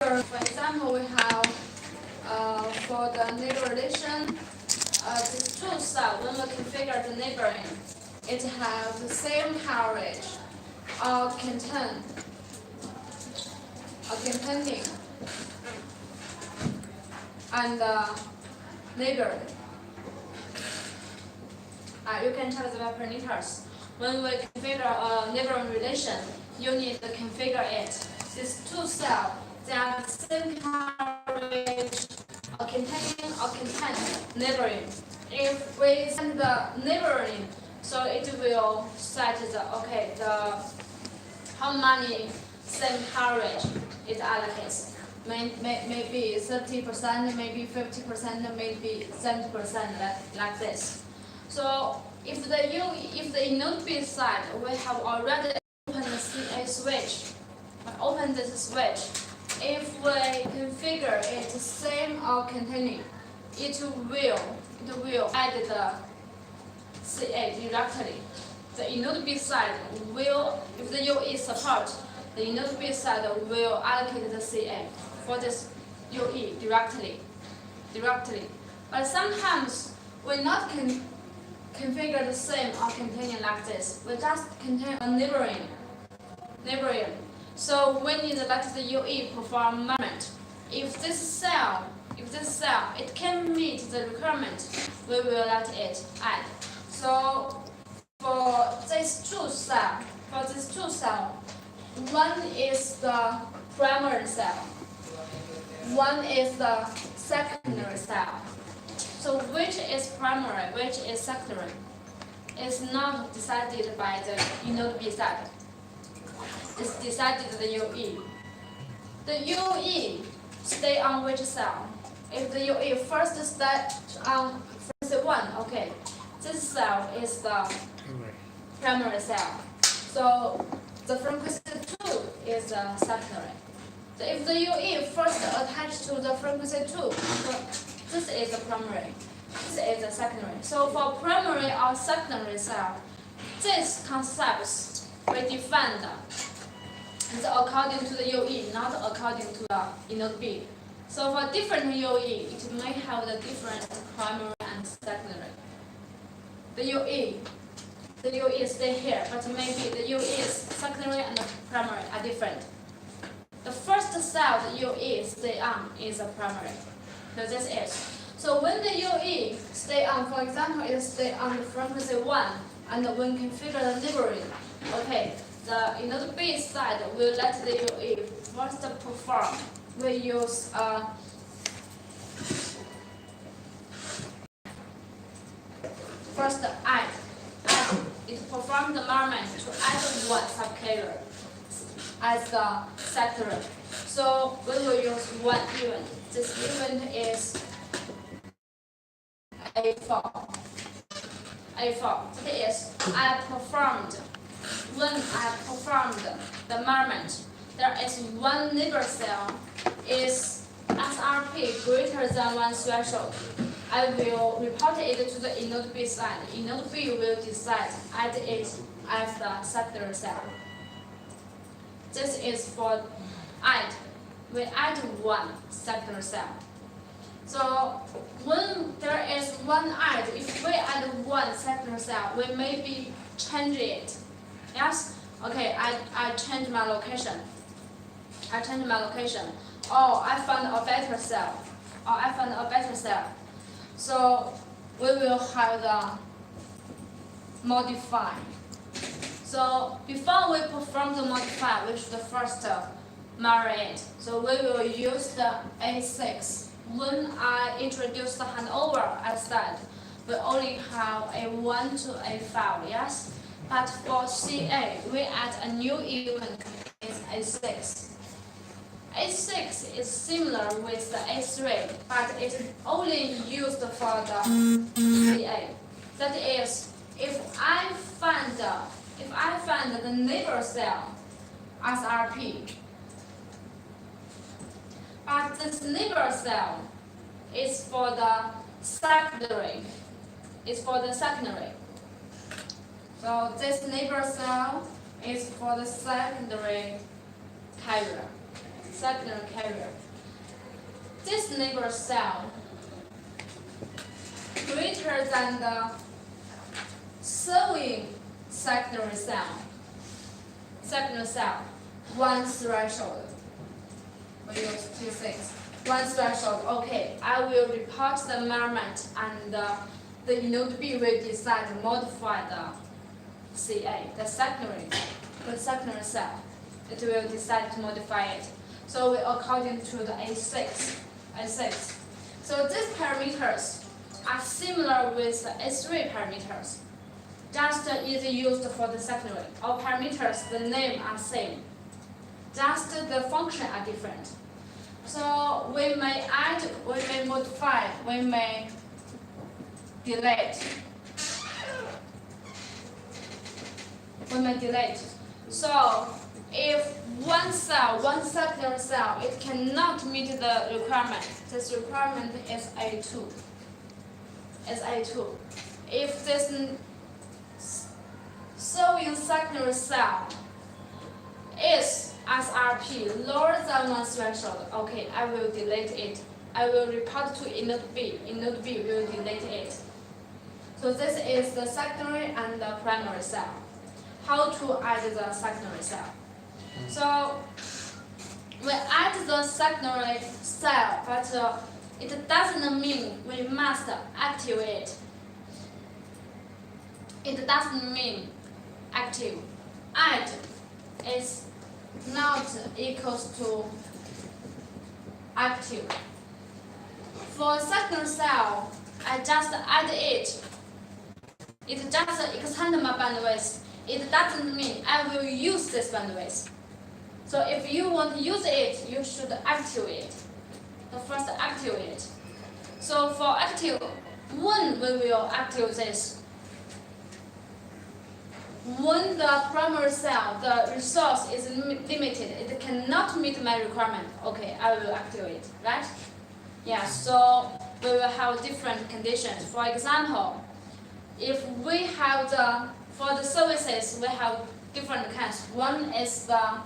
For example, we have for the neighbor relation, these two cells, when we configure the neighboring, it has the same coverage or containing and neighbor. You can check the parameters. When we configure a neighboring relation, you need to configure it. These two cells, they are the same coverage or containing or contain neighboring. If we send the neighboring, so it will set the how many same coverage it allocates. Maybe 30%, maybe 50%, maybe 70%, like this. So if the node B side we have already opened the CA switch, open this switch. If we configure it same or containing, it will add the CA directly. The node B side will, if the UE support, the node B side will allocate the CA for this UE directly. But sometimes we not configure the same or containing like this. We just contain a neighboring. So we need to let the UE perform measurement. If this cell it can meet the requirement, we will let it add. So for these two cells, one is the primary cell, one is the secondary cell. So which is primary, which is secondary, is not decided by the node B side. It's decided the UE. The UE stay on which cell? If the UE first stay on frequency 1, okay, this cell is the primary cell. So the frequency 2 is the secondary. So if the UE first attached to the frequency 2, so this is the primary, this is the secondary. So for primary or secondary cell, these concepts we defined according to the UE, not according to the node B. So for different UE, it may have the different primary and secondary. The UE stay here, but maybe the UE's secondary and primary are different. The first cell the UE stay on is a primary. So this is. So when the UE stay on, for example, it stay on the frequency 1, and when configure the neighboring, okay, the node B side will let the UE first perform. We use first add. It performs the measurement to add one subcarrier as the sector. So we will use one event. This event is A4. It is when I performed the measurement, there is one neighbor cell is SRP greater than one threshold. I will report it to the node B side. Node B will decide add it as the secondary cell. This is for add. We add one secondary cell. So when there is one add, if we add one secondary cell, we maybe change it. Yes? Okay, I change my location. Or I found a better cell. So we will have the modify. So before we perform the modify, we should first measure it. So we will use the A6. When I introduce the handover, I said we only have A1 to A5, yes? But for CA, we add a new event, is A6. A6 is similar with the A3, but it is only used for the CA. That is, if I find the neighbor cell as RP, but this neighbor cell is for the secondary. So this neighbor cell is for the secondary carrier. secondary carrier. This neighbor cell greater than the serving secondary cell. One threshold. We use two things. One threshold. Okay, I will report the measurement, and the node B will decide to modify the CA, the secondary cell. It will decide to modify it. So we according to the A6. So these parameters are similar with the A3 parameters. Just is used for the secondary. All parameters, the name are same. Just the function are different. So we may add, we may modify, we may delete. So if one secondary cell, it cannot meet the requirement. This requirement is A2. If this serving secondary cell is SRP lower than one threshold, okay, I will delete it. I will report to inode B. Inode B will delete it. So this is the secondary and the primary cell. How to add the secondary cell? So we add the secondary cell, but it doesn't mean we must activate. It doesn't mean active. Add is not equals to active. For secondary cell, I just add it. It just extend my bandwidth. It doesn't mean I will use this bandwidth. So if you want to use it, you should activate. The first activate. So for active, when we will activate this? When the primary cell, the resource is limited, it cannot meet my requirement. Okay, I will activate, right? Yeah, so we will have different conditions. For example, if we have for the services, we have different kinds. One is the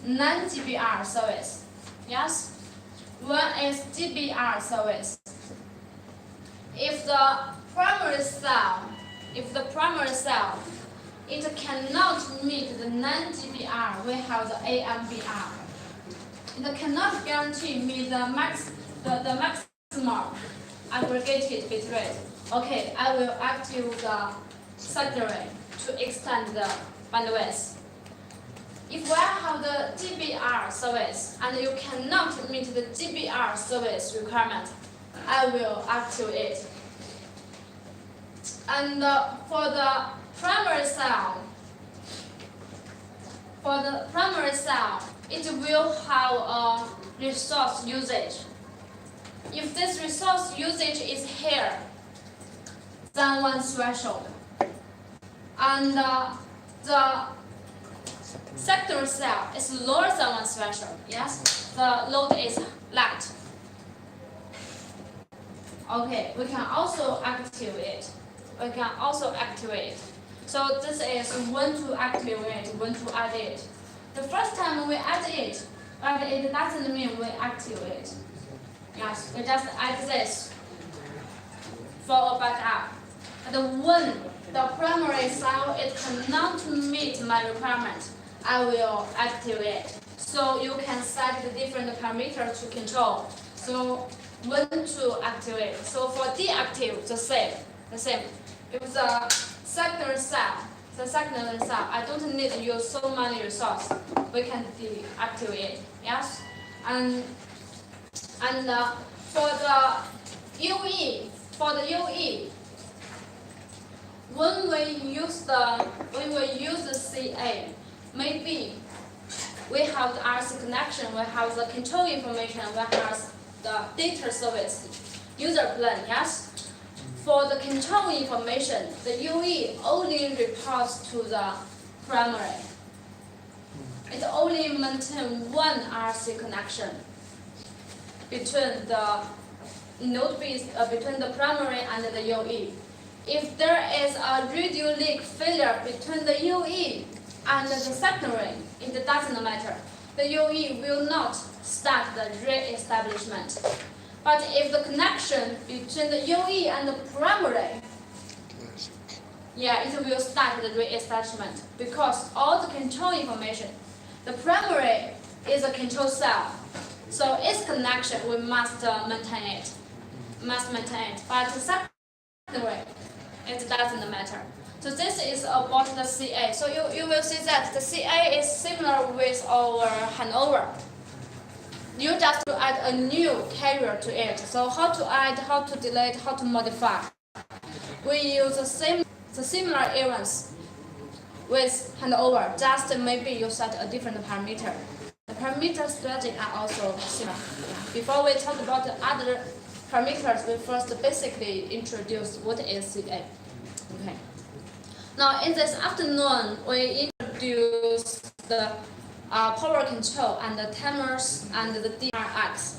non-GBR service. Yes? One is GBR service. If the primary cell, it cannot meet the non-GBR, we have the AMBR. It cannot guarantee me the maximum aggregated bit rate. Okay, I will activate the secondary to extend the bandwidth. If I have the GBR service and you cannot meet the GBR service requirement, I will activate it. And for the primary cell, it will have a resource usage. If this resource usage is here, than one threshold, and the secondary cell is lower than one threshold, yes, the load is light. Okay, we can also activate it. So this is when to activate, when to add it. The first time we add it, but it doesn't mean we activate. Yes, we just add this for a backup. And when the primary cell it cannot meet my requirement, I will activate. So you can set the different parameters to control. So when to activate. So for deactive, the same. If the secondary cell, I don't need to use so many resources, we can deactivate. Yes, and for the UE, when we use the CA, maybe we have the RC connection, we have the control information, we have the data service, user plan, yes? For the control information, the UE only reports to the primary. It only maintains one RC connection between the node base, between the primary and the UE. If there is a radio link failure between the UE and the secondary, it doesn't matter. the UE will not start the re-establishment. But if the connection between the UE and the primary, it will start the re-establishment because all the control information, the primary is a control cell, so its connection we must maintain it. But the secondary, it doesn't matter. So this is about the CA. So you will see that the CA is similar with our handover. You just add a new carrier to it. So how to add, how to delete, how to modify. We use the similar events with handover, just maybe you set a different parameter. The parameter strategy are also similar. Before we talk about the other parameters, we first basically introduce what is CA. Okay. Now in this afternoon, we introduce the power control and the timers and the DRX.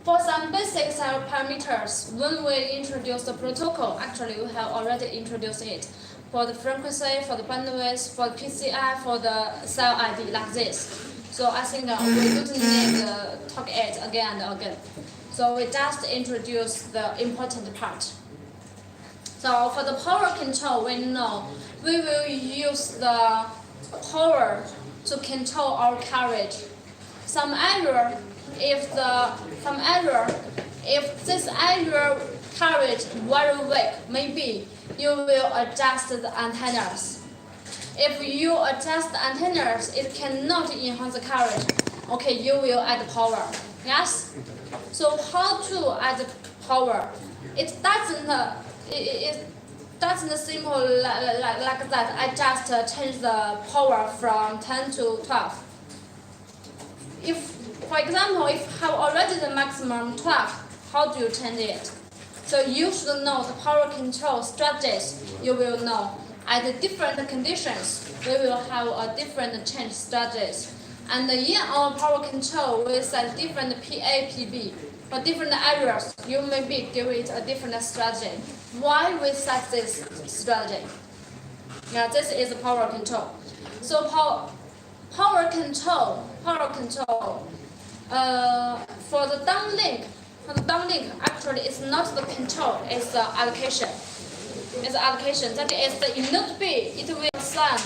For some basic parameters, when we introduce the protocol, actually we have already introduced it. For the frequency, for the bandwidth, for the PCI, for the cell ID, like this. So I think we don't need to talk it again and again. So we just introduce the important part. So for the power control, we know we will use the power to control our carriage. Some error, if this error carriage very weak, maybe you will adjust the antennas. If you adjust the antennas, it cannot enhance the carriage. Okay, you will add power. Yes. So how to add power? It doesn't simple like that. I just change the power from 10 to 12. If, for example, if you have already the maximum 12, how do you change it? So you should know the power control strategies. You will know at the different conditions, we will have a different change strategies. And in our power control, we set different PA, PB. For different areas, you maybe give it a different strategy. Why we set this strategy? This is power control. So power control. For the downlink, actually it's not the control, it's the allocation. It's allocation. That is the in node B, it will assign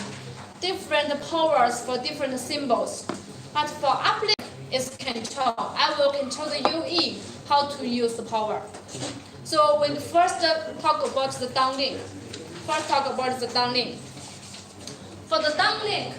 different powers for different symbols. But for uplink, it's control. I will control the UE, how to use the power. So we first talk about the downlink. For the downlink,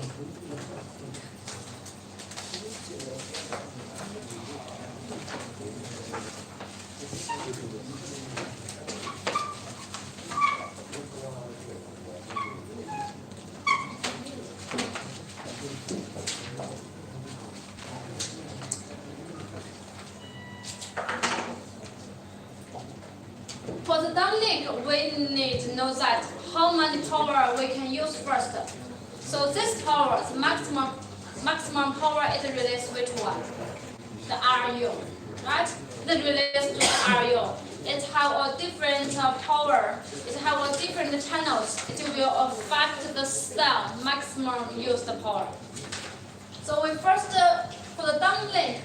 we need to know that how many power we can use first. So this power, the maximum power, it relates which one? The RU, right? It relates to the RU. It have a different power. It have a different channels. It will affect the cell maximum used power. So we first for the downlink,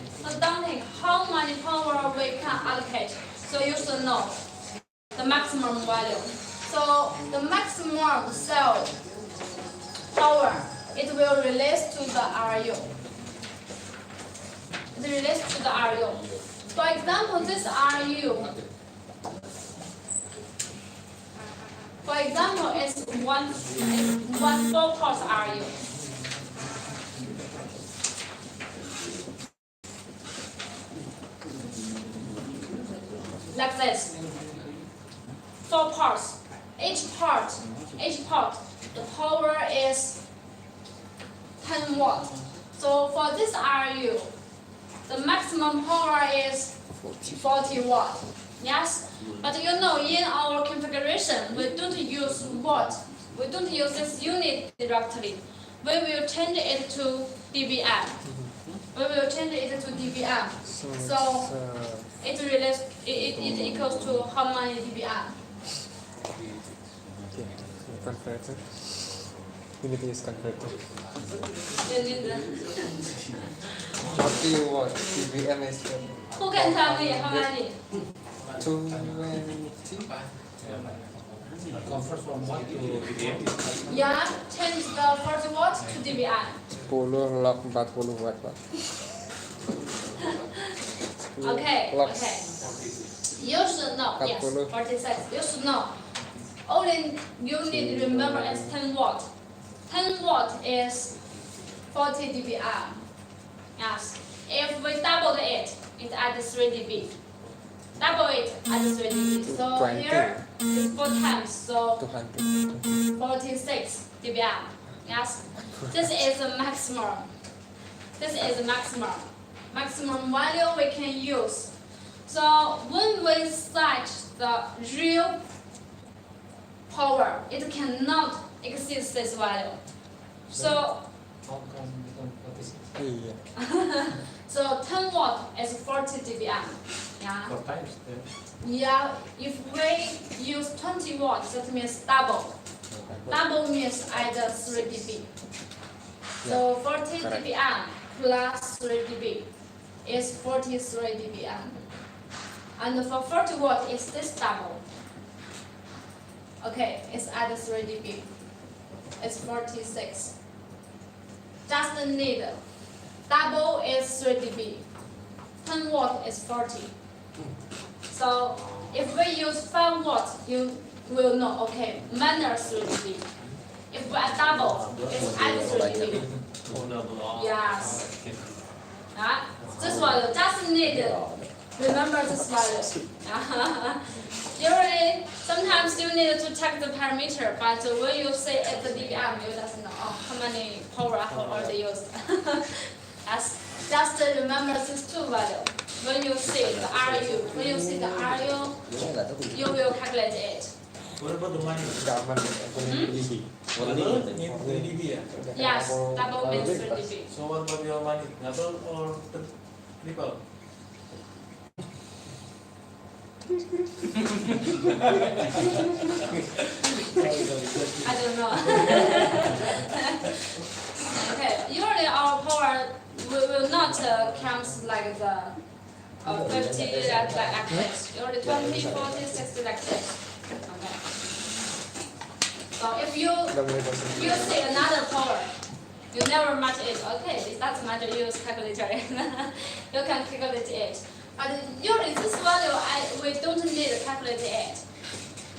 how many power we can allocate. So you should know the maximum value. So the maximum cell power, it will relate to the RU. It relates to the RU. For example, this RU, for example, is one 4-pulse RU. Like this. 4 parts. Each part, the power is 10 watt. So for this RU, the maximum power is 40 watt. Yes? But you know, in our configuration, we don't use watt. We don't use this unit directly. We will change it to dBm. So it equals to how many dBm? You need to use converter. You need the, 40 watt dBm is who can tell me how many? 20. Convert from 1 to dBm. Yeah, change the 40 watt to dBm. 10 log 40 watt Pak. Okay, Log okay. You should know, yes, 40. 46. You should know. Only you need to remember as 10 watt. 10 watt is 40 dBm. Yes. If we double it, it adds 3 dB. Double it, adds 3 dB. So 20. here is 4 times, so 200. 46 dBm. Yes. This is the maximum. This is the maximum. Maximum value we can use. So when we set the real power, it cannot exceed this value. So How come become 46? Iya. so 10 watt is 40 dBm. Yeah. 4 times then. Yeah. If we use 20 watts, that means double. Double means add 3 dB. So 40 correct. dBm plus 3 dB is 43 dBm. And for 40 watt, is this double? Okay, it's add 3 dB. It's 46. Just need double is 3 dB. 10 watt is 40. So if we use 5 watts, you will know, okay, minus 3 dB. If we add double, it's add 3 dB. Yes. Right? This value just need remember this value. Usually, sometimes you need to check the parameter, but when you say at the dBm, you just know how many power already used. Yes. Just remember these two values. When you see the RU, you will calculate it. What about the money? Enggak aman. Ini Double means 3 dB ya? Yes, double means 3 dB. So what about your money? Double or triple? I don't know. Okay, usually our power will not comes like the 50 like this. Usually 20, 40, 60 like this. Okay. So if you see another power, you never match it. Okay, it doesn't matter. Use calculator. You can calculate it. But usually this value, we don't need to calculate it.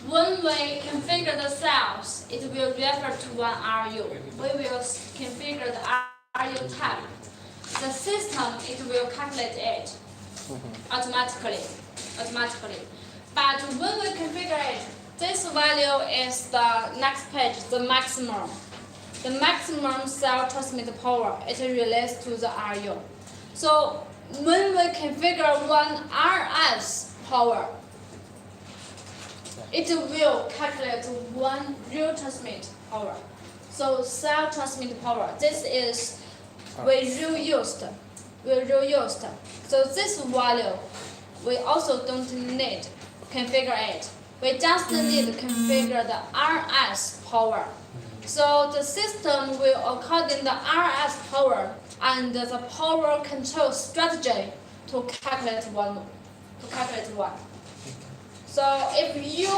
When we configure the cells, it will refer to one RU. We will configure the RU type. The system, it will calculate it automatically. But when we configure it, this value is the next page, the maximum. The maximum cell transmit power, it relates to the RU. So when we configure one RS power, it will calculate one real transmit power. So cell transmit power, this is we reused. So this value, we also don't need configure it. We just need to configure the RS power. So the system will according the RS power and the power control strategy to calculate one. So if you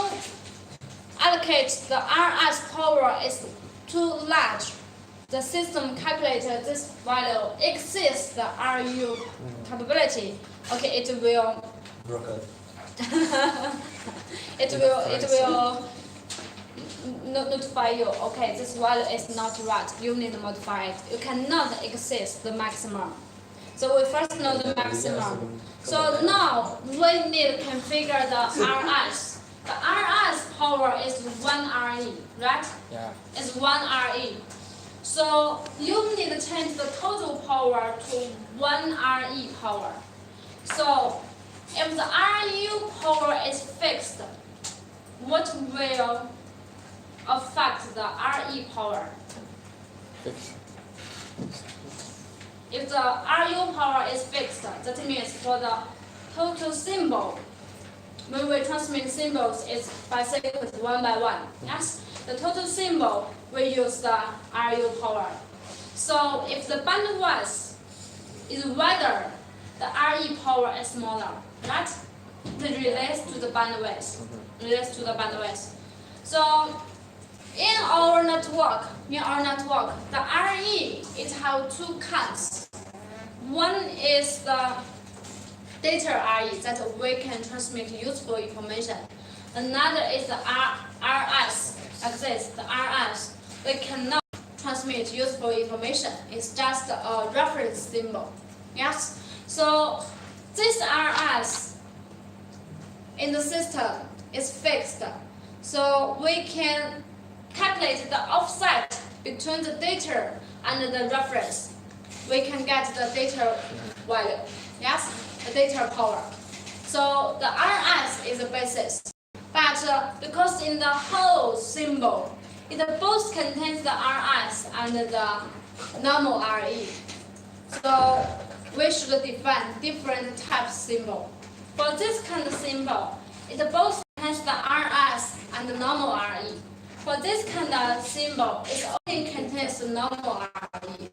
allocate the RS power is too large, the system calculator this value exceeds the RU capability. Okay, it will it will notify you. Okay, this value is not right. You need to modify it. You cannot exceed the maximum. So we first know the maximum. So now we need to configure the RS. The RS power is 1 RE, right? Yeah. It's 1 RE. So you need to change the total power to 1 RE power. So if the RU power is fixed, what will affect the RE power? Fix. If the RU power is fixed, that means for the total symbol, when we transmit symbols, it's by sequence 1 by 1. Yes, the total symbol we use the RU power. So if the bandwidth is wider, the RE power is smaller, right? It relates to the bandwidth. Relates to the bandwidth. So in our network, the RE it has two kinds. One is the data RE that we can transmit useful information. Another is the RS, like this, the RS. We cannot transmit useful information. It's just a reference symbol. Yes? So this RS in the system is fixed. So we can calculate the offset between the data and the reference. We can get the data value. Yes? The data power. So the RS is the basis. But because in the whole symbol, it both contains the RS and the normal RE. So we should define different types symbol. For this kind of symbol, it both contains the RS and the normal RE. For this kind of symbol, it only contains the normal RE.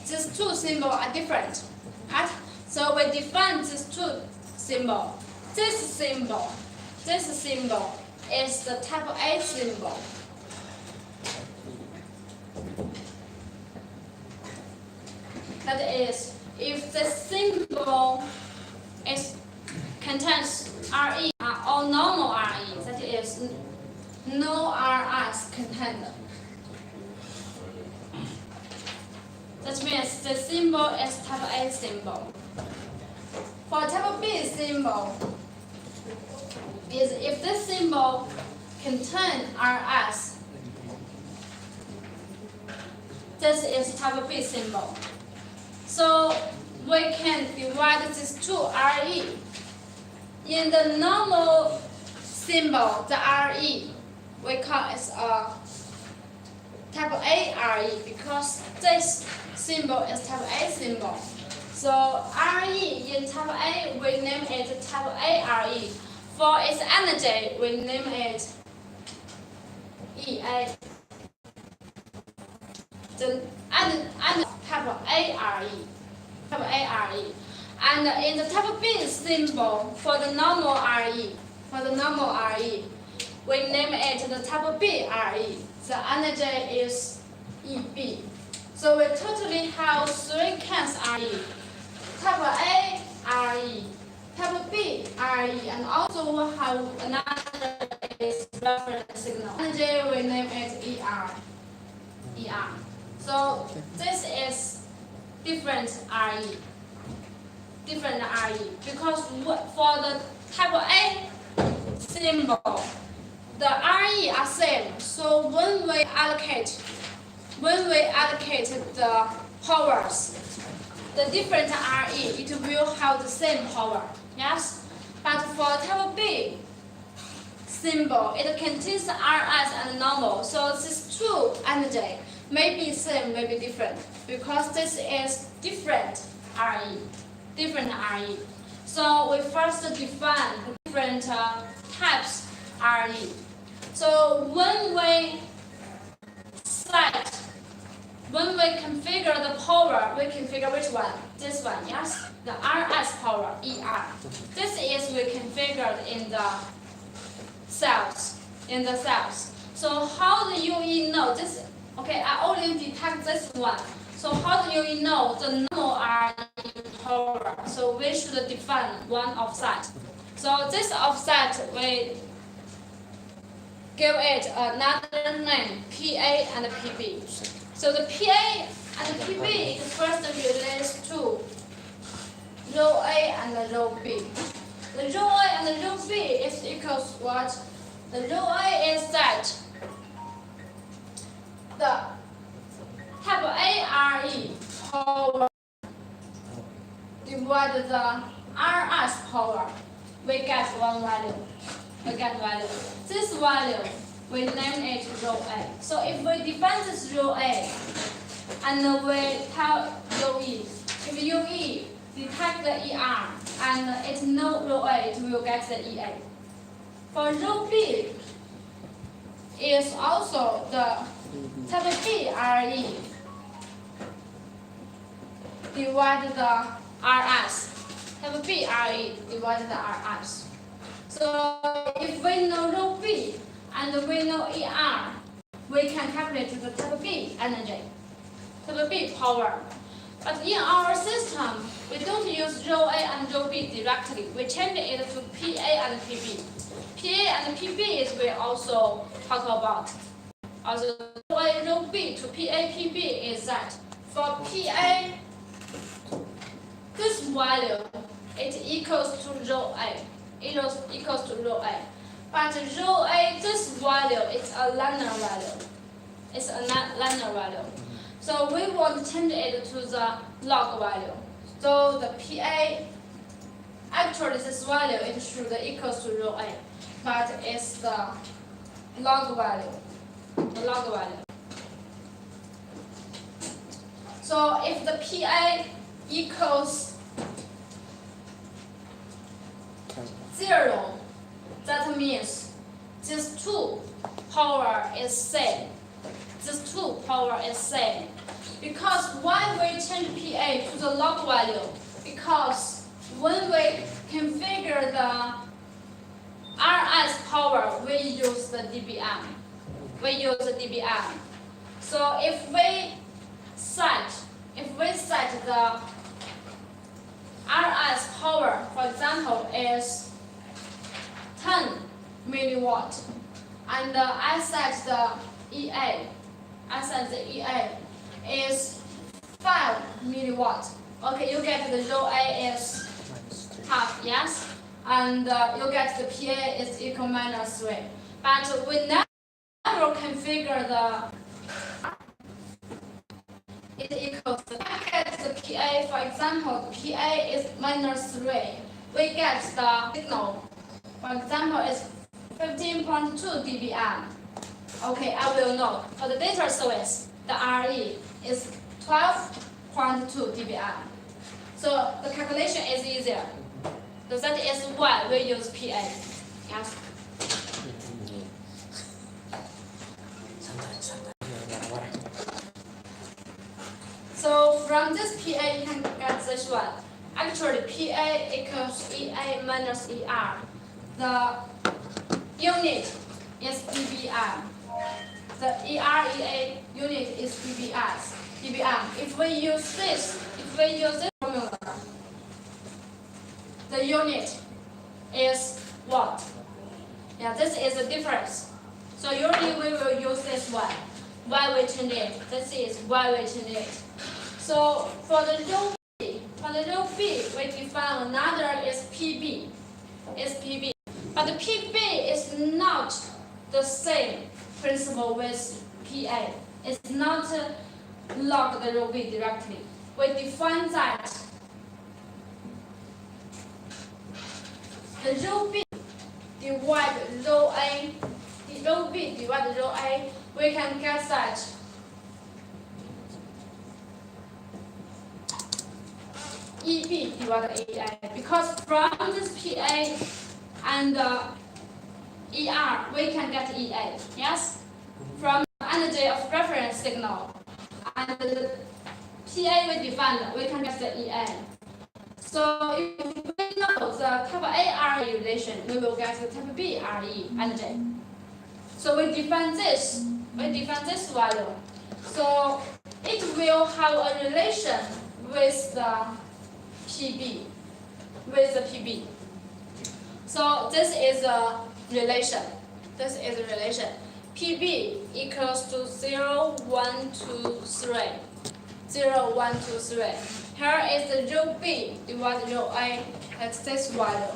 These two symbols are different, right? So we define these two symbols. This symbol is the type A symbol. That is, if the symbol contains RE or normal RE, that is, no RS contained. That means the symbol is type A symbol. For type B symbol, is if this symbol contains RS, this is type B symbol. So we can divide these two RE. In the normal symbol, the RE, we call it a type A RE because this symbol is type A symbol. So RE in type A, we name it type A RE. For its energy, we name it EA. The type A RE. And in the type B symbol, for the normal RE, we name it the type B RE. The energy is EB. So we totally have three kinds RE. Type A RE, type B RE, and also we have another is reference signal. Energy we name it ER. So this is different RE. Because for the type A symbol, the RE are same. So when we allocate the powers, the different RE, it will have the same power. Yes? But for type B symbol, it contains RS and normal. So these two energy may be same, may be different. Because this is different RE. So we first define the different types RE. So when we configure the power, we configure which one? This one, yes? The RS power, ER. This is we configured in the cells. So how do you know this? Okay, I only detect this one. So how do you know the normal RE power? So we should define one offset. So this offset, we give it another name, PA and PB. So the PA and PB is first relates to row A and row B. The row A and row B is equals what? The row A is that the type A RE power divided the RS power, we get one value. This value, we name it row A. So if we define this row A, and we tell UE, if UE detect the ER and it know row A, it will get the EA. For row B, is also the type B RE divided the RS. Type B RE divided the RS. So if we know rho B and we know ER, we can calculate the type B energy, type B power. But in our system, we don't use rho A and rho B directly. We change it to PA and PB. PA and PB is we also talk about. Also, rho A, rho B to PA, PB is that for PA, this value it equals to rho A. It equals to rho A. But rho A, this value is a linear value. It's a linear value. So we want to change it to the log value. So the PA, actually this value it should equals to rho A, but it's the log value. The log value. So if the PA equals 0, that means this 2 power is same. This 2 power is same. Because why we change PA to the log value? Because when we configure the RS power, we use the dBm. We use the dBm. So if we set the RS power, for example, is 10 milliwatt, and I set the EA. I set the EA is 5 milliwatt. Okay, you get the rho A is half, yes? And you get the PA is equal minus 3. But we never configure the it equals to get the PA, for example, PA is minus 3. We get the signal, for example, is 15.2 dBm. Okay, I will note for the data service, the RE is 12.2 dBm. So the calculation is easier. So that is why we use PA. Yes. So from this PA, you can get this one. Actually, PA equals EA minus ER. The unit is dBm. The EREA unit is dBm. If we use this formula, the unit is what? Yeah, this is the difference. So usually we will use this one. Why we change it? This is why we change it. So for the rho B, we define another is PB. Is PB. But the PB is not the same principle with PA. It's not log the rho B directly. We define that the rho B divide rho A, rho B divide rho A, we can get that EB divided EA, because from this PA and ER, we can get EA, yes? From energy of reference signal and the PA we define, we can get the EA. So if we know the type A RE relation, we will get the type B RE energy. So we define this value. So it will have a relation with the PB. So this is a relation. PB equals to 0, 1, 2, 3. 0, 1, 2, 3. Here is the rho B divided rho A. That's this value.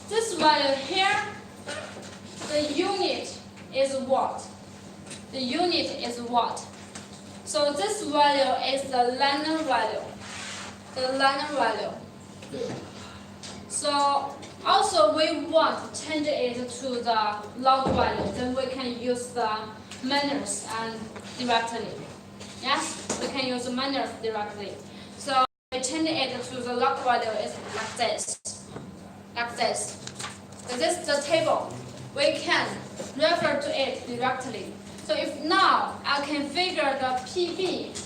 This value here, the unit is what? The unit is what? So this value is the linear value. So also we want to change it to the log value. Then we can use the minus and directly. Yes, we can use the minus directly. So we change it to the log value is like this. So this is the table. we can refer to it directly. So if now I can figure the PB,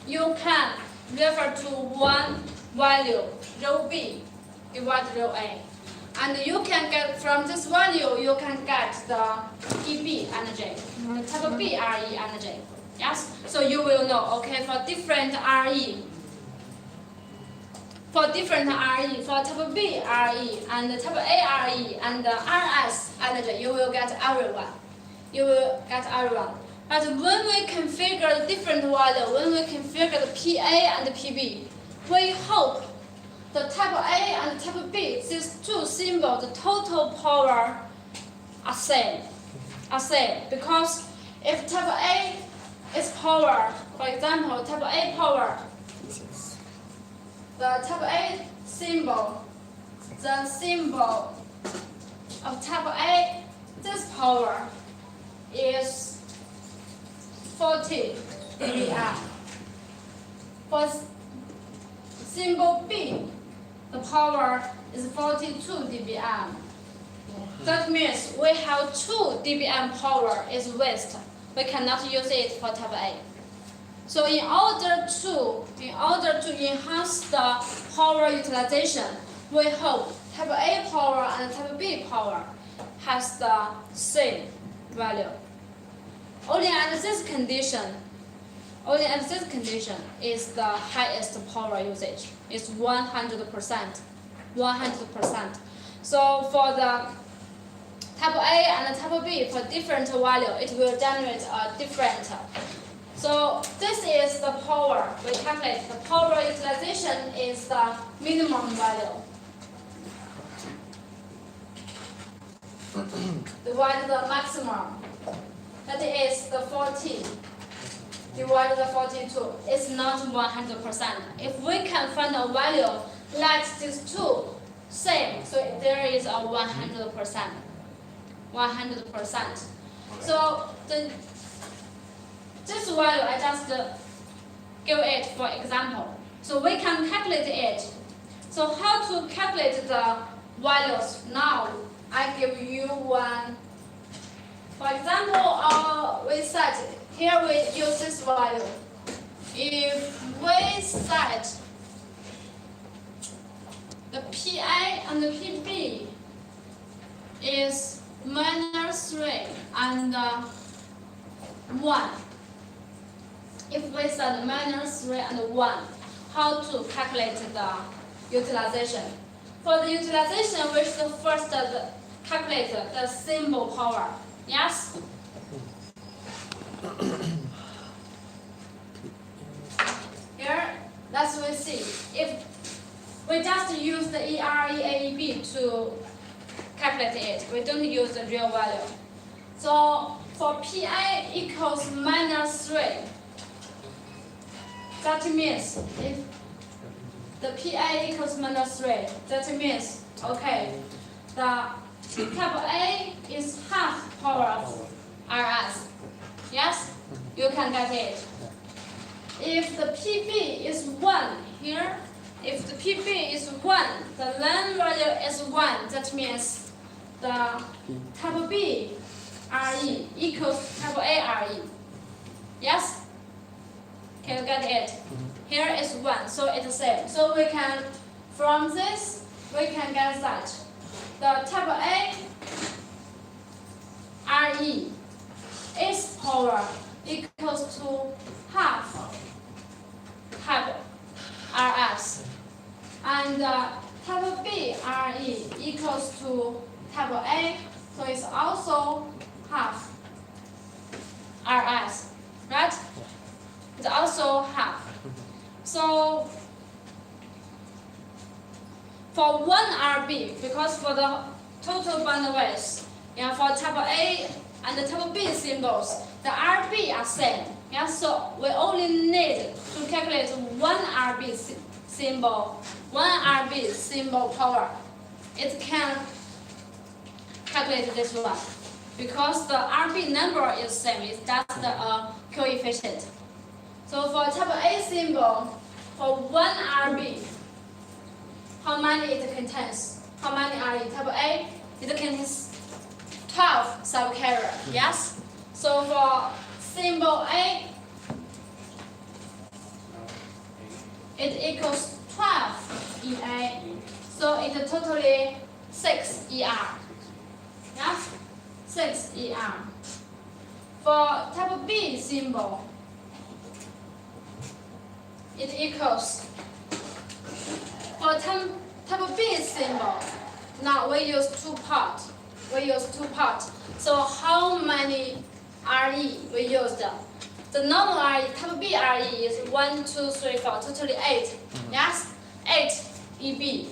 you can refer to one value, rho B divided rho A. And you can get from this value, you can get the PB energy, the type B RE energy. Yes? So you will know, okay, for different RE, for type B RE and type A RE and RS energy, you will get everyone. You will get everyone. But when we configure the different value, when we configure the PA and the PB, we hope the type A and type B, these two symbols, the total power are same. Because if type A is power, for example, type A power, the type A symbol, the symbol of type A, this power is 40 dBm. For symbol B, the power is 42 dBm. That means we have 2 dBm power is waste. We cannot use it for type A. So in order to enhance the power utilization, we hope type A power and type B power has the same value. Only under this condition is the highest power usage. It's 100%. 100%. So for the type A and type B, for different value, it will generate a different. So this is the power we calculate. The power utilization is the minimum value. Divide the maximum. That is the 40. Divide the 42. It's not 100%. If we can find a value like these two same, so there is a 100%. 100%. So this value I just give it for example. So we can calculate it. So how to calculate the values? Now I give you one. For example, we set here we use this value. If we set the PA and the PB is -3 and 1. If we set -3 and 1, how to calculate the utilization? For the utilization, we should first calculate the symbol power. Yes? Here, let's we see. If we just use the EREAEB to calculate it, we don't use the real value. So for PA equals -3, that means if the PA equals -3, that means, okay, the type A is half power of RS. Yes? You can get it. If the PB is 1 here, if the PB is 1, the length value is 1, that means the type B RE equals type A RE. Yes? Can you get it? Here is 1, so it's the same. So we can, from this, we can get that. The type A RE its power equals to half type RS. And type B RE equals to type A, so it's also half RS, right? It's also half. So for 1 RB, because for the total bandwidth, yeah, for type A and the type B symbols, the RB are same. Yeah, so we only need to calculate 1 RB symbol, 1 RB symbol power. It can calculate this one because the RB number is same. It's just the coefficient. So for type A symbol, for 1 RB, how many it contains? How many RE? Type A, it contains 12 subcarrier. Yes. So for symbol A, it equals 12 EA. So it's totally 6 ER. Yes, 6 ER. For type B symbol, it equals, for type B symbol, now we use two part. So how many RE we used? The normal RE, type B RE is 1, 2, 3, 4, totally 8. Yes, 8 EB.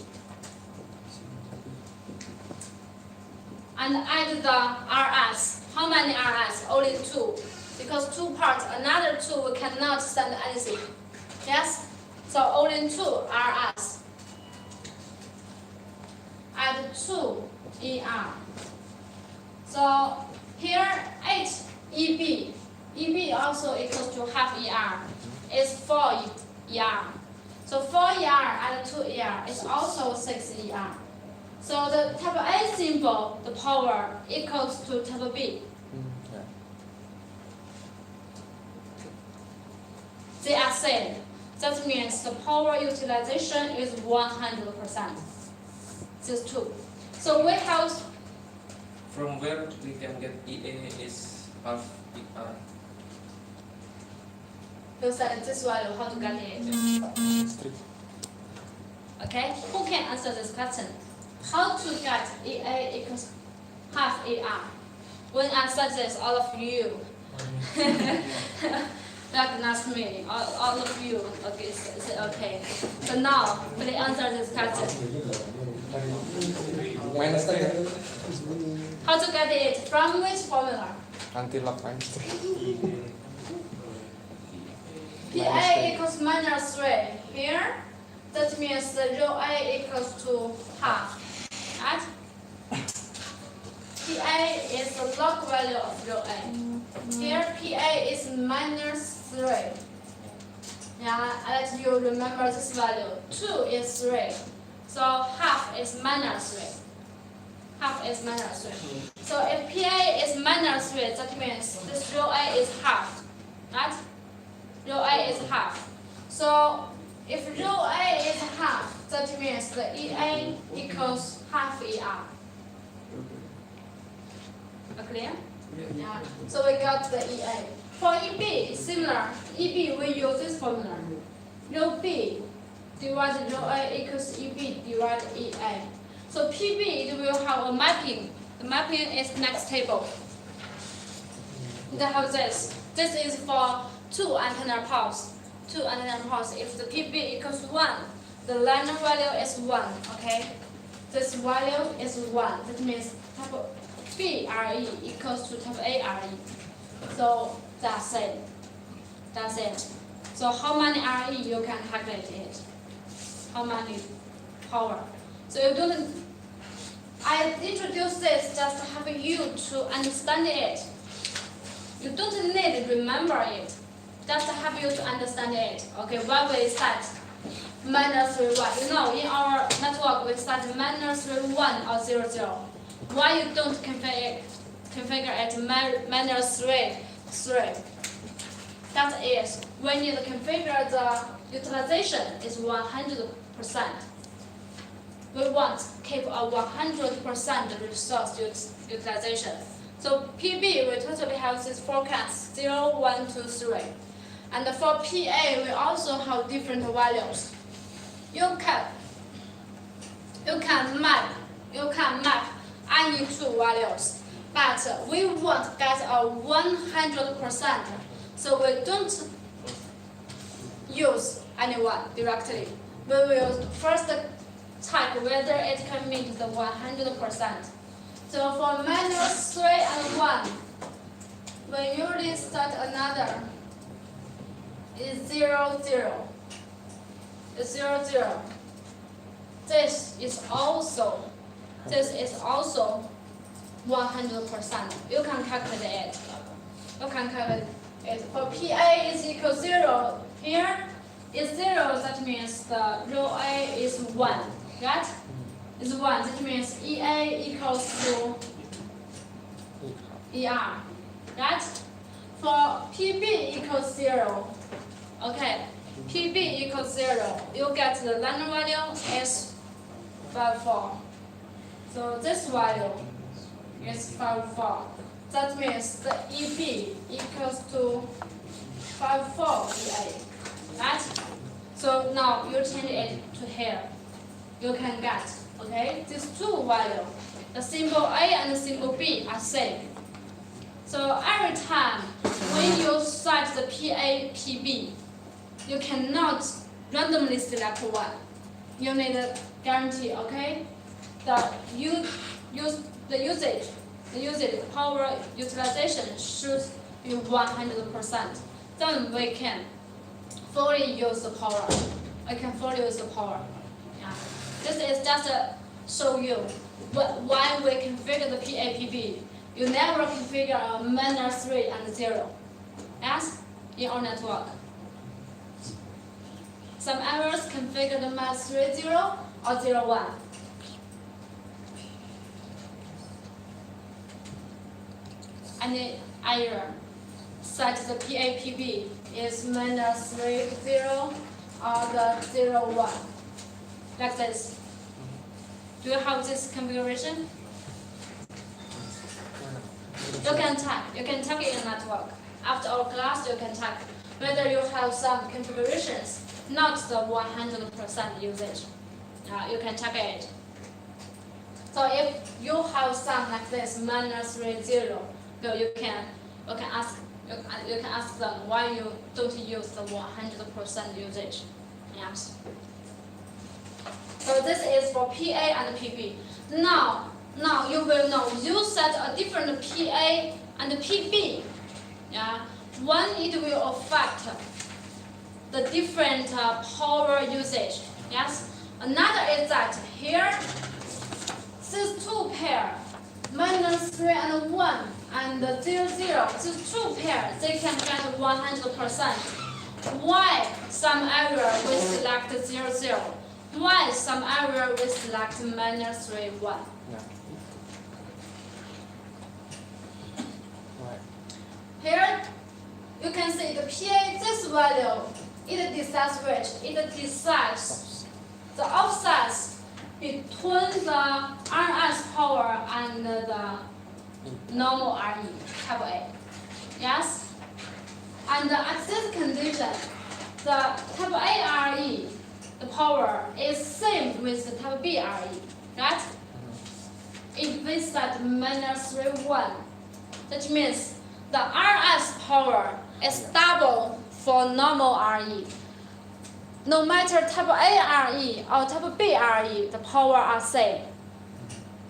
And add the RS. How many RS? Only 2. Because 2 parts, another 2 we cannot send anything. Yes? So only 2 RS. Add 2 ER. So here 8 EB. EB also equals to half ER. It's 4 ER. So 4 ER and 2 ER is also 6 ER. So the type A symbol, the power equals to type B. Yeah. They are same. That means the power utilization is 100%. These two. So we have. From where we can get EA is half ER? You said this value, how to get it? Strict. Okay, who can answer this question? How to get EA equals half ER? When I said this, all of you recognize me, all of you, okay, say okay. So now, please answer this question. Minus 3. How to get it? From which formula? Until log minus 3. PA equals minus 3. Here, that means the rho A equals to half. Right? PA is the log value of rho A. Here, PA is minus 3. Yeah, I let you remember this value. 2 is 3. So half is minus 3. Half is minus 3. So if PA is minus 3, that means this rho A is half. Right? Rho A is half. So if rho A is half, that means the EA equals half ER. Clear? Yeah. So we got the EA. For EB, similar. EB, we use this formula. Rho B divided rho A equals EB divided EA. So PB, it will have a mapping. The mapping is next table. They have this. This is for 2 antenna poles. 2 antenna poles. If the PB equals 1, the linear value is 1. Okay? This value is 1. That means type B RE equals to type A RE. So that's it. That's it. So how many RE you can calculate it? How many power? So you don't. I introduced this just to help you to understand it. You don't need to remember it. Just to help you to understand it. Okay, when we start minus 3, 1. You know, in our network we start minus 3, 1 or 0, 0. Why you don't configure it minus 3, 3? That is, when you configure the utilization is 100%. We want to keep a 100% resource utilization. So PB, we totally have this forecast 0, 1, 2, 3. And for PA, we also have different values. You can map any two values, but we won't get a 100%. So we don't use anyone directly. We will first check whether it can meet the 100%. So for minus 3 and 1, we usually start another. Is 0, 0. It's 0, 0. This is also 100%. You can calculate it. For PA is equal 0. Here is 0. That means the rho A is 1. Right? Is 1. That means EA equals to ER, right? For PB equals 0, okay, PB equals 0, you get the random value is 54. So this value is 54. That means the EB equals to 54 EA, right? So now you change it to here. You can get, okay, these two values. The symbol A and the symbol B are same. So every time when you set the PA, PB, you cannot randomly select one. You need a guarantee, okay? The usage power utilization should be 100%. Then we can fully use the power. I can fully use the power. Yeah. This is just to show you why we configure the PAPB. You never configure a -3 and 0. Yes? In our network. Some errors configure the -3, 0 or 0, 1. Any error such the PAPB is -3, 0 or the 0, 1. Like this. Do you have this configuration? You can check it in network. After our class, you can check whether you have some configurations, not the 100% usage. You can check it. So if you have some like this -3, 0, you can ask them why you don't use the 100% usage. Yes. So this is for PA and PB. Now you will know you set a different PA and PB. Yeah. One, it will affect the different power usage. Yes. Another is that here, these two pair, -3 and 1 and 0, 0, these two pairs, they can get 100%. Why some error we select 0, 0? Why some error we select -3, 1? Yeah. Right. Here, you can see the PA, this value, it decides which? It decides the offsets between the RS power and the normal RE, type A. Yes? And at this condition, the type A RE, the power is same with the type B RE, right? If we set -3, 1, that means the RS power is double for normal RE. No matter type A RE or type B RE, the power are same.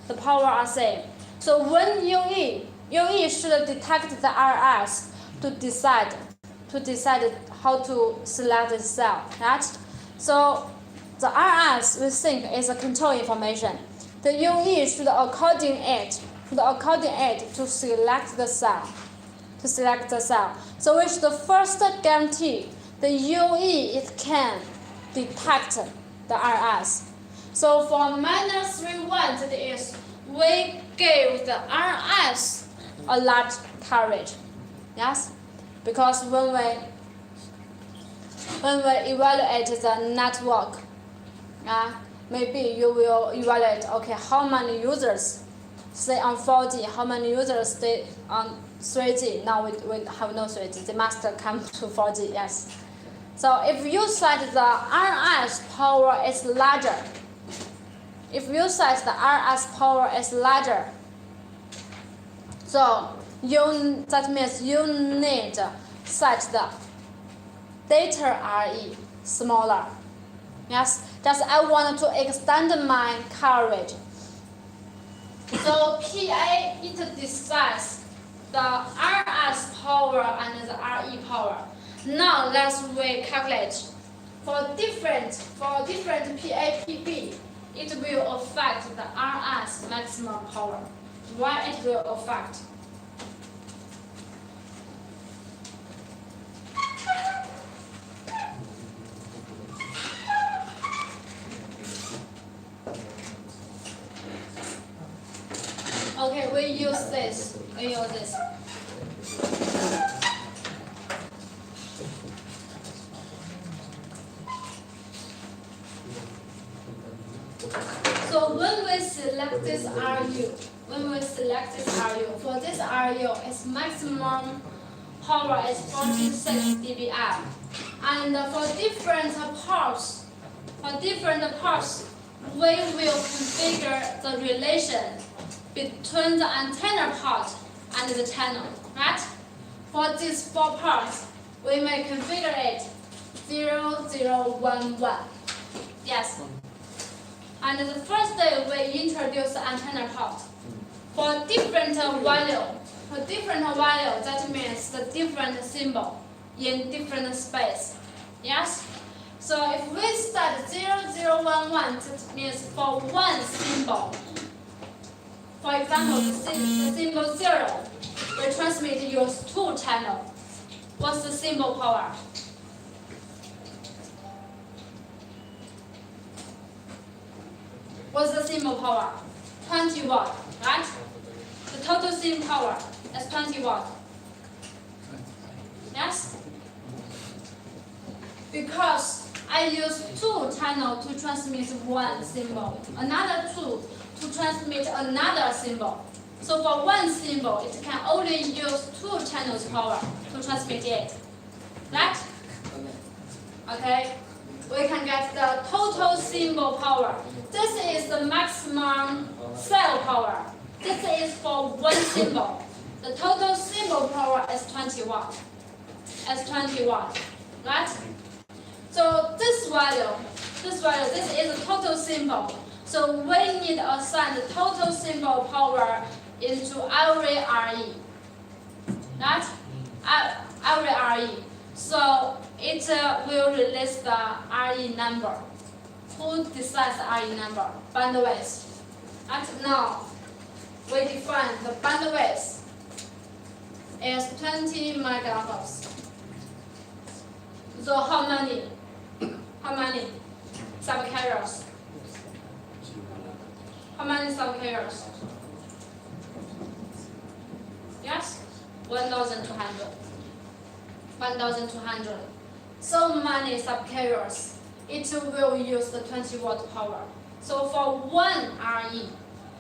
The power are same. So when UE should detect the RS to decide how to select the cell, right? So the RS we think is a control information. The UE should according it to select the cell. So we should first guarantee the UE it can detect the RS. So for -3, 1, that is we give the RS a large coverage. Yes? Because when we evaluate the network, maybe you will evaluate, okay, how many users stay on 4G, how many users stay on 3G. Now we have no 3G, they must come to 4G, yes. So if you set the RS power is larger, so that means you need set the data RE smaller. Yes, just I want to extend my coverage. So PA it decides the RS power and the RE power. Now let's calculate for different PA PB. It will affect the RS maximum power. Why it will affect? Okay. Okay, we use this. We use this. So when we select this RU, for this RU, its maximum power is 46 dBm. And for different parts, we will configure the relation between the antenna part and the channel, right? For these 4 parts, we may configure it 0, 0, 1, 1. Yes. And the first day we introduce the antenna part. For different value, that means the different symbol in different space. Yes? So if we start 0, 0, 1, 1, that means for one symbol. For example, the symbol 0, we transmit use 2 channels. What's the symbol power? What's the symbol power? 20 watt, right? The total symbol power is 20 watt. Yes? Because I use 2 channels to transmit one symbol, another 2 to transmit another symbol. So for one symbol, it can only use 2 channels power to transmit it. Right? Okay? We can get the total symbol power. This is the maximum cell power. This is for one symbol. The total symbol power is 20 watt. Right? So this is the total symbol. So we need to assign the total symbol power into every RE. Right? Every RE. So it will release the RE number. Who decides the RE number? Bandwidth. And now we define the bandwidth is 20 megahertz. So how many subcarriers? How many subcarriers? Yes? 1,200. 1,200. So many subcarriers, it will use the 20 watt power. So for one RE,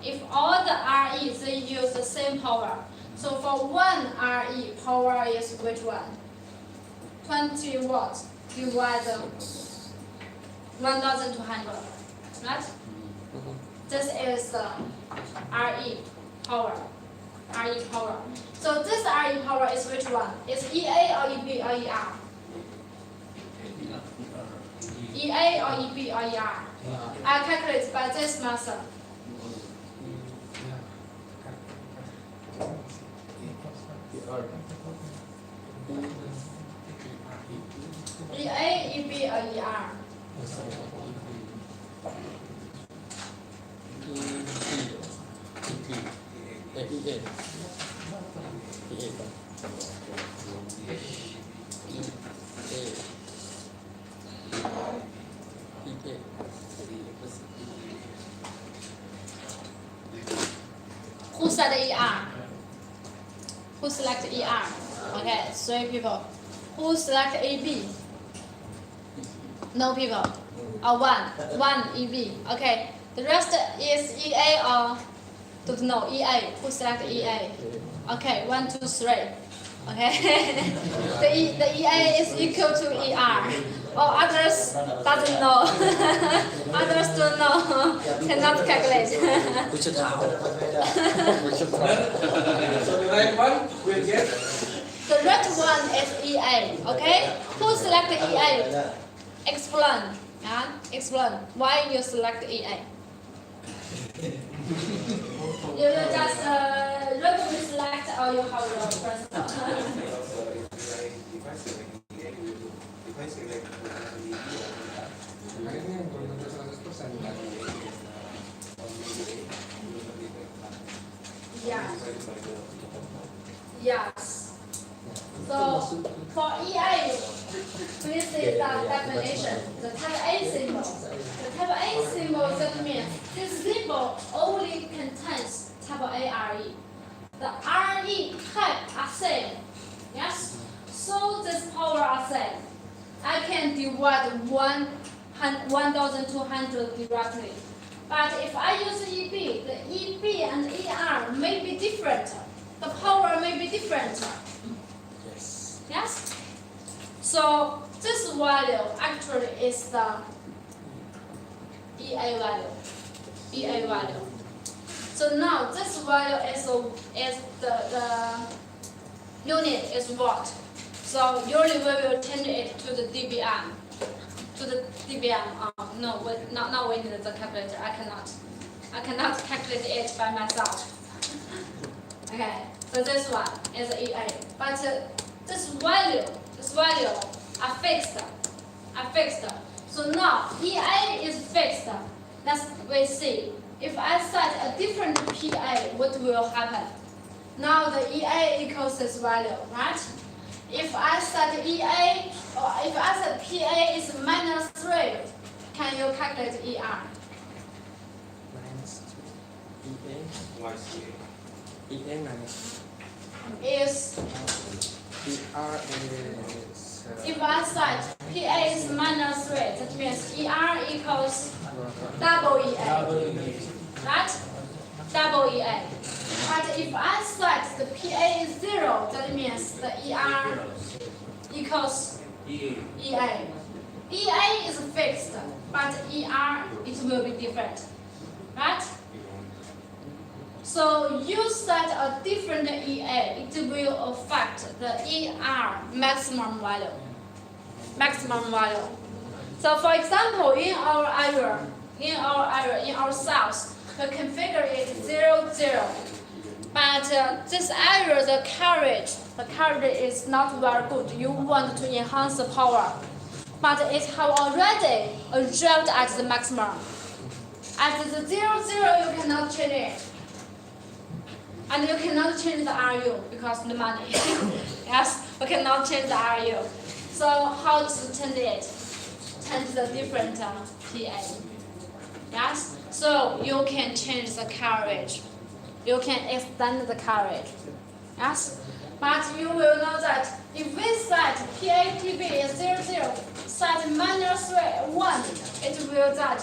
if all the REs they use the same power, so for one RE, power is which one? 20 watts divided 1,200, right? This is the RE power. So this RE power is which one? Is EA or EP or ER? EA or EP or ER? I calculate by this method. EA, EP or ER? Who said ER? Who select ER? Okay, 3 people. Who select AB? No people. One EB. Okay. The rest is EA or don't know EA. Who select EA? Okay, 1, 2, 3. Okay. the EA is equal to ER. Or others doesn't know. Others don't know. Cannot calculate. So the right one will get. The red one is EA. Okay. Who select EA? Explain. Explain why you select EA. You will just randomly select or you have your personal. Yes. So for EA, please see the definition. The type A symbol. The type A symbol that means this symbol only contains type type A RE. The RE type are same. Yes? So this power are same. I can divide 1200 directly. But if I use EB, the EB and ER may be different. The power may be different. Yes. Yes? So this value actually is the EA value. EA value. So now this value is the unit is watt. So usually we will change it to the dBm. To the dBm. No, now we need the calculator. I cannot calculate it by myself. Okay. So this one is EA. But this value are fixed. So now EA is fixed. Let's we see. If I set a different PA, what will happen? Now the EA equals this value, right? If I set EA, or if I set PA is -3, can you calculate ER? Minus EA. YCA. EA minus Is ER is if I set PA is -3, that means ER equals double EA, right? Double EA. But if I set the PA is 0, that means the ER equals EA. EA. EA is fixed, but ER it will be different, right? So you set a different EA, it will affect the ER maximum value. So for example, in our cells, we configure it 0, 0. But this area, the carriage is not very good. You want to enhance the power, but it have already arrived at the maximum. At the 0, 0, you cannot change it. And you cannot change the RU because the money. Yes, we cannot change the RU. So how to change it? Change the different PA. Yes, so you can change the carriage. You can extend the carriage. Yes, but you will know that if we set PATB is 0, 0, set -1, it will that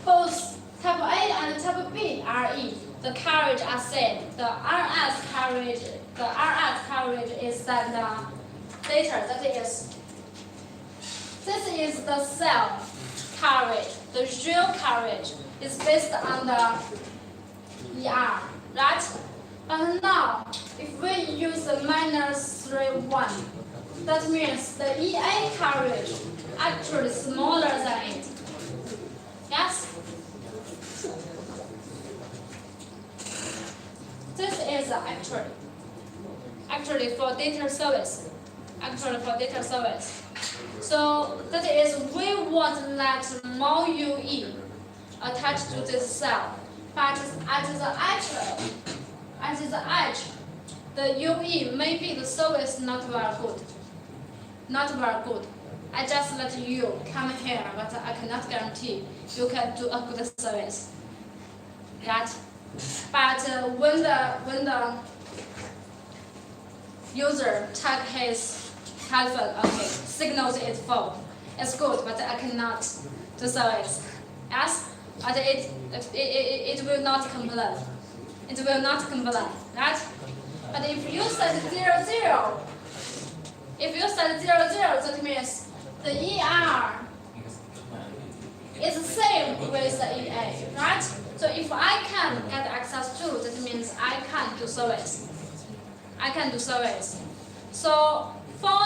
both type A and type B RE. The carriage are same. The RS carriage is that the data that is. This is the cell carriage. The real carriage is based on the ER, right? But now, if we use the -3, that means the EA carriage actually smaller than it. Yes? This is actually for data service. So that is we want that more UE attached to this cell, but at the edge, the UE maybe the service not very good. I just let you come here, but I cannot guarantee you can do a good service. Right? But when the user check his telephone, okay, signals is full, it's good, but I cannot do service. Yes, but it will not complain. Right? But if you set 0, 0, that means the ER is the same with the EA, right? So if I can get access to, that means I can do service. So for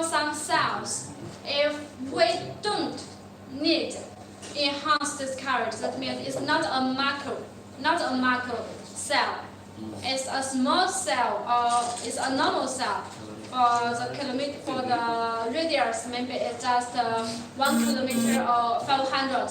some cells, if we don't need enhance this carriage, that means it's not a macro cell. It's a small cell or it's a normal cell. For the radius, maybe it's just 1 kilometer or 500.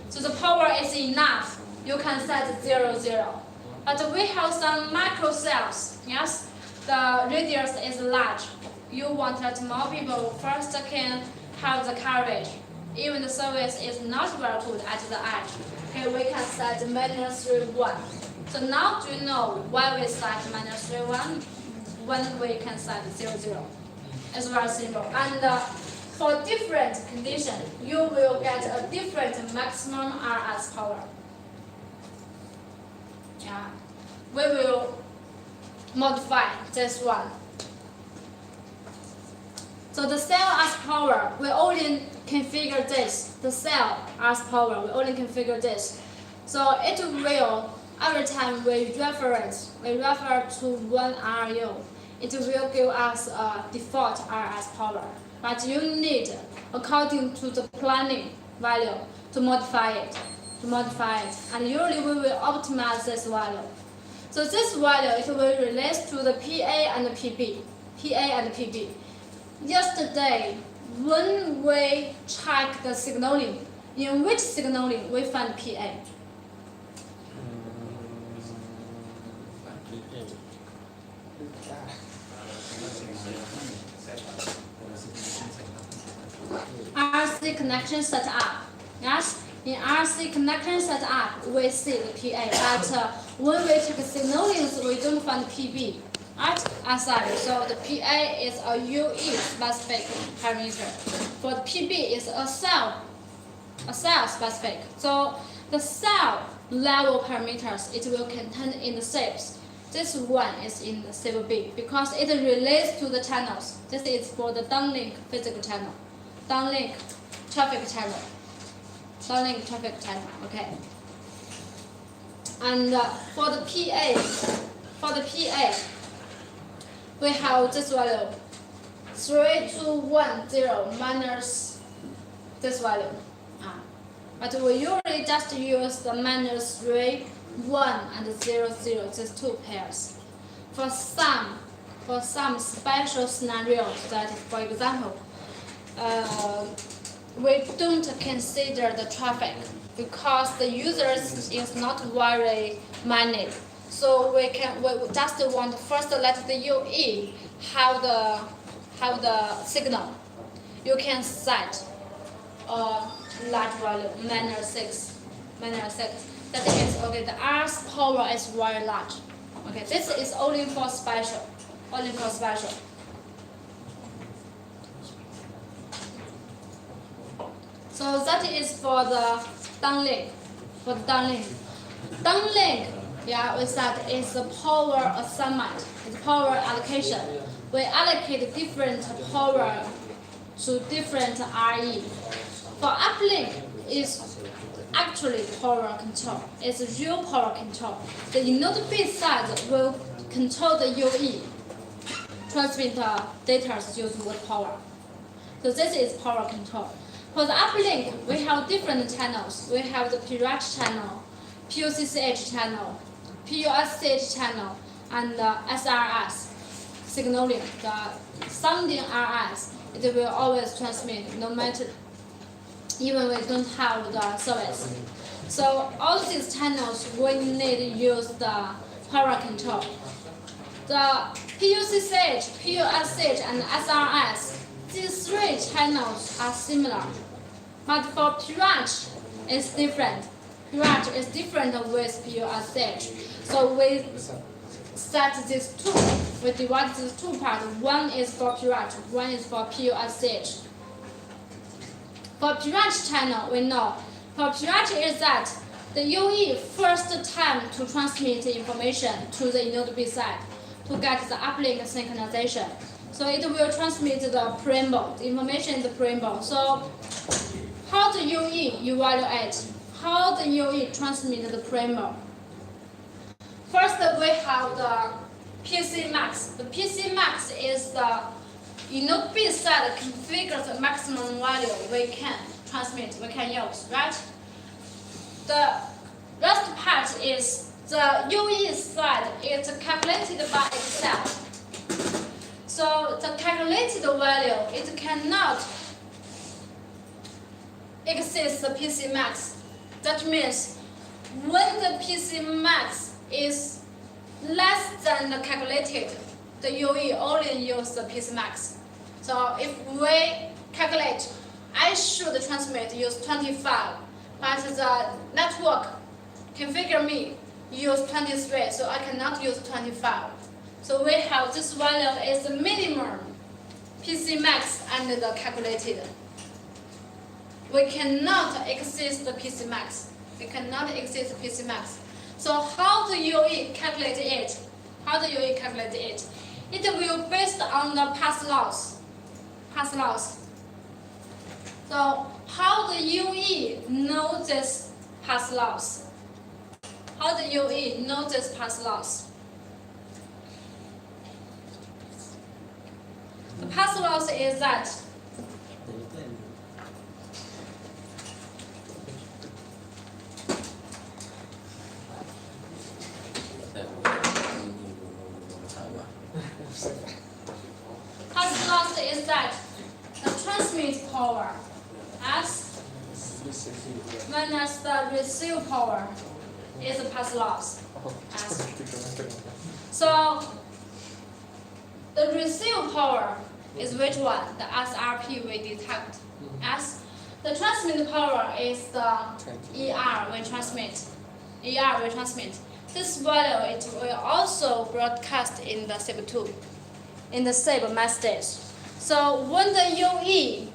So the power is enough. You can set 0, 0. But we have some macro cells. Yes, the radius is large. You want that more people first can have the carriage. even the service is not very good at the edge, okay, we can set -3, 1. So now do you know why we set -3, 1 when we can set 0, 0? It's very simple. And for different condition, you will get a different maximum RS power. Yeah, we will modify this one. So the cell as power, we only configure this. The cell as power, we only configure this. So it will, every time we refer to one RU, it will give us a default RS power. But you need, according to the planning value, to modify it. And usually we will optimize this value. So this value, it will relate to the PA and the PB. Yesterday, when we check the signaling, in which signaling we find PA? RC connection setup. Yes, in RC connection setup, we see the PA. But when we check signalings, we don't find PB. Right? Aside, so the PA is a UE specific parameter. For the PB is a cell specific. So the cell level parameters it will contain in the SIPs. This one is in the SIP B because it relates to the channels. This is for the downlink physical channel, downlink traffic channel. Okay. And for the PA, we have this value 3210 minus this value. But we usually just use the -3, 1 and 0, 0, these two pairs. For some special scenarios, that is, for example, we don't consider the traffic because the users is not very many. So we just want to first let the UE have the signal. You can set a large value, -6. That is okay. The RS power is very large. Okay, this is only for special. So that is for the downlink. Downlink, yeah, we said is a power assignment. It's power allocation. We allocate different power to different RE. For uplink is actually power control. It's real power control. The node bit side will control the UE, transmit data using with power. So this is power control. For the uplink, we have different channels. We have the PRACH channel, PUCCH channel, PUSCH channel, and the SRS signaling. The sounding RS, it will always transmit no matter, even we don't have the service. So all these channels, we need to use the power control. The PUCCH, PUSCH, and SRS, these three channels are similar. But for PRACH, it's different. PRACH is different with PUSCH. So we set these two. We divide these two parts. One is for PRACH, one is for PUSCH. For PRACH channel, we know. For PRACH is that the UE first time to transmit information to the node B side to get the uplink synchronization. So it will transmit the preamble, the information in the preamble. So how the UE evaluate? How the UE transmit the preamble? First, we have the PC max. The PC max is the node B side configures the maximum value we can transmit, we can use, right? The rest part is the UE side is calculated by itself. So the calculated value, it cannot exceed the PC max. That means when the PC max is less than the calculated, the UE only use the PC max. So if we calculate I should transmit use 25, but the network configure me use 23, so I cannot use 25. So we have this value is the minimum PC max and the calculated. We cannot exceed the PC max. We cannot exceed the PC max. So how the UE calculate it? How the UE calculate it? It will based on the path loss. Path loss. So how the UE know this path loss? How the UE know this path loss? The path loss is that path loss is that the transmit power S minus the receive power is the path loss S. So the receive power is which one? The SRP we detect. S. The transmit power is the ER we transmit. ER we transmit. This value it will also broadcast in the pt2, in the same message. So when the UE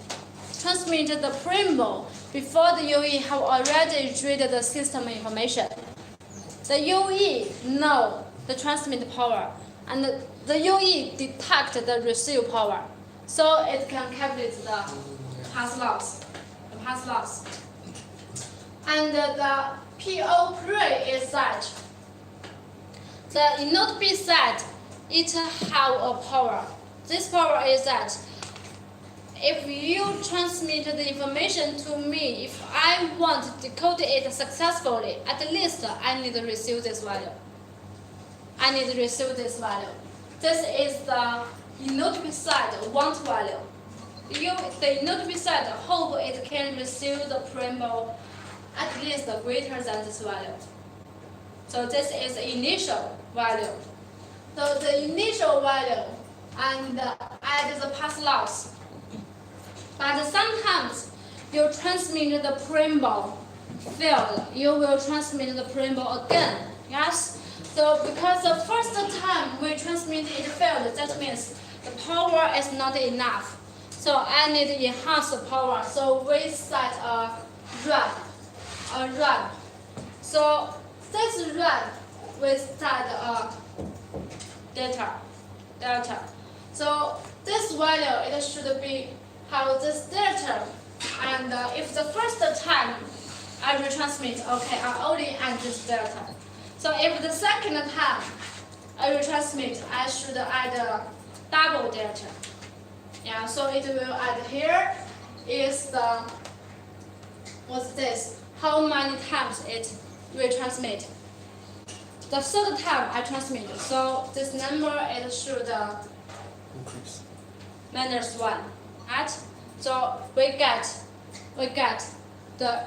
transmitted the preamble before the UE have already read the system information, the UE know the transmit power and the UE detect the receive power, so it can calculate the path loss. The path loss. And the PO pre is that the inode B side it have a power. This power is that if you transmit the information to me, if I want to decode it successfully, at least I need to receive this value. I need to receive this value. This is the inode B side want value. The inode B side hope it can receive the preamble at least greater than this value. So this is the initial value. So the initial value and add the path loss. But sometimes you transmit the preamble failed. You will transmit the preamble again. Yes. So because the first time we transmit it failed, that means the power is not enough. So I need to enhance the power. So we set a ramp. So this ramp we set a delta. So this value it should be have this delta, and if the first time I retransmit, okay, I only add this delta. So if the second time I retransmit, I should add a double delta. Yeah, so it will add here is the what's this? How many times it retransmit? The third time I transmit, so this number it should increase. -1, right? So we get the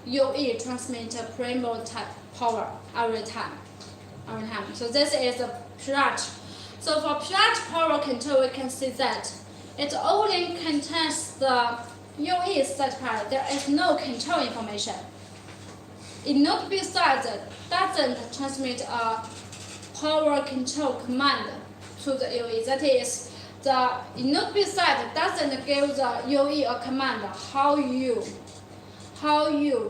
UE transmit preamble type power every time. So this is the pH. So for pH power control, we can see that it only contains the UE set part. There is no control information. Inode B side doesn't transmit a power control command to the UE. That is, the inode B side doesn't give the UE a command how you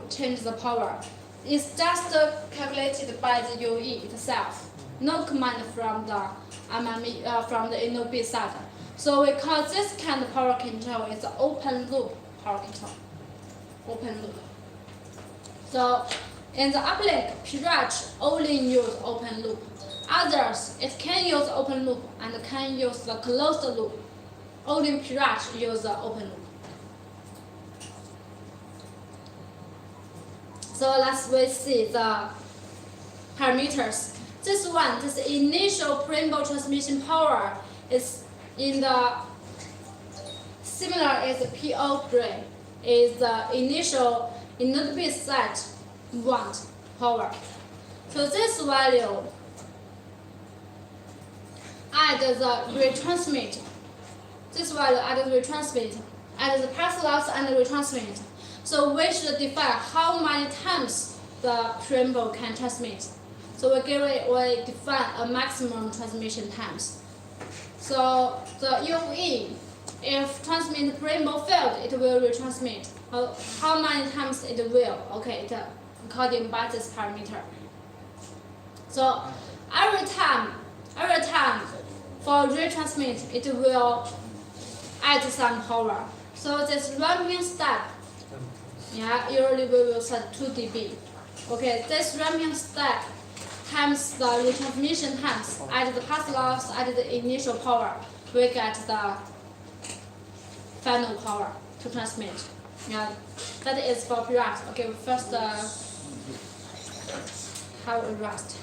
change the power. It's just calculated by the UE itself. No command from the from the inode B side. So we call this kind of power control is open loop power control. Open loop. So in the uplink, pH only use open loop. Others, it can use open loop and can use the closed loop. Only pH use the open loop. So let's see the parameters. This initial preamble transmission power is in the similar as the PO gray is the initial inode B side want power. So this value add the retransmit. This value add the retransmit and the pass loss and retransmit. So we should define how many times the preamble can transmit. So we define a maximum transmission times. So the UE, if transmit preamble failed, it will retransmit. How many times it will? Okay, according by this parameter. So every time for retransmit, it will add some power. So this ramping step, usually we will set 2 dB. Okay, this ramping step times the retransmission times, add the pass loss, add the initial power, we get the final power to transmit. That is for pre-rust. Okay, first have a rust.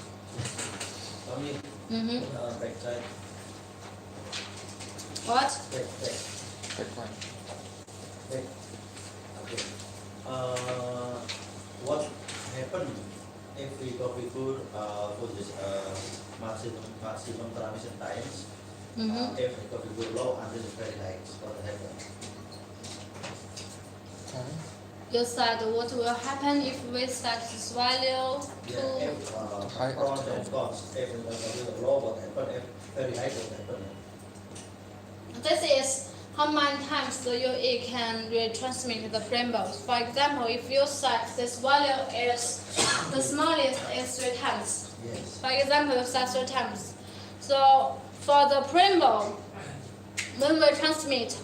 Backside. What? Back one. Okay. What happened if we configure for this maximum transmission times? If we configure low until it's very high, what happens? You said what will happen if we set this value to If High pros or and cons, if we configure low, what happen? If very high, what happen? this is how many times the UE can retransmit the preambles. For example, if you set this value is the smallest is 3 times. Yes. For example, you set 3 times. So for the preamble, when we transmit,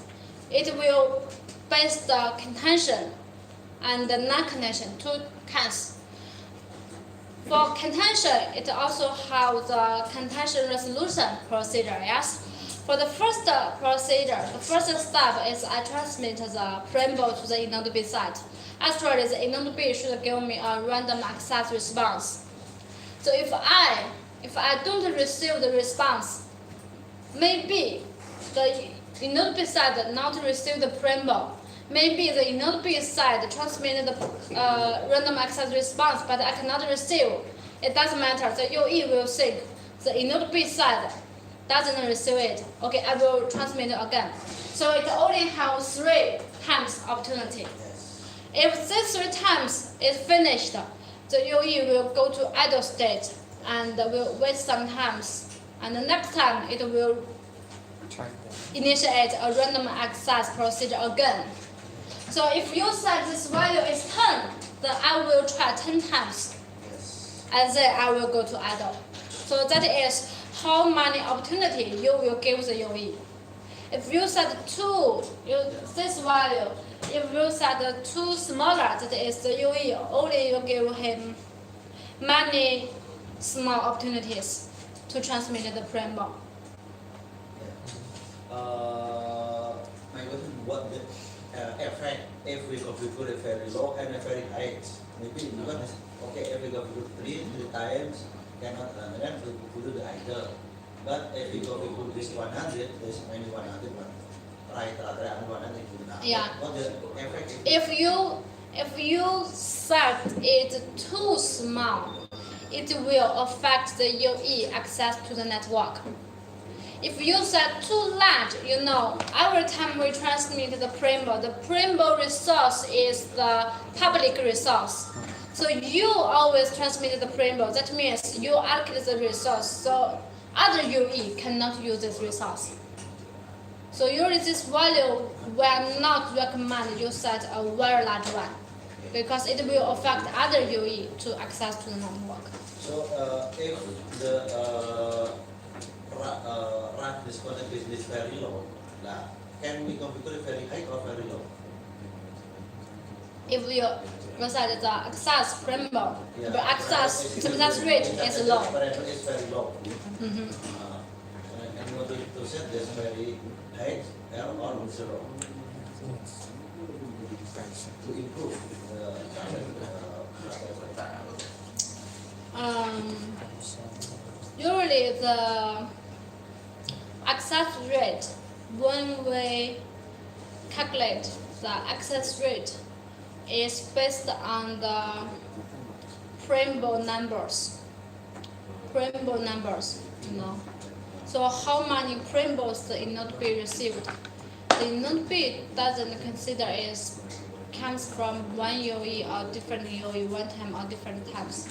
it will base the contention and the non-contention, 2 cans. For contention, it also has the contention resolution procedure, yes? For the first procedure, the first step is I transmit the preamble to the inode B site. Actually, the inode B should give me a random access response. So if I don't receive the response, maybe the inode B side not receive the preamble. Maybe the inode B side transmitted the random access response, but I cannot receive. It doesn't matter. The UE will think the inode B side doesn't receive it. Okay, I will transmit it again. So it only has 3 times opportunity. Yes. If this 3 times is finished, the UE will go to idle state and will wait some times. And the next time it will Try. initiate a random access procedure again. So if you set this value is 10, then I will try 10 times. Yes. And then I will go to idle. So that is how many opportunity you will give the UE. If you set 2, this value, if you set 2 smaller, that is the UE, only you give him many small opportunities to transmit the preamble. My question, what the effect if we configure a very low and a very high? Maybe because okay, if we configure 3 times, cannot then we configure the idle. But if we configure this 100, there's only 100 one. Right, 100. Yeah. What the effect? If you set it too small, it will affect the UE access to the network. If you set too large, every time we transmit the preamble resource is the public resource. So you always transmit the preamble. That means you allocate the resource. So other UE cannot use this resource. So usually this value will not recommend you set a very large one because it will affect other UE to access to the network. So if the RAT disconnect is very low, can we configure it very high or very low? If you set the access preamble, the access success rate is low. Preamble is very low. Mhm. And you want to set this very high or 0 to improve the Usually the access rate, when we calculate the access rate, is based on the preamble numbers. So how many preambles it not be received? the node B doesn't consider it comes from one UE or different UE one time or different times.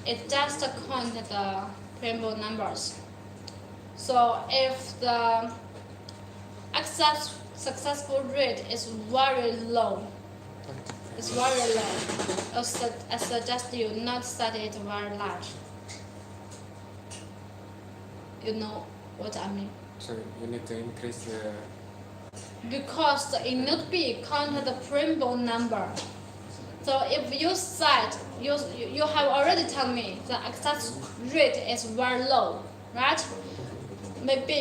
It just count the prime numbers. So if the successful rate is very low, I suggest you not set it very large. You know what I mean? So you need to increase the. Because in node B count the prime number. So if you set, you have already told me the access rate is very low, right? Maybe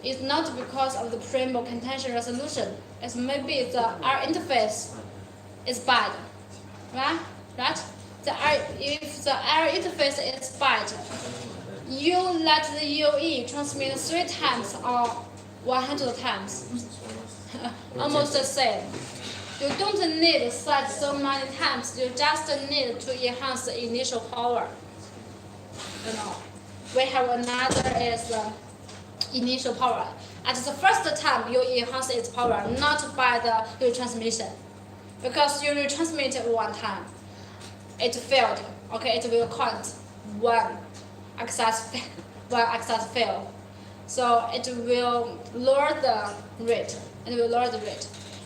it's not because of the prime contention resolution. It's maybe the R interface is bad, right? If the R interface is bad, you let the UE transmit 3 times or 100 times, almost the same. You don't need to set so many times. You just need to enhance the initial power. You know, we have another is the initial power. At the first time, you enhance its power, not by the retransmission, because you retransmit it one time, it failed. Okay, it will count one access fail. So it will lower the rate.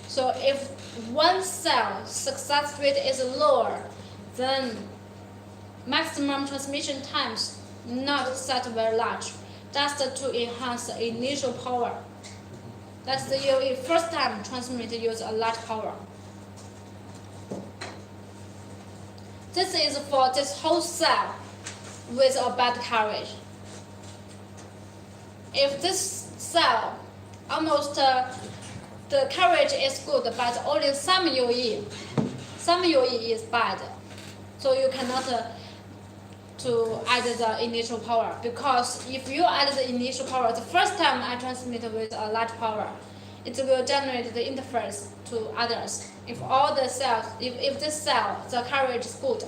So if one cell success rate is lower, then maximum transmission times not set very large, just to enhance the initial power. That's the UE first time transmit use a large power. This is for this whole cell with a bad coverage. If this cell almost the coverage is good, but only some UE is bad, so you cannot to add the initial power, because if you add the initial power, the first time I transmit with a large power, it will generate the interference to others. If all the cells, if this cell, the coverage is good,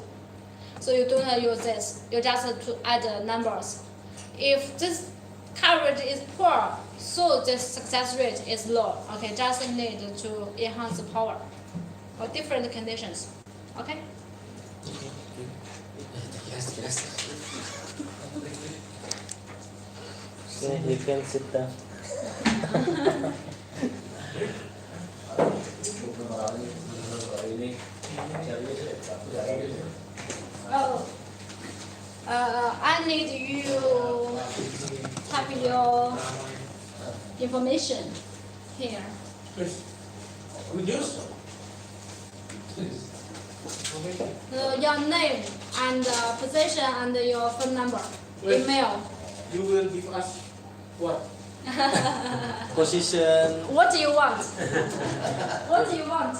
so you don't use this, you just to add the numbers. If this coverage is poor, so the success rate is low. Okay, just need to enhance the power for different conditions. Okay? Yes. So you can sit down. Oh, I need you type your information here. Good news? Your name and position and your phone number, Wait. email. You will give us what? Position. What do you want? What do you want?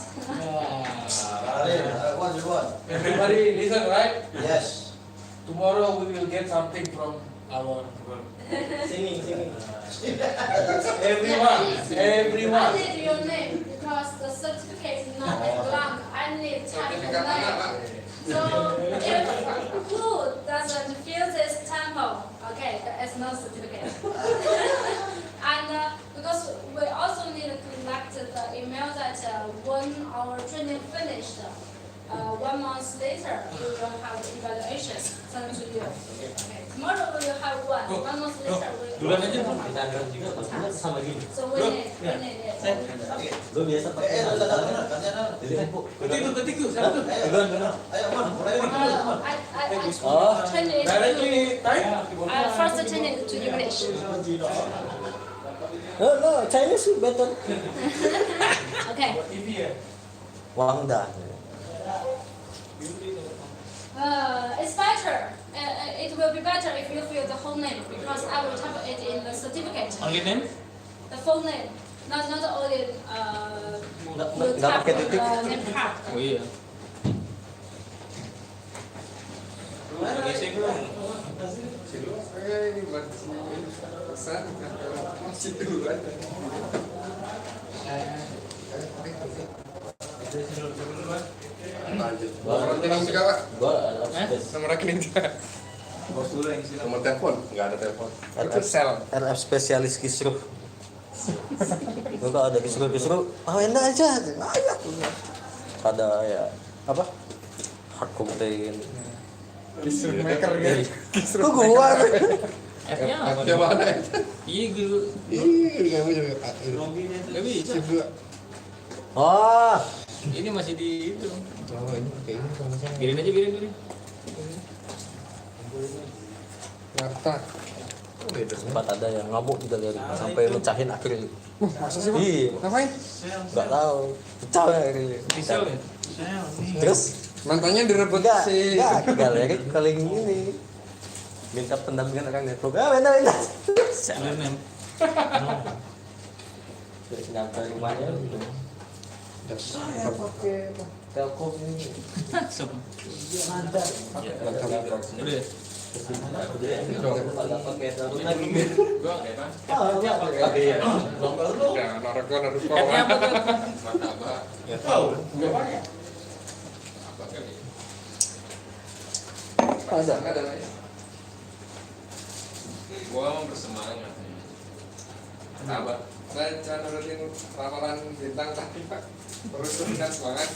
What do you want? Everybody listen, right? Yes. Tomorrow we will get something from our work. Singing. Everyone. I need your name because the certificate is not blank. I need type your name. So if who doesn't fill this temple, okay, there is no certificate. And because we also need to collect the email that when our training finished, 1 month later we will have evaluation sent to you. Okay. Tomorrow we will have one. 1 month later we will have one. Sama gini. So we need it. Okay. Lu biasa pakai Jadi kan bu. Ketik. Benar. Ayo, mulai. Oh. Change it Directly type. first change it to English. No, Chinese is better. Okay. Wangda. It's better. It will be better if you fill the whole name because I will type it in the certificate. Only name? The full name, not only you Nggak type pakai titik. the name part. Oh iya. Ngisi belum? Ini buat pesan masih duluan. Nomor rekening juga, Pak. Nomor rekening juga. Nomor telepon? Enggak ada telepon. Itu sel. RF spesialis kisruh. Kalau ada disuruh ah enak aja ayo ada ya apa hard contain Disuruh maker gitu. tuh gua F-nya apa? Yang mana? Iya gitu. Ih, kamu juga. Gak bisa. Juga. oh Ini masih di itu. Oh, ini kayak ini kalau misalnya. Biarin aja, biarin. Ngarta. Oh, beda. sempat ada yang ngamuk juga lihat sampai mecahin akhirnya Masa sih, Bang? iya Ngapain? nggak tahu pecah ya akhirnya Pisau ya? terus Mantannya direbut si. enggak galeri paling ini minta pendampingan orang network minta Semen. terus nyampe rumahnya gitu saya pakai telkom ini Sob. ada Udah. ada pakai telkom lagi Gua kayak apa? Ya, naruh F-nya apa tuh? Martabak. ya tahu Apa kali? ada Ada lah ya. Gua mau bersemangat. Apa? Saya cuma nurutin ramalan bintang tadi, Pak. Terus kan semangat.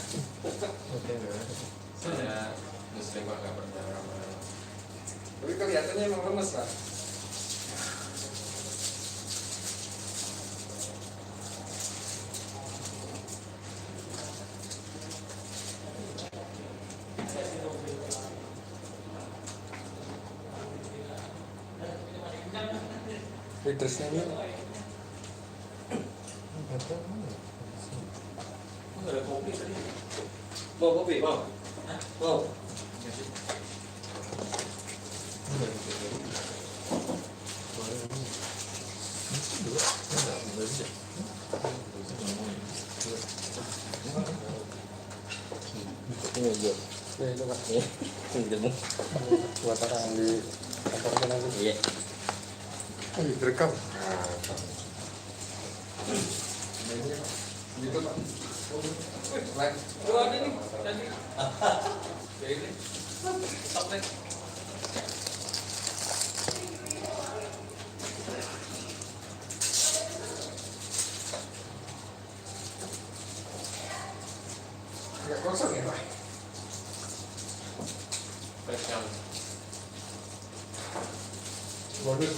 Saya muslim Pak, nggak pernah ramalan. Tapi kelihatannya emang lemes, Pak. Leadersnya ini. Nggak ada kopi tadi. mau kopi mau mau ini aja Ya, itu, Pak. ini demo Buat orang di kantor nanti. iya Oh, direkam. Gitu, Pak. Like. Gua ada nih tadi. Ya ini. Sampai. Nggak kosong ya, Pak? Rekam. Bonus.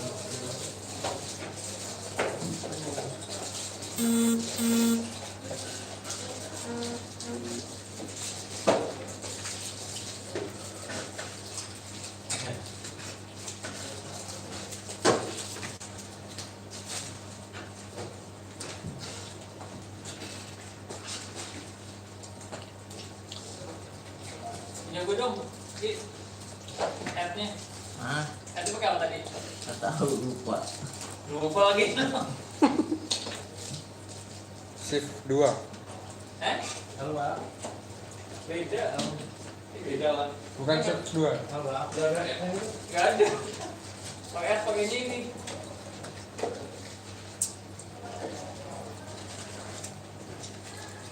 Punya gue dong. Di headnya. ah Headnya pakai apa tadi? nggak tahu lupa Lupa lagi. Shift 2. Halo Pak. Beda. Beda Pak. Bukan shift 2. Halo Pak. Gak ada. Pakai pakainya ini.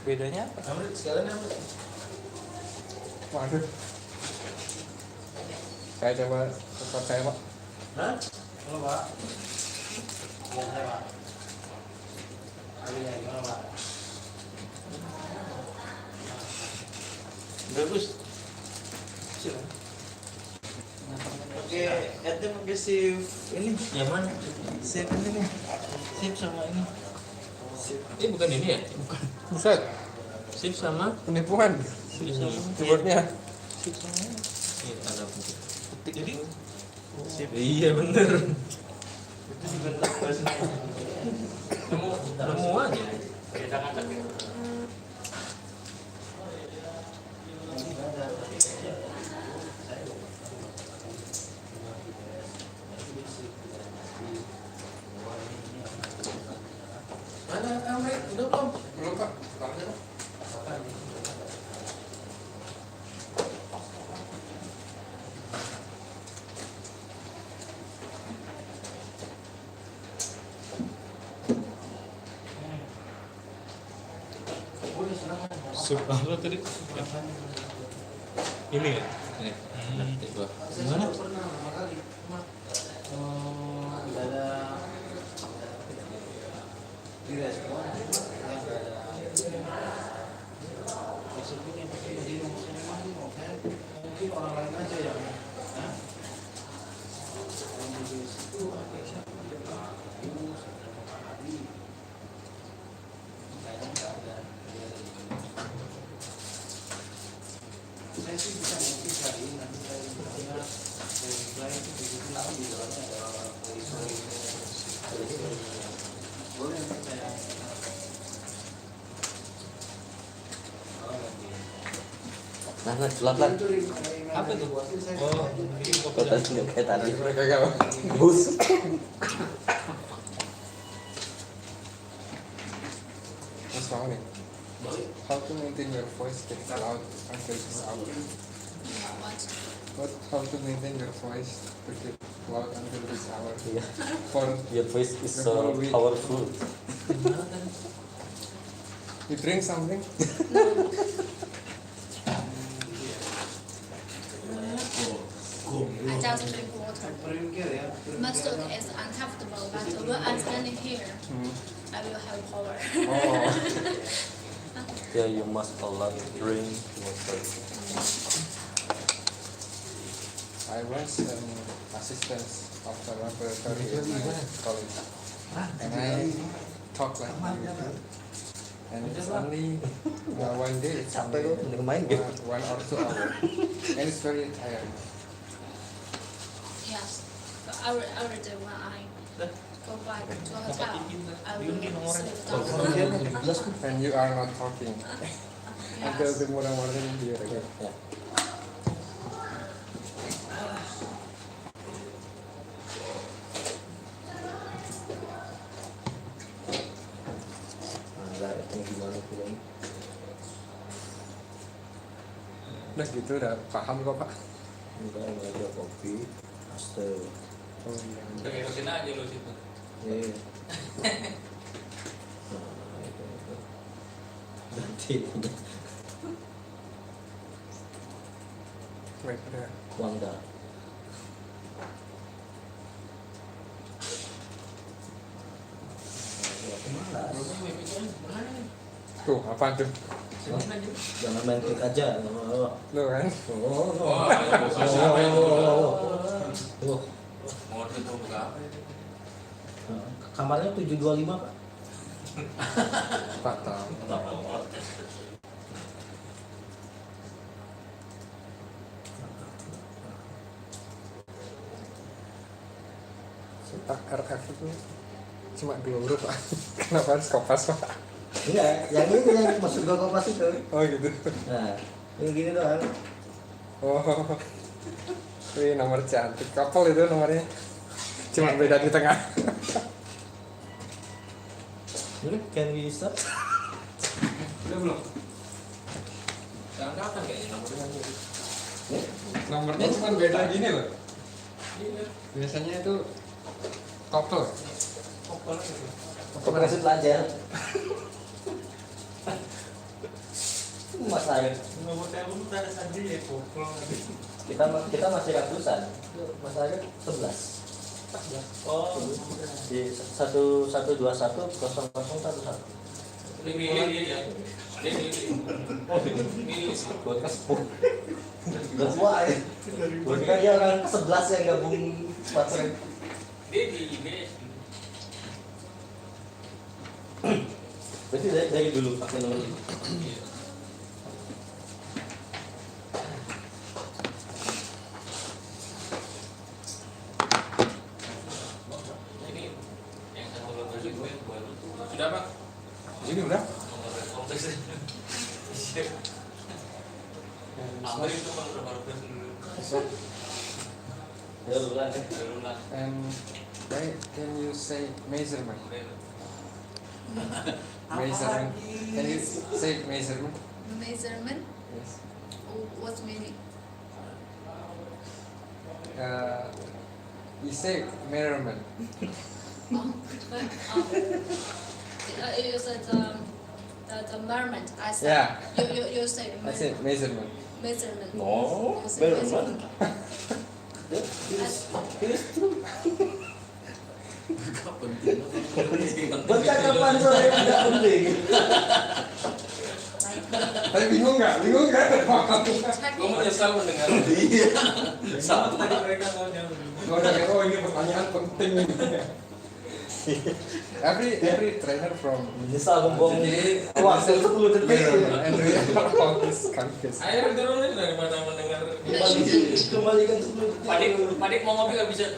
bedanya apa Amrit sekalian Amrit. Waduh. Saya coba tempat saya, Pak. Hah? Halo Pak. Iya saya Pak. Iya gimana Pak? bagus Oke, Ed pakai shift ini. yang mana Shift ini nih. Shift sama ini. Ini bukan ini ya? Buset, Sip sama penipuan. sip sama. Keyboardnya. Ini tanda putih. Jadi Iya bener. itu juga bahasa Nemu aja. Mana Amrit? Udah belum? Belum, Pak. Tangannya, Pak. Sup apa tadi? Ini ya? Ini. Coba. Gimana? Pernah lama kali. Cuma tidak ada direspon yang nggak ada maksudnya yang pakai jadi ngomongin emang ini oke mungkin orang lain aja yang Hah? Yang di situ pakai siapa beberapa hari kayaknya nggak ada dia ada di sini. Saya sih bisa mungkin cari nanti saya lihat saya itu begitu lagi di dalamnya ada story boleh nanti saya Nah, silakan. apa itu? Oh, ini Kau tadi nggak kayak tadi. Mereka gak Bus. What's wrong nih? How to maintain your voice get loud until this hour? How to maintain your voice to get loud until this hour? Iya. For Your voice is so powerful. you drink something? I just drink water. Most of it is uncomfortable, but when I'm standing here, I will have power. Oh. Yeah, you must a lot drink water. I was an assistant of the laboratory in my college, and I talk like you. And it's only one day, it's Sampai only lu main game. 1 or 2 hours, and it's very tiring. Yes, but every day when I go back to a hotel, I will sleep down. And you are not talking until Yes. the morning here again. Ya. Nah, ini gimana film? Udah gitu udah paham kok Pak. Enggak, ini aja kopi, aste. Oh iya. Terusin aja lo situ. Iya. Nah, itu. Ganti punya Baik udah. Wangda. Tuh apa tuh? Jangan main klik aja. Oh, Lo kan? oh, Oh, ayo, oh. mau tutup berapa itu? Kamarnya 725, Pak. Pak tahu. Pak RF itu cuma 2 huruf Pak. Kenapa harus kopas Pak? Enggak, yang ini yang maksud gua kopas itu. Oh gitu. Nah, ini gini doang. Oh. Wih nomor cantik. Couple itu nomornya. Cuma beda di tengah. Ini can we start? Udah belum? Jangan kapan kayaknya nomornya aja. Nomornya cuma beda gini loh. Iya. Biasanya itu couple. Kopal itu. Aku kasih pelajar. Mas Arif, Nomor telepon udah ada saja ya kopal. kita masih ratusan. Mas Arif 11. Oh, Di 1121 0011. Milih ya. Milih. Buat kesepuh. Udah tua ya. Buat kan dia orang ke-11 yang gabung WhatsApp. Dedi. Berarti dari dulu pakai nomor itu. Ini yang satu nomor itu baru. Sudah Pak? Ini udah? Nomor kompleks. Ambil itu Pak baru dulu. Ya ulang. Berulang. And why can you say measurement? Measurement. Can you say measurement? Measurement? Yes. What's meaning? You say measurement. You said the measurement. I said. Yeah. You said I say measurement. measurement. No, You said measurement. measurement. It is true. Gak penting. Percakapan sore yang tidak penting. Tapi bingung nggak? Gue menyesal mendengar. Iya. Saat tadi mereka ngomongnya. Oh ini pertanyaan penting. every trainer from Menyesal ngomong waktu 10 detik. and real always confused. Ayo turunin dari mana mendengar. Kembalikan 10 detik. Padik mau ngopi gak bisa.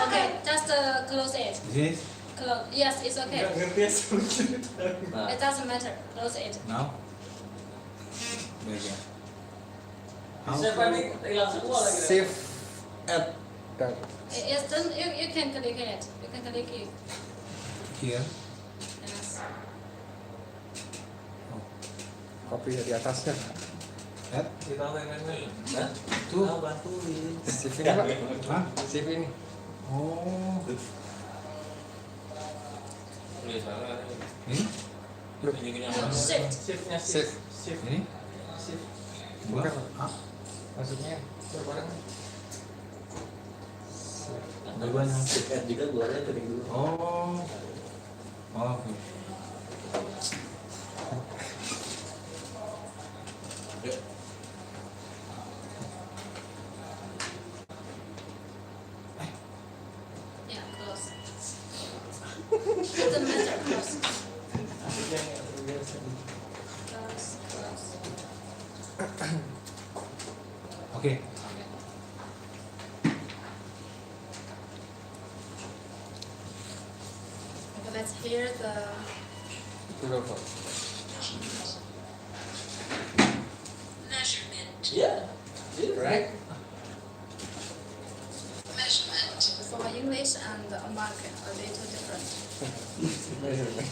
Okay, just close it. Yes. Close. Yes, it's okay. Ngerti ya solusi. It doesn't matter. Close it. Now. Baik ya. Bisa panik hilang semua lagi. Save at the It's done. You can click it. You can click it. Here. Yes. copy di atasnya. Kita lain-lain. Hah? Tuh. Bantuin. Save ini Pak. Hah? Save ini. Oh. Ini salah. Ini? No, shift. Shiftnya Save. Shift. Ini? Shift. Bukan. Ah. Maksudnya Bareng. Dua-duanya. Shift juga keluarnya kering dulu. Oh. Oh, oke. Yeah, close. Doesn't matter. Close. Close. Oke. Okay, let's hear the. Google Form. Measurement. Iya. Right? Measurement. For English and American, a little different. Measurement.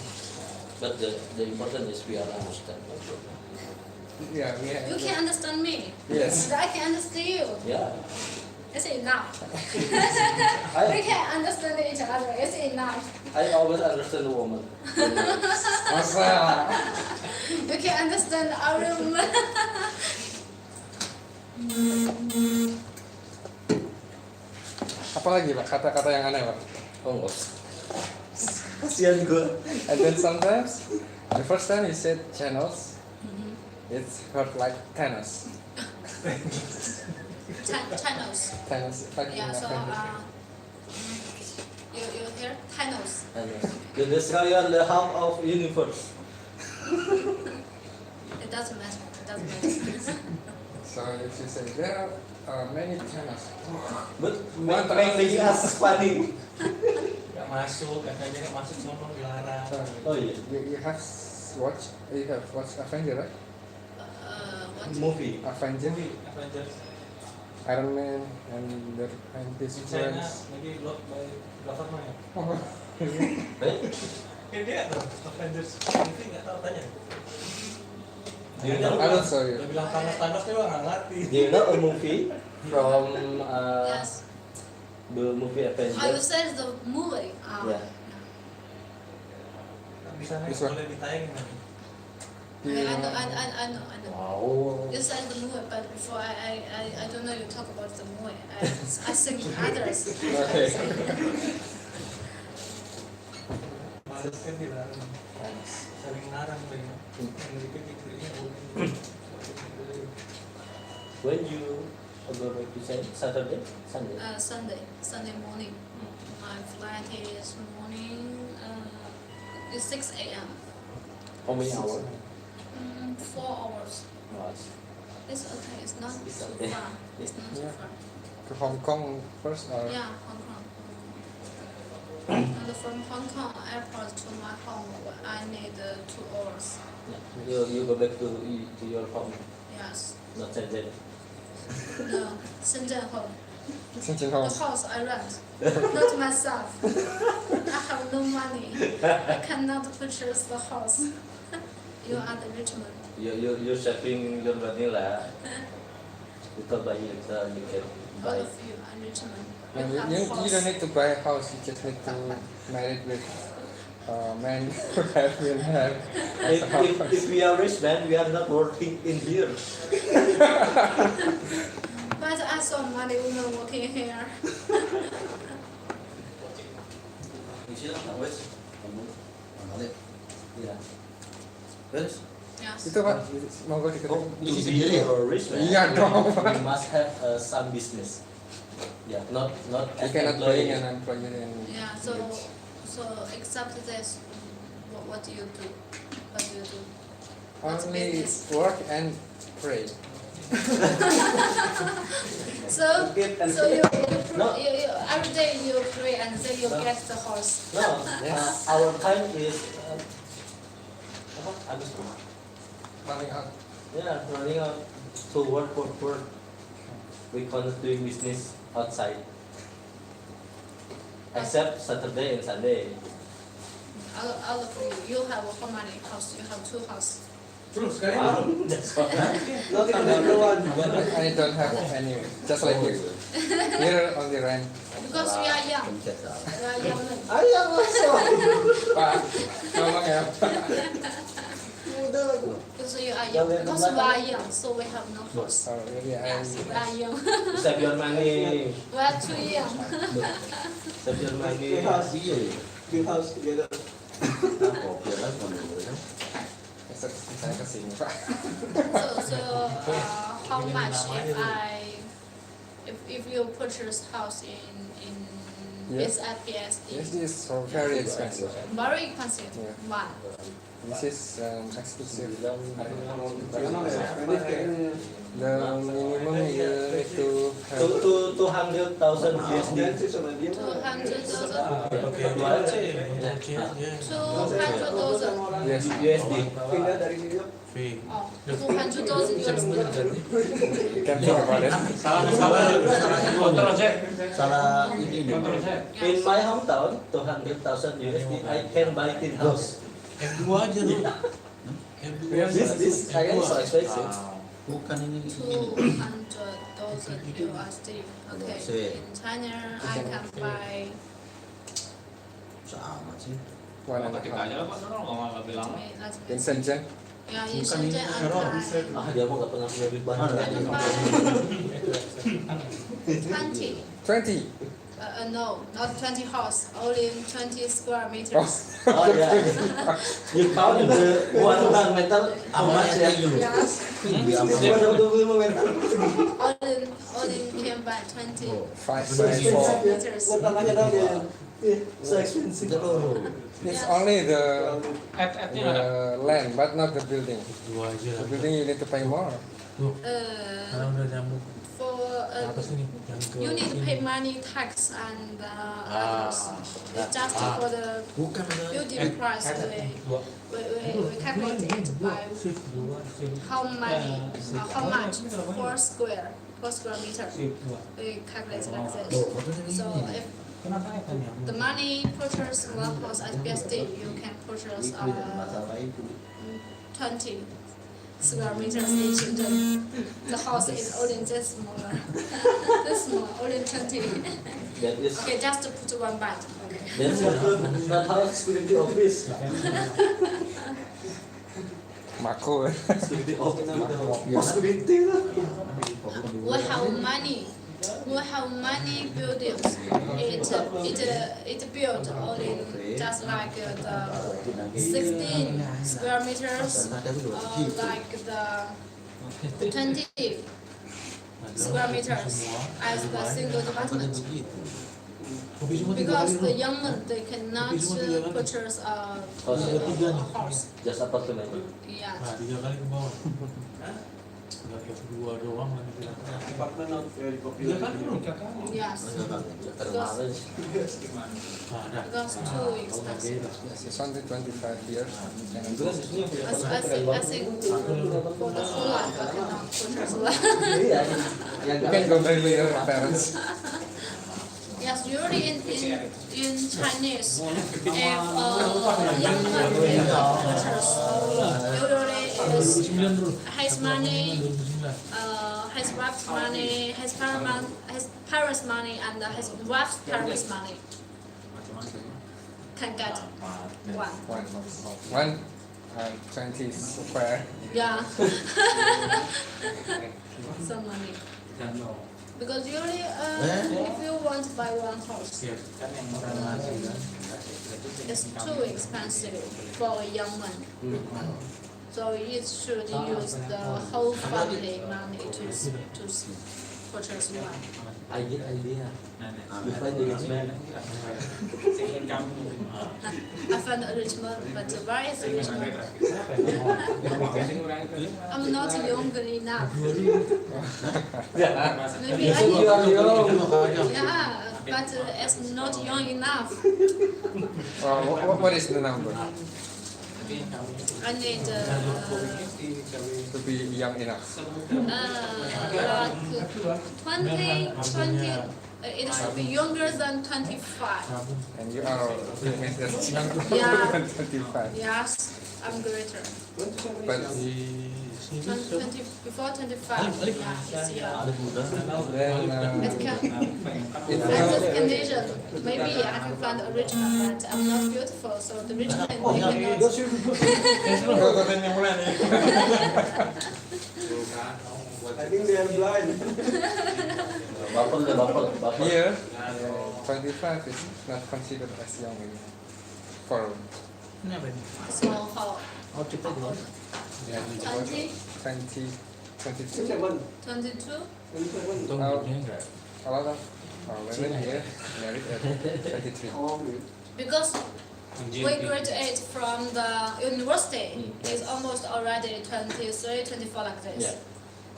But the important is we are understand. Yeah, we have. You can understand me. Yes. And I can understand you. Yeah. It's enough. I We can understand each other. It's enough. I always understand the woman. Masa. You can understand our woman. Apa lagi Pak? Kata-kata yang aneh Pak. Oh enggak. Kasihan gue. And then sometimes the first time you said channels, it's heard like tennis. Channels. Tennis like in Yeah, a so family. you hear Thanos. The destroyer the half of universe. It doesn't matter. It doesn't matter. So if you say there are many tennis. But making us funny. Gak masuk, katanya gak masuk ngomong dilarang. Oh iya. You have watched Avenger right? What? Movie. Avenger, Avengers. Iron Man, and his In China, friends. maybe blocked by government. Oh, Ini dia tuh, Avengers. Mungkin nggak tahu tanya. I will show you. Dia bilang Thanos dia nggak ngerti. Do you know a movie from Yes. the movie Oh, you Avengers? said the movie. Yeah. Di sana This one. boleh ditayangin nanti. I know. Wow. You said the movie, but before I don't know you talk about the movie. I think others. Okay. Males kan dilarang. Saling larang tuh ya. Yang dikit-dikitnya boleh. When you go back to Saturday, Sunday. Sunday morning. My flight is morning. It's 6 a.m. How many hours? 4 hours. Nice. It's okay. It's not It's so okay. far. It's not so Yeah. far. To Hong Kong first or Yeah, Hong Kong. And from Hong Kong airport to my home, I need 2 hours. You go back to your home, Yes. not Shenzhen. No, Shenzhen home. Shenzhen The Hong. house I rent, not myself. I have no money. I cannot purchase the house. You are the rich man. You saving your money lah. Little by little you can All buy. of you are rich man. And You have you house. don't need to buy a house. You just need to marry with man who will have If we are rich man, we are not working in here. But I so many women working here. Iya. Terus? Yes. Itu Pak, monggo Oh, diketik. to be a rich man, Iya dong. we must have some business. Yeah, not You as cannot bring employee. an employee and Yeah. So except this, what do you do? What do you do? What's only business? work and pray. So No. you every day you pray and then you get the horse. No, Yes. our time is apa? Habis Running out. yeah, running out to work. We can't doing business outside, except Saturday and Sunday. All of you have how many house? You have 2 house. Terus sekali That's all. I don't have any, just like you. Here on the rent. Because we are young. We are young. Ayah masuk. Pak, tolong ya Pak. Because you are young. Because we are young, so we have no house. Oh, really? Yes, we are young. Save your money. We are too young. Save your money. Build house together. Besok saya kesini Pak. So how much if you purchase house in Yes. this at PSD? This is so very expensive. Very expensive. Yeah. Why? This is exclusive. The minimum you need to have. 200,000 USD. 200,000. Pakai Dua. ya. 200,000. Yes. USD. Pindah dari New York. Fee. Oh, 200,000 USD. You can think about it. Salah ini deh. In my hometown, 200,000 USD, I can buy 10 house. M2 aja lu. M2 This I so expensive. Bukan ini. 200,000 USD. Okay. Sweet. In China, I can buy. Sama sih. One and a half. Wait, let's In see. Shenzhen, Yeah, in Shenzhen, I can Dia mau nggak pernah punya duit banyak. buy 20. 20. No, not 20 house, only 20 square Oh, meters. Oh yeah. You count the 1 meter how much ya? Yes. Di apa? 25 meter. Only can buy 20 5 by square 4. meters. So expensive. It's Yes. only the land, but not the building. Dua aja The lah. building you need to pay more. Tuh, karena udah nyambung For atas ini yang ke you need to sini. pay money, tax, and others. It's just for the Bukan building price. Dua. We calculate it by Shift dua, shift how much 4 square meter. shift dua. We calculate like this. So if Kenapa kan nyambung? the money purchase one house at BSD, you can purchase masalah itu. 20 square meters in Shenzhen. The house is only this smaller. This small, only 20. That is Okay, just to put one bed. Okay. that's not how security office. Mako. Security office. We have many buildings. It built only just like the 16 square meters, like the 20 square meters as the single department. Kopi semua 3 kali Because lu. the young men, they cannot purchase a house. Just apartemen. Yeah. Nah, 3 kali ke bawah. Enggak kayak 2 doang lagi bilang. 3 kali lu. Yes. Termahal. Nah, dah. Because too expensive. Yes, it's only 25 years. And I think for the whole life I cannot purchase one. Iya. you can go back with your parents. Yes, usually in Chinese, if young man can purchase, usually is 2009 dulu. his money, 2009. his wife's money, his parents' money, and his wife's parents' money can get one. One 20 square. Yeah. Some money. Because usually, if you want to buy one house, Kan yang orang ngasih kan. it's too expensive for a young man. So it should use the whole family money to purchase one. I get idea. You find the rich man. I found a rich man, but where is the rich man? I'm not young enough. Maybe I You are young. yeah, but it's not young enough. What is the number I need to be young enough? like 20. It should be younger than 25. And you are younger Yeah. than 25. Yes, I'm greater. But 20, before 25, yeah, it's young. then It can, if at this you condition, maybe I can find a rich man, but I'm not beautiful, so the rich man they cannot. I think they are blind. here 25 is not considered as young enough for So how? yeah, 20, 20, 22. 22? A lot of women here married at 23. Because we graduate from the university, it's almost already 23, 24 like this. Yeah.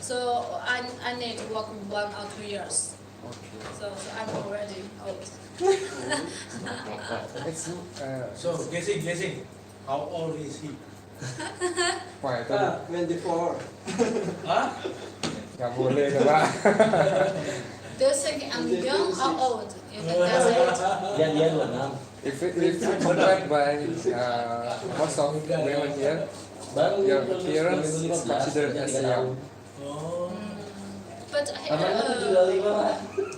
So I need to work 1 or 2 years. Okay. So I'm already old. It's So guessing, how old is he? why I thought 24. Hah? nggak boleh coba. Do you think I'm young or old? You can guess it. Dia If you compare by most of women here, your appearance is considered as young. Oh. But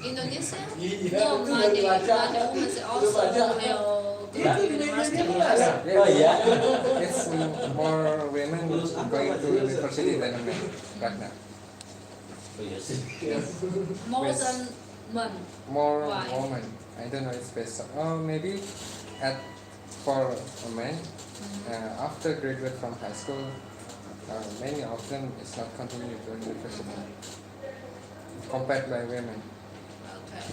Indonesia, no, my women also will go to university. Oh iya. It's more women going to university than men right now. Oh iya sih. More than men. More Why? women. I don't know. It's based on maybe for a man after graduate from high school, many of them is not continue to university compared by women. Okay.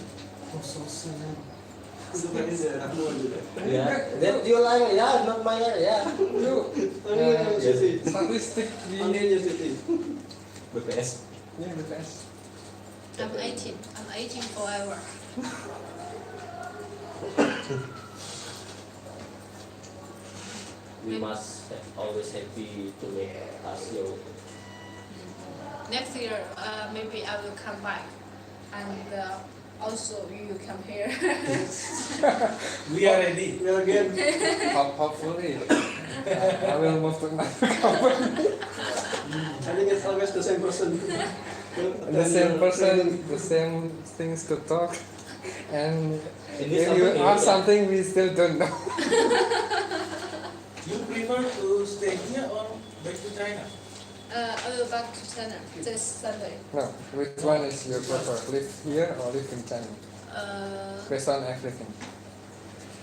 Yeah. That you like, yeah, not my yeah. Look, statistic di BPS. yeah, the best. I'm 18. I'm 18 forever. We must always happy to make us young. Next year, maybe I will come back, and also you come here. We are ready. We are again. Hopefully, I will move to another company. I think it's always the same person. The same person, the same things to talk, and Ini if something you new, ask yeah. something we still don't know. You prefer to stay here or back to China? I will back to China this Sunday. No, which one is your prefer? Live here or live in China? Based on everything.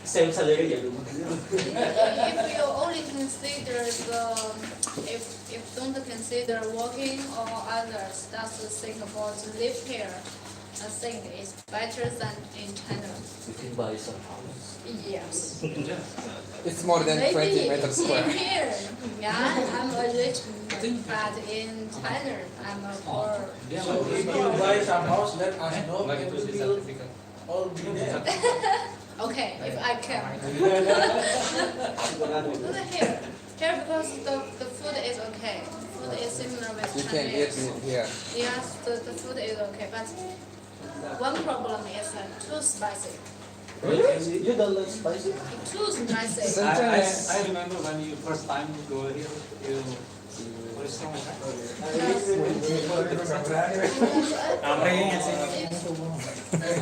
Same salary ya dulu. If you only consider if don't consider working or others, that's the thing about live here. I think it's better than in China. You can buy some house. Yes. It's more than 20 meters square. In here, yeah, I'm a rich man, but in China, I'm a poor. So if you buy some house, let us know and we will all be there. Okay, if I can. Look at here. Here because the food is okay. Food is similar with You can eat Chinese. it here. Yes, the food is okay, but one problem is too spicy. Really? You don't like spicy? Too spicy. Sometimes I remember when you first time go here, you first time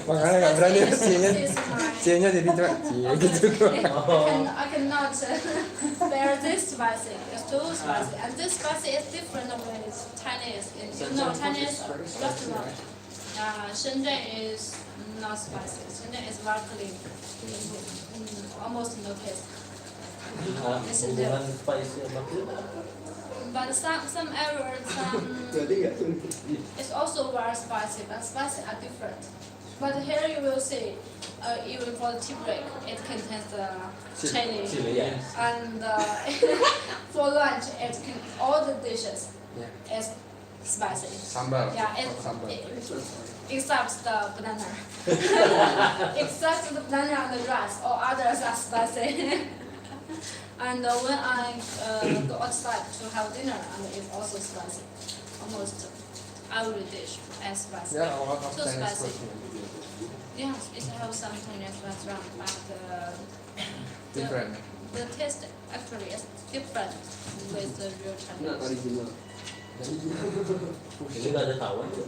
makanya nggak berani cie-nya, This is my. cie-nya jadi cuma cie gitu doang. I cannot bear this spicy. It's too spicy, and this spicy is different with Chinese. You know Chinese restaurant, Shenzhen is not spicy. Shenzhen is very clean. Almost no taste. Hubungan spicy sama clean. But some areas, it's also very spicy, but spicy are different. But here you will see, even for the tea break, it contains the chili. Chili, yeah. And for lunch, all the dishes Yeah. is spicy. Sambal. Yeah, Sambal. Except the banana. Except the banana and the rice, all others are spicy. And when I go outside to have dinner, and it's also spicy. Almost every dish is spicy. Yeah, a lot of So Chinese spicy. food. Yes, it has some Chinese restaurant, but Different. the taste actually is different with the real Not Chinese. original. Ini nggak ada tawon tuh.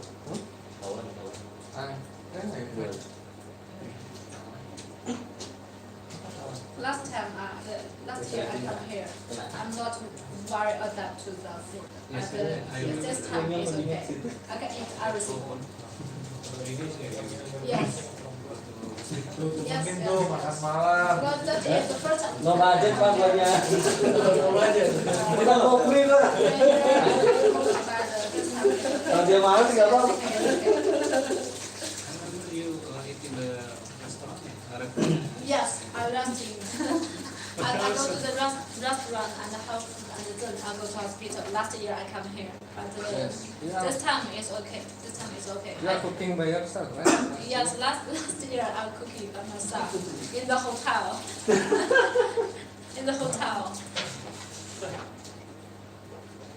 Tawon. Good. Last year I come here, I'm not very adapt to the food. But this time is okay. I can eat everything. Yes. Yes, yes. Makan malam. But that is the first time. No budget pak buatnya. Kita kopi pak. Kalau dia mau sih nggak apa-apa. You eat in the restaurant, Yes, I resting. I go to the restaurant and help, and then I go to hospital. Last year I come here, but Yes. Yeah. this time is okay. This time is okay. You are cooking by yourself, right? Yes, last year I cooking by myself in the hotel. In the hotel.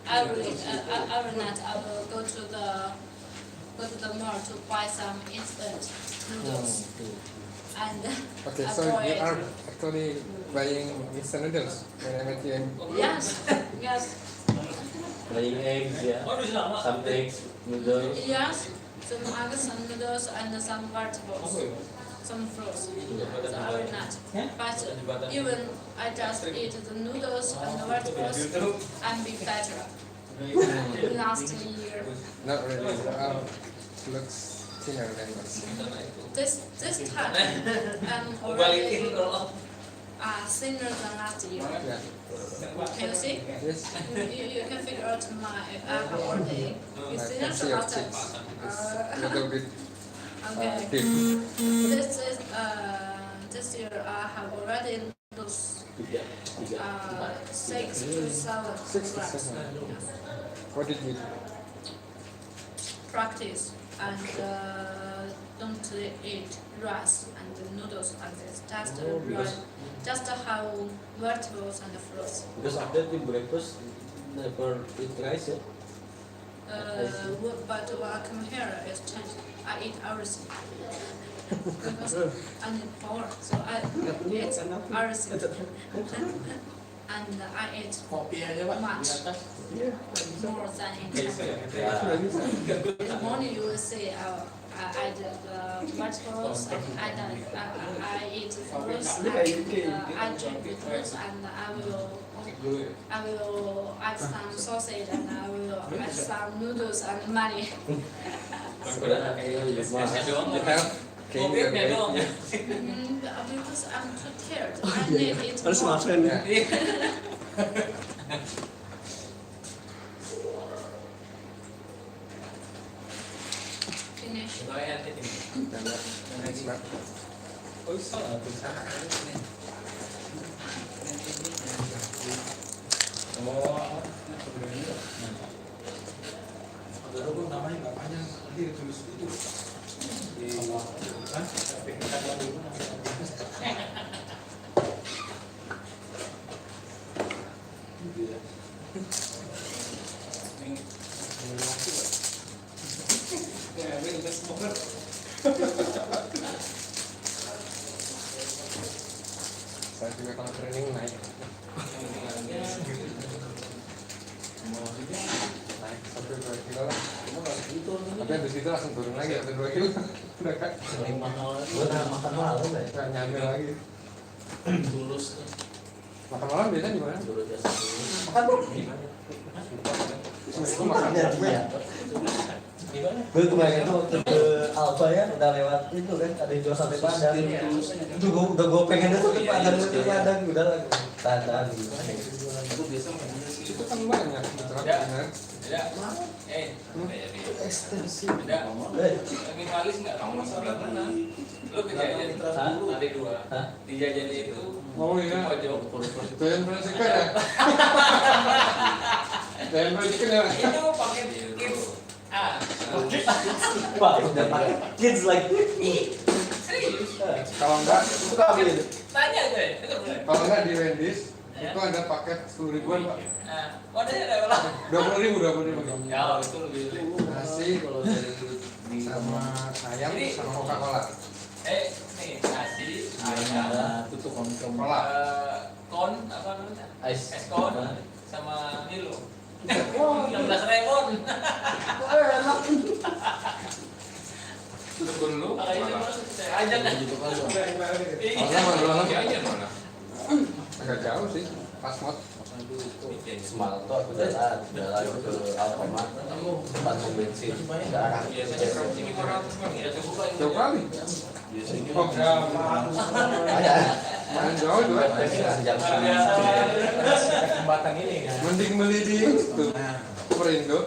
Every night I will go to the mall to buy some instant noodles and Okay, I so boil you it. are actually buying instant noodles when I met you. Yes, yes, Laying eggs ya. Some eggs, noodles. yes. Some noodles and some vegetables, some fruits. So every night. But even I just eat the noodles and the vegetables, I'm be better. Last year, Not really. Looks thinner than us. this time I'm already thinner than last year. Yeah. Can you see? Yes. You can figure out my body is I thinner can see than your last cheeks. time. A little bit Okay. deep. This year I have already lost 6 to 7 6 to grams. 7. Yes. What did you do? Practice and don't eat rice and noodles and this. Just have vegetables and fruits. Because after the breakfast, never eat rice ya. But when I come here, it's changed. I eat everything. Because I need power, so I eat everything. And I eat Kopi aja Pak. much Di atas. more than in In the morning you will see I do the vegetables, I eat fruits, I drink fruits, and I will add some sausage and I will add some noodles and money. You have gained your weight. Because I'm too tired, I need it Harus more. makan ya. Finish. Next map. Walaupun namanya nggak panjang, nanti ditulis itu. Kan? Saya juga kalau training naik. Naik sampai 2 kilo lah. Tapi habis itu langsung turun lagi sampai 2 kilo. Udah kan? Makan malam ya. Nggak nyampe lagi. Tulus. Makan malam biasanya di mana? Makan bu. Aku makan Gue kemarin tuh waktu ke Alfa ya udah lewat itu kan ada yang jual sate padang. Itu gue pengen sate padang udah lah tahan gitu. Aku biasa mainnya sih. Itu kan banyak diterapkan. Ekstensi. Minimalis nggak kamu sebelah mana? Lu kejadian nanti dua. Dijajan itu. Oh iya. Pojok. Doyan chicken ya? Doyan chicken ya? Itu pakai kids. Pak udah pakai kids like. Serius? Kalau enggak, Tanya aja. kalau enggak di Wendy's itu ada paket 10 ribuan Pak. Wadahnya ada berapa? 20 ribu. Ya, itu lebih. Nasi sama ayam sama Coca-Cola. Nih nasi, ayam, Tutup Cola. kon apa namanya? Ice. Es kon sama Milo. 16.000. Tunggu dulu. Ajak kan. gitu kan. Agak jauh sih, pas mod. Semalto aku jalan ke Alfamart tempat pom bensin ke arah Jauh kali. Oh, ada main jauh itu kan. sejam Jembatan ini kan. Mending beli di itu. Perindo.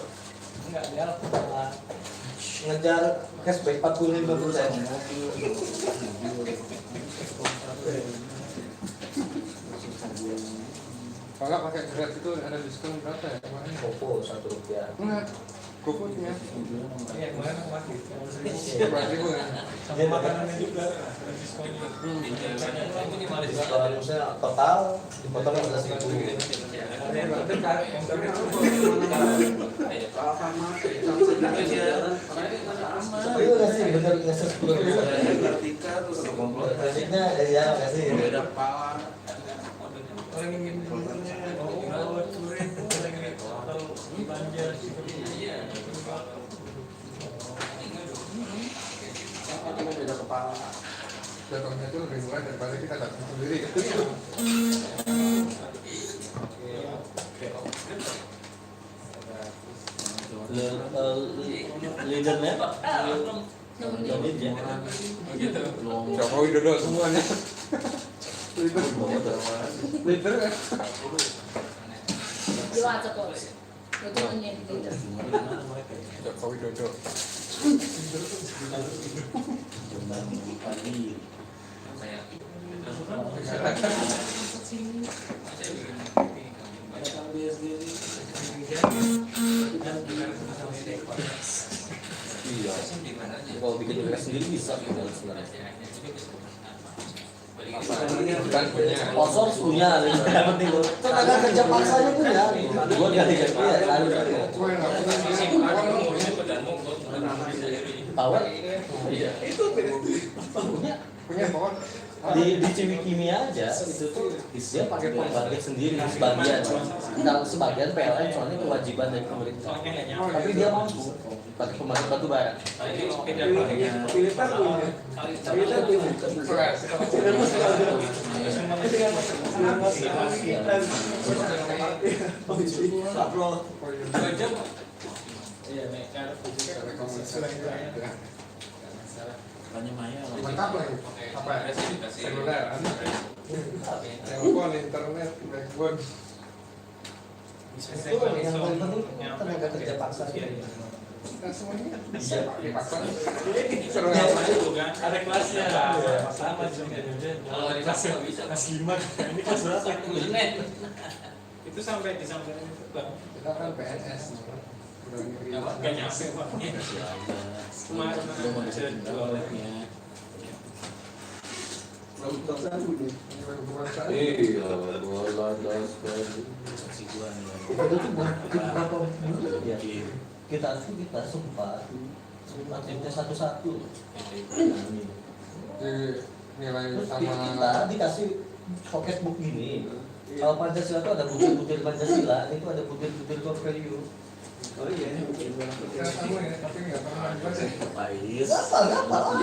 Enggak di Alfa. ngejar cashback 45%. Kalau pakai Grab itu ada diskon berapa ya kemarin? Kopo Rp1. Enggak, GoFood-nya. Iya, kemarin aku pakai. 11.000 ya. Sama makanannya juga ada diskonnya. Kalau misalnya total dipotong 15.000. Ada yang terdekat, yang terdekat. Iya nggak sih, bener nggak sih? Kreditnya ya nggak sih? Orang ingin dulunya, oh, 10.000, orang ingin kalau belanja Beda kepala. Jatuhnya itu lebih murah daripada kita datang sendiri. Leadernya Jokowi Dodo semuanya. Liter kan? itu menjadi leader. Jokowi Dodo. iya. Kalau bikin mereka sendiri bisa sebenarnya. Bukan punya. Sponsor punya, yang penting gue. Tenaga kerja paksanya punya. Gue ganti ya, lalu Gue nggak punya. power. Iya. Punya pohon. Di Ciwi Kimia aja itu tuh dia pakai pembangkit sendiri sebagian. Kalau sebagian PLN soalnya kewajiban dari pemerintah. Tapi dia mampu pakai pembangkit batu bara. Lengkap lagi. Apa ya? Seluler, telepon, internet, backbone. Itu yang paling penting tenaga kerja paksa. Nah, semuanya bisa pakai paksa. Seru Ya, ya. itu kan ada kelasnya sama juga Kalau di kelas nggak bisa. kelas 5 ini kelas berapa Internet. itu sampai disampaikan itu bang Kita kan PNS. Udah ngiri. nggak nyampe bang kemarin aja jualannya Iya, bola sekali. Itu tuh berapa bulan ya? Kita sempat aktifnya satu-satu. Di nilai Terus sama kita dikasih pocketbook gini. Kalau Pancasila itu ada butir-butir Pancasila, itu ada butir-butir core value. Oh iya, kita sama ya, tapi nggak pernah dibaca. Gampang.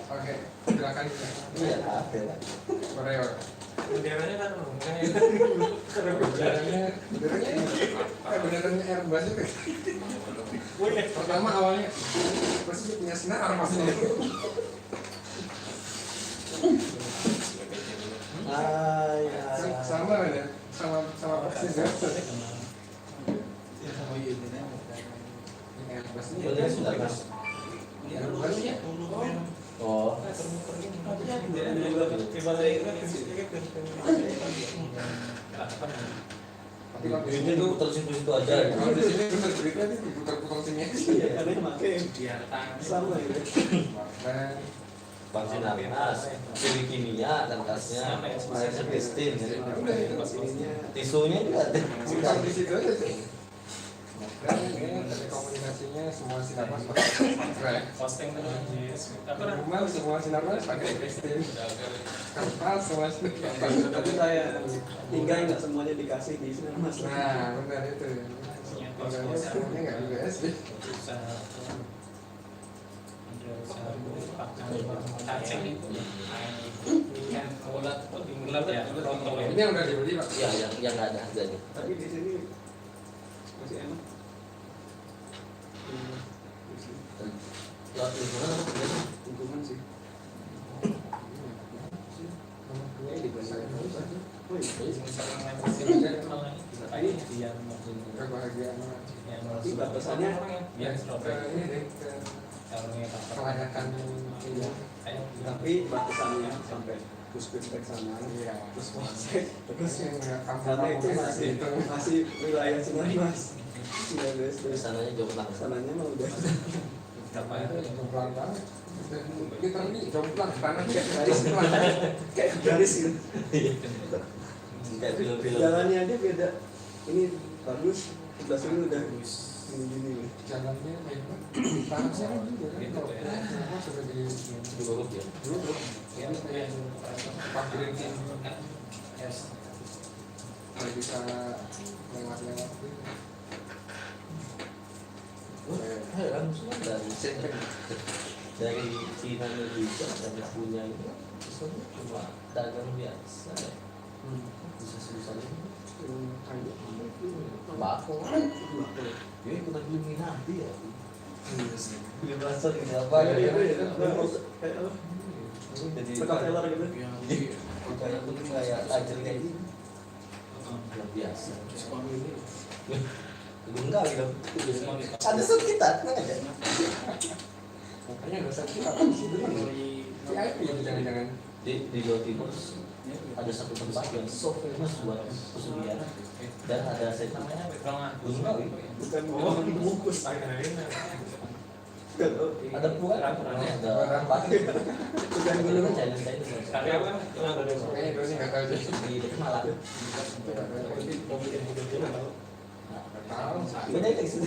Oke, silakan kan? Iya, ada. Korea. benderanya kan Benerannya Airbus itu. Pertama awalnya pasti punya sinar maksudnya. Sama kan ya? Sama persis ya. Airbus ini Benderanya sudah kan? Airbus ya. Oh. Tapi kalau di Ini sini tuh tuh putar situ aja. kalau di sini bener berita itu diputar-putar sini aja. Karena pakai sama ya. Dan Vaksin nanas, ciri kimia dan tasnya, saya Kristin. Tisunya juga ada. bukan di situ aja sih. Dan ini telekomunikasinya semua sinar pakai baterai. Posting Rumah semua sinar pakai Kristin. Kertas semua sinar. Tapi saya tinggal nggak semuanya dikasih di sini mas. Nah, benar itu. Tinggalnya semuanya nggak juga sih. Ini yang udah dibeli pak. Iya, yang nggak ada harganya. Tapi di sini masih enak. Lewat lingkungan apa biasa? Lingkungan sih. Kebahagiaan. Tapi batasannya Ini deh kelayakan ini. tapi batasannya sampai puskesmas sana, Iya. terus polsek, terus yang karena itu masih wilayah Semarang mas. Sudah guys, Di sananya jauh banget. sananya mah udah Jomplang banget. Kita ini jomplang tanah kayak garis pelan. kayak garis gitu. Kayak film-film. Jalannya aja beda. Ini bagus, sebelah sini udah gini-gini. Jalannya memang tanahnya kan juga kan kalau kenapa sudah di Buruk ya. dulu ini kayak parkirin kalau bisa lewat-lewat gitu. Heran semua dari dari Cina juga dari punya itu sebenarnya cuma dagang biasa ya. Bisa susah ini bako ya kita beli nanti ya beli bakso ini apa ya jadi Rockefeller gitu. kayak pun kayak tajir kayak gini luar biasa enggak gitu ada set kita tenang aja makanya udah saya kira kan di situ kan VIP itu jangan-jangan di Jawa Timur ada satu tempat yang so famous buat pesugihan dan ada saya namanya Gunung Kawi Bukan bungkus. ada puan ada tempat Bukan dulu gunung. China kayaknya gue sih nggak tahu sih di dekat Malang tahu beda kayak gitu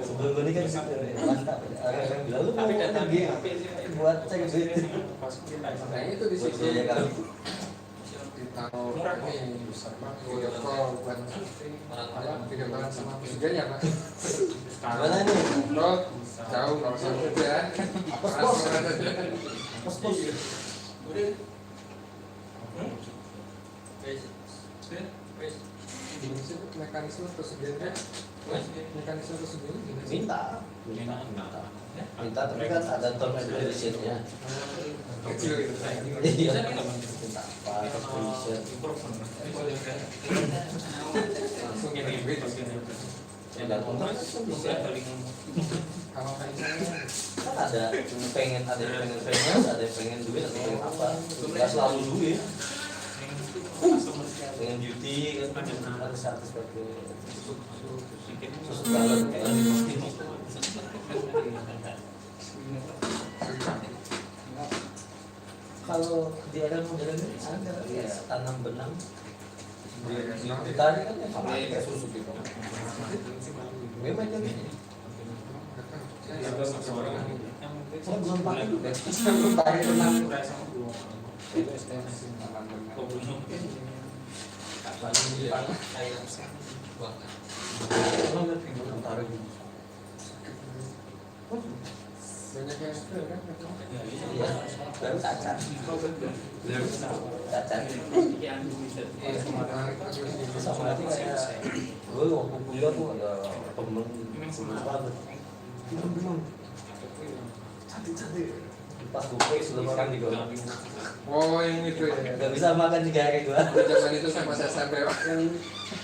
sebelum ini kan mantap ada yang bilang lu mau pergi buat cek duit nah itu di situ ya kan ditaruh ini video call buat video call sama pesugihan ya pak mana nih lo jauh nggak usah kerja pos mekanisme pesugihannya mekanisme pesugihan minta tapi kan ada term and condition-nya kecil gitu iya minta apa condition langsung kirim duit dan untuk kalau kayak misalnya kan ada yang pengen famous ada yang pengen duit ada yang pengen apa nggak selalu duit pengen beauty kan harus pakai susu galon kan kalau di area modern ini ada ya tanam benang ditarik kan ya pakai susu gitu memang jadi saya belum pakai juga belum pakai benang banyak yang Iya, baru cacat. Cacat. Sama nanti kayak gue waktu kuliah tuh ada temen banget. Cantik-cantik. Pas gue sebelum makan di gue. Oh yang itu ya. Gak bisa makan 3 hari gue. Zaman itu sama saya sampai Yang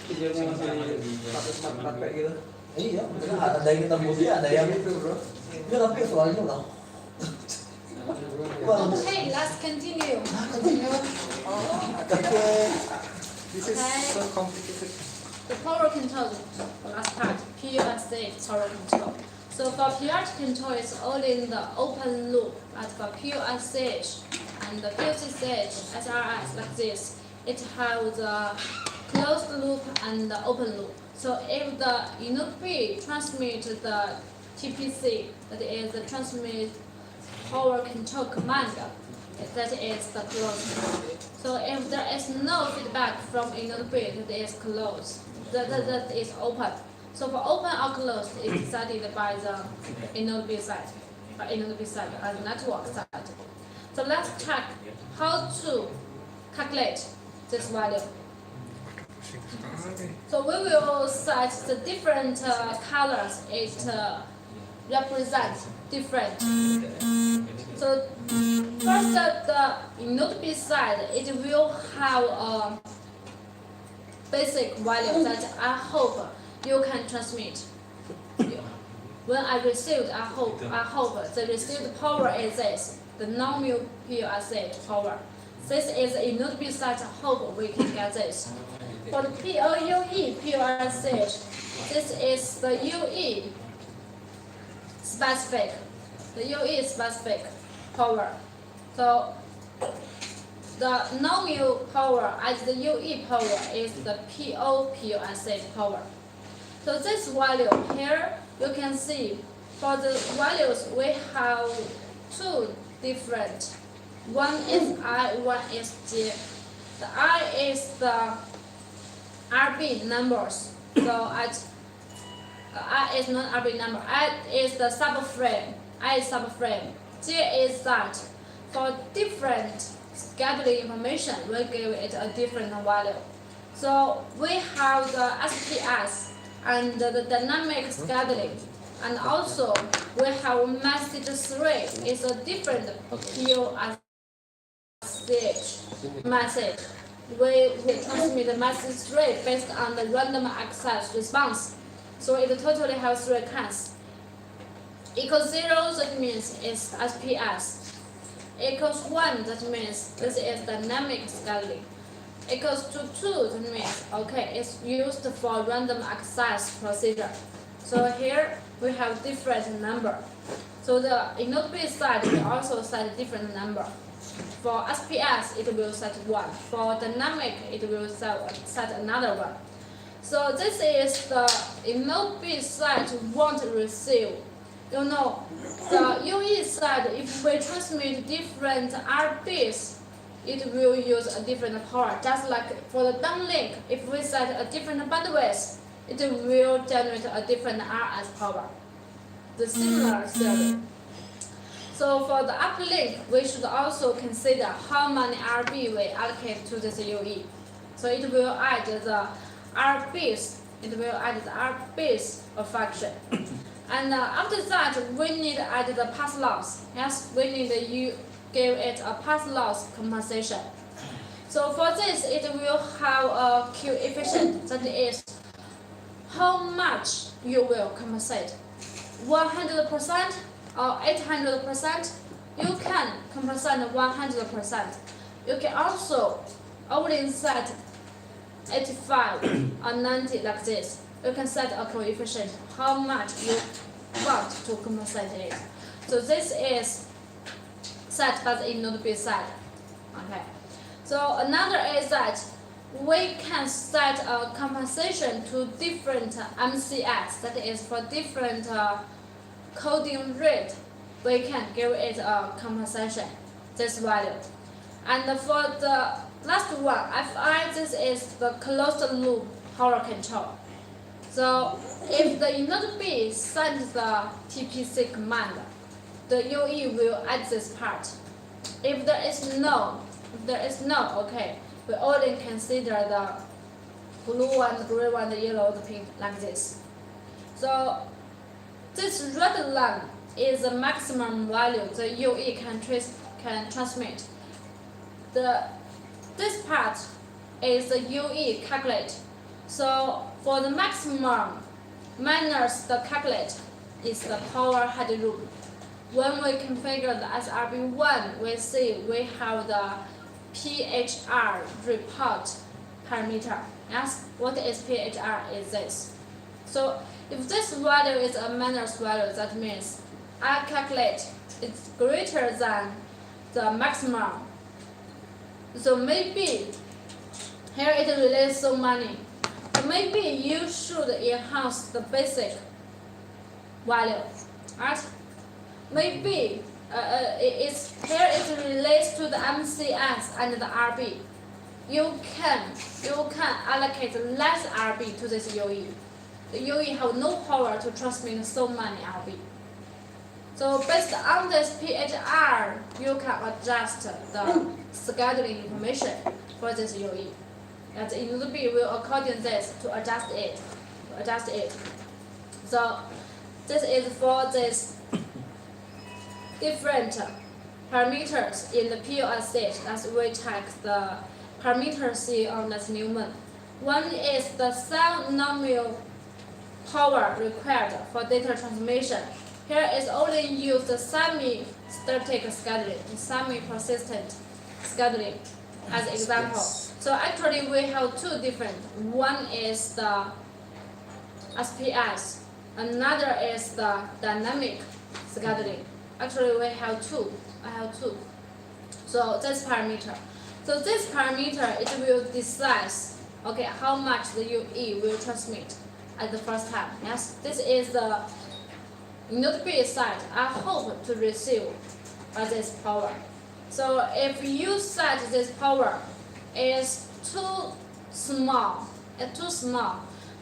videonya masih status kayak gitu. Iya, ada yang hitam putih, ada yang itu bro. ya tapi soalnya udah. Okay, let's continue. This is so complicated. The power control, the last part, PUSH power control. So for PUSH control, it's only in the open loop, but for PUSH and the PUSH, SRS like this, it has the closed loop and the open loop. So if the unit B transmit the TPC, that is the transmit power control command, that is the closed loop. So if there is no feedback from unit B, that is closed, that is open. So for open or closed, it's decided by the unit B side, or the network side. So let's check how to calculate this value. So we will set the different colors. It represents different. So first, the node B side, it will have a basic value that I hope you can transmit. When I received, I hope the received power is this, the normal PUSH power. This is a node B side. I hope we can get this. For the POUE, PUSH, this is the UE specific. The UE specific power. So the normal power as the UE power is the PUSH power. So this value here, you can see for the values we have two different. One is I, one is J. The I is the RB numbers. So I is not RB number. I is the subframe. I is subframe. J is that. For different scheduling information, we give it a different value. So we have the SPS and the dynamic scheduling, and also we have message 3 is a different PUSH message. We transmit the message 3 based on the random access response. So it totally has 3 cans. Equals 0, that means it's SPS. Equals 1, that means this is dynamic scheduling. Equals to 2, that means, okay, it's used for random access procedure. So here we have different number. So the node B side will also set a different number. For SPS, it will set 1. For dynamic, it will set another one. So this is the node B side won't receive. You know, the UE side, if we transmit different RBs, it will use a different power. Just like for the downlink, if we set a different bandwidth, it will generate a different RS power. The similar theory. So for the uplink, we should also consider how many RB we allocate to this UE. So it will add the RBs. It will add the RBs of function. And after that, we need to add the path loss. Yes, we need to give it a path loss compensation. So for this, it will have a coefficient that is how much you will compensate. 100% or 800%, you can compensate 100%. You can also only set 85 or 90 like this. You can set a coefficient, how much you want to compensate it. So this is set by the node B side. Okay. So another is that we can set a compensation to different MCS, that is for different coding rate, we can give it a compensation, this value. And for the last one, FI, this is the closed loop power control. So if the node B sends the TPC command, the UE will add this part. If there is no, okay, we only consider the blue one, the gray one, the yellow, the pink, like this. So this red line is the maximum value the UE can transmit. This part is the UE calculate. So for the maximum minus the calculate is the power headroom. When we configure the SRB1, we see we have the PHR report parameter. Yes, what is PHR is this. So if this value is a minus value, that means I calculate it's greater than the maximum. So maybe here it relates so many. So maybe you should enhance the basic value, right? Maybe here it relates to the MCS and the RB. You can allocate less RB to this UE. The UE have no power to transmit so many RB. So based on this PHR, you can adjust the scheduling information for this UE. And the UB will according this to adjust it. So this is for this different parameters in the POS stage. As we check the parameters see on this Newman. One is the cell nominal power required for data transmission. Here is only use the semi-static scheduling, semi-persistent scheduling as example. So actually we have two different. One is the SPS, another is the dynamic scheduling. Actually we have two. I have two. So this parameter. So this parameter it will decide how much the UE will transmit at the first time. Yes, this is the node B side. I hope to receive by this power. So if you set this power is too small,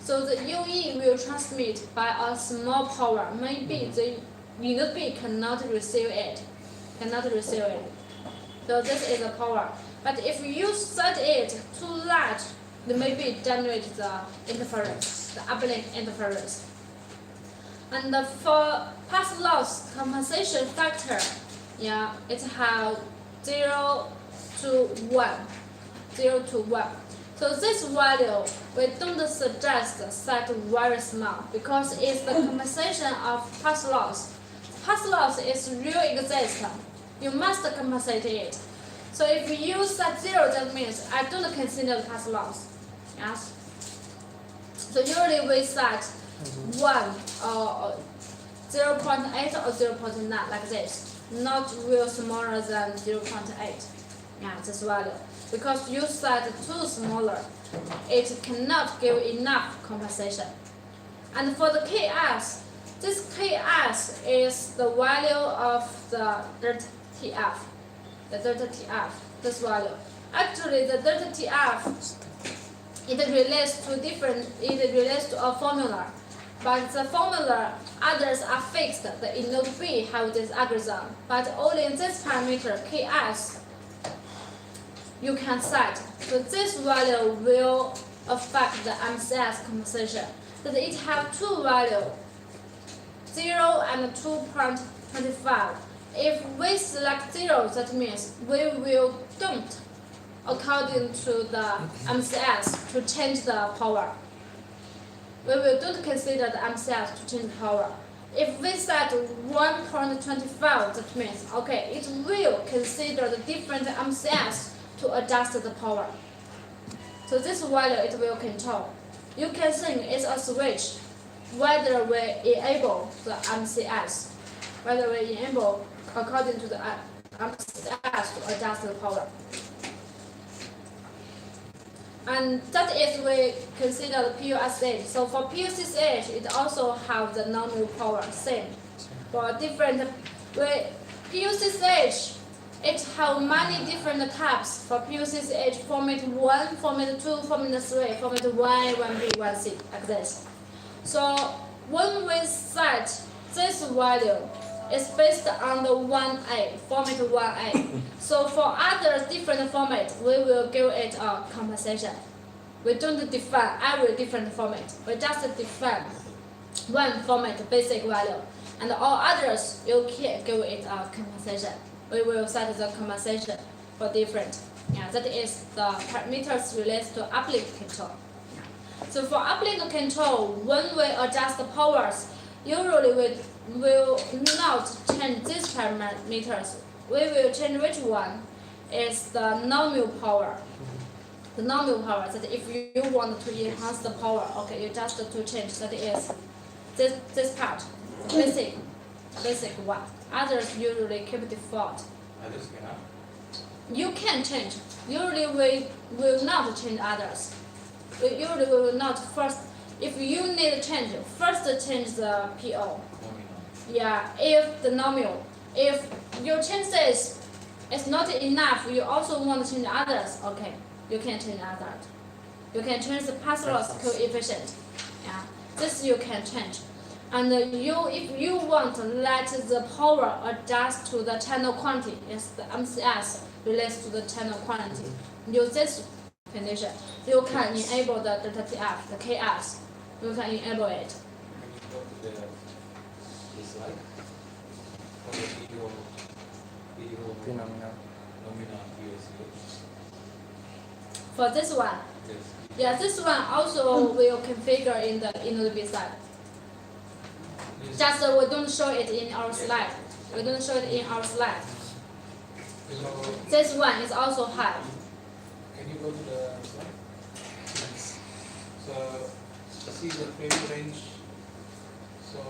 so the UE will transmit by a small power. Maybe the node B cannot receive it. So this is the power. But if you set it too large, then maybe it generates the interference, the uplink interference. And for pass loss compensation factor, it has 0 to 1. So this value we don't suggest set very small because it's the compensation of pass loss. Pass loss is real exist. You must compensate it. So if you set 0, that means I don't consider the pass loss. Yes. So usually we set 1 or 0.8 or 0.9 like this, not real smaller than 0.8. This value. Because you set too smaller, it cannot give enough compensation. And for the KS, this KS is the value of the delta TF. This value. Actually, the delta TF, it relates to a formula. But the formula, others are fixed. The in node B have this algorithm. But only in this parameter, KS, you can set. So this value will affect the MCS compensation. So it have two values, 0 and 2.25. If we select 0, that means we will don't according to the MCS to change the power. We will don't consider the MCS to change the power. If we set 1.25, that means it will consider the different MCS to adjust the power. So this value it will control. You can think it's a switch, whether we enable the MCS, whether we enable according to the MCS to adjust the power. And that is we consider the POS stage. So for POC stage, it also have the nominal power same. For different POC stage, it have many different types. For POC stage, format 1, format 2, format 3, format 1, 1B, 1C, like this. So when we set this value, is based on the 1A, format 1A. So for other different format, we will give it a compensation. We don't define every different format. We just define one format basic value, and all others you can give it a compensation. We will set the compensation for different. Yeah, that is the parameters related to uplink control. So for uplink control, when we adjust the powers, usually we will not change these parameters. We will change which one is the nominal power. The nominal power, that if you want to enhance the power, okay, you just to change, that is this part, basic one. Others usually keep default. Others cannot. You can change. Usually we will not change others. Usually we will not first, if you need change, first change the PO. Yeah, if the nominal, if you change this, it's not enough, you also want to change others, okay, you can change others. You can change the pass loss coefficient. Yeah, this you can change. And if you want to let the power adjust to the channel quantity, yes, the MCS relates to the channel quantity. Use this condition, you can enable the delta TF, the KS. You can enable it. When you go to the slide, for the PO Phenomenal. nominal PO0. For this one, Yes. yeah, this one also will configure in the B side. Just we don't show it in our slide. We don't show it in our slide. So, This one is also high. can you go to the slide? So, see the frame range. So,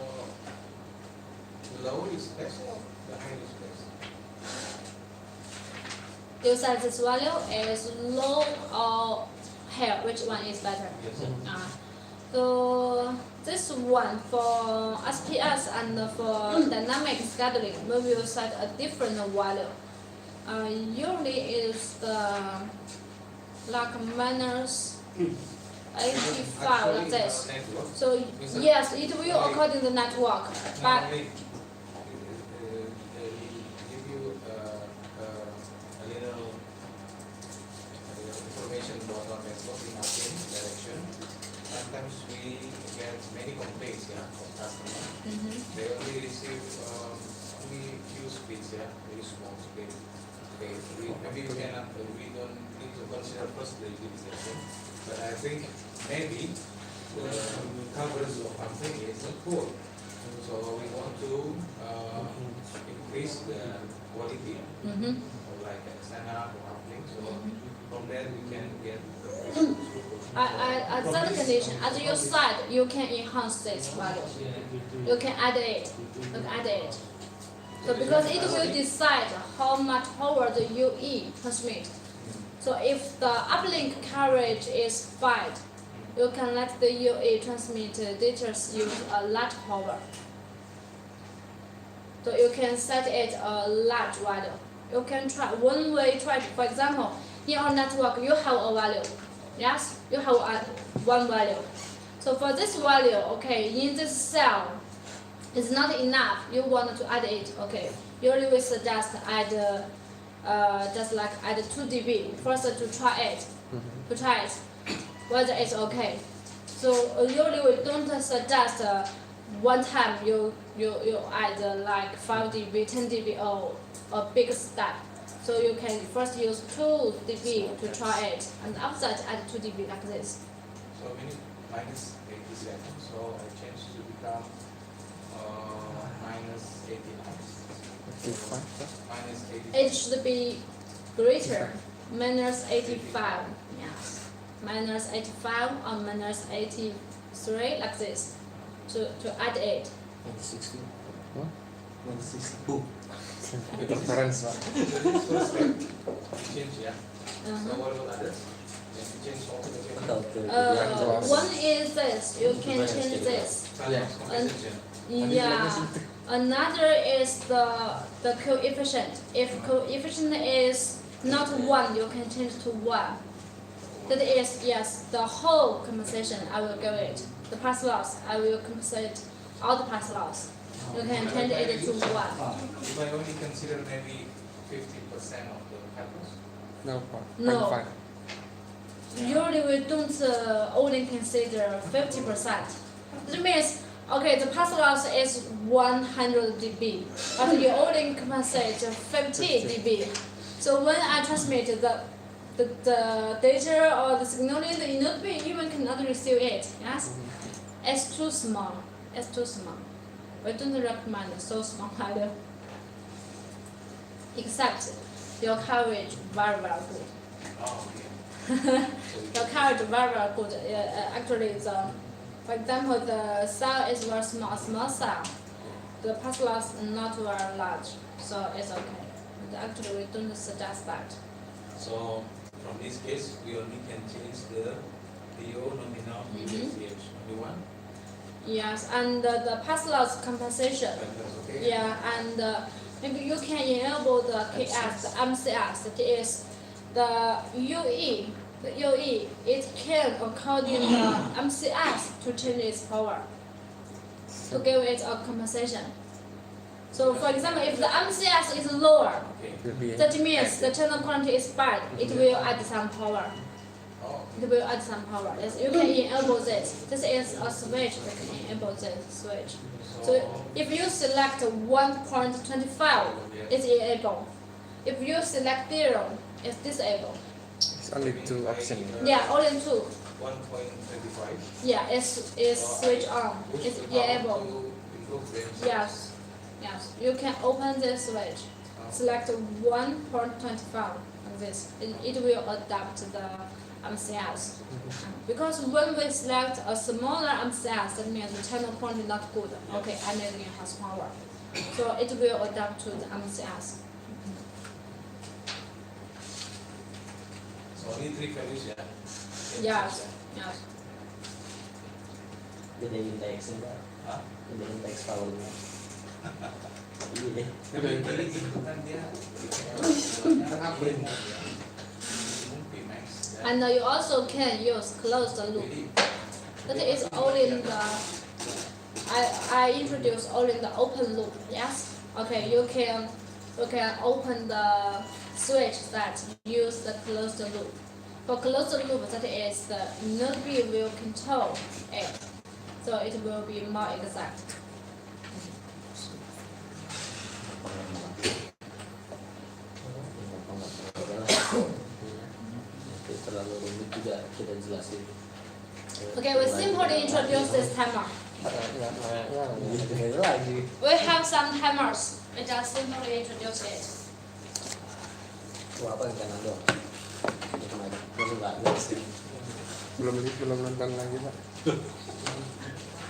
the low is less or the high is less? You said this value is low or high. Which one is better? Yes. So this one for SPS and for dynamic scheduling, we will set a different value. Usually is the like minus 85 like this. Network. So yes, it will according to the network, but Not only give you a little information about our network in our same direction. Sometimes we get many complaints, yeah, from customers. They only receive only few speeds, yeah, very small speed. Okay, maybe we cannot, we don't need to consider first the utilization, but I think maybe the coverage of something is poor. So we want to increase the quality, like external or uplink. So from there we can get at that condition, at your side, you can enhance this value. You can add it. You can add it. So because it will decide how much power the UE transmit. So if the uplink coverage is 5, you can let the UE transmit data use a large power. So you can set it a large value. You can try one way. Try, for example, in our network, you have a value. Yes, you have one value. So for this value, okay, in this cell, it's not enough. You want to add it, okay. Usually we suggest add, just like add 2 dB first to try it, whether it's okay. So usually we don't suggest one time you add like 5 dB, 10 dB or a big step. So you can first use 2 dB to try it, and after that add 2 dB like this. so many minus 87. So I changed to become minus 89. Minus 89. It should be greater, minus 85, yes. Minus 85 or minus 83 like this, to add it. 60. Huh? 60. Reference, Pak. So this first step, change, yeah. So what about others? Then you change all the One is this, you can change this. compensation. Yeah. Another is the coefficient. If coefficient is not 1, you can change to 1. That is, yes, the whole compensation I will give it. The pass loss I will compensate all the pass loss. You can change it to 1. If I only consider maybe 50% of the happens, No, No. 0.5. Usually we don't only consider 50%. That means, okay, the pass loss is 100 dB, but you only compensate 50 dB. So when I transmit the data or the signal, the input even cannot receive it. Yes, it's too small. It's too small. We don't recommend so small either. Except your coverage very good. oh, okay. The coverage very good. Actually, for example, the cell is very small cell. The pass loss not very large, so it's okay. But actually, we don't suggest that. So from this case, we only can change the DO nominal VH. Only one? Yes, and the pass loss compensation. That's okay. Yeah, and maybe you can enable the KS, the MCS, that is the UE. The UE, it can according the MCS to change its power, to give it a compensation. So for example, if the MCS is lower, Okay. Will be that means the channel quantity is bad, it will add some power. Oh, It will add some power. Yes, you can enable this. This is a switch that can enable this switch. So if you select 1.25, it's enabled. If you select 0, it's disabled. It's only 2 options. Yeah, only 2. 1.25. Yeah, it's switch on. It's enabled. To improve them. Yes, yes. You can open this switch. Select 1.25 on this. It will adapt the MCS. Because when we select a smaller MCS, that means the channel quantity not good. Okay, anything has power. So it will adapt to the MCS. So only 3 values, yeah? Yes, yes. Beda indeks nih, Pak. Hah? Beda indeks powernya. Iya. Jadi itu kan dia kan upgrade mode ya. Pimax. And you also can use closed loop. Jadi That is only in the I introduce only in the open loop. Yes. Okay. You can open the switch that use the closed loop. For closed loop, that is the node B will control it, so it will be more exact. Terlalu rumit juga kita jelasin. Okay, we simply introduce this timer. Ini lagi. We have some timers. We just simply introduce it. Wah, apa yang kanan dong? Belum nggak ada sih. belum nonton lagi, Pak.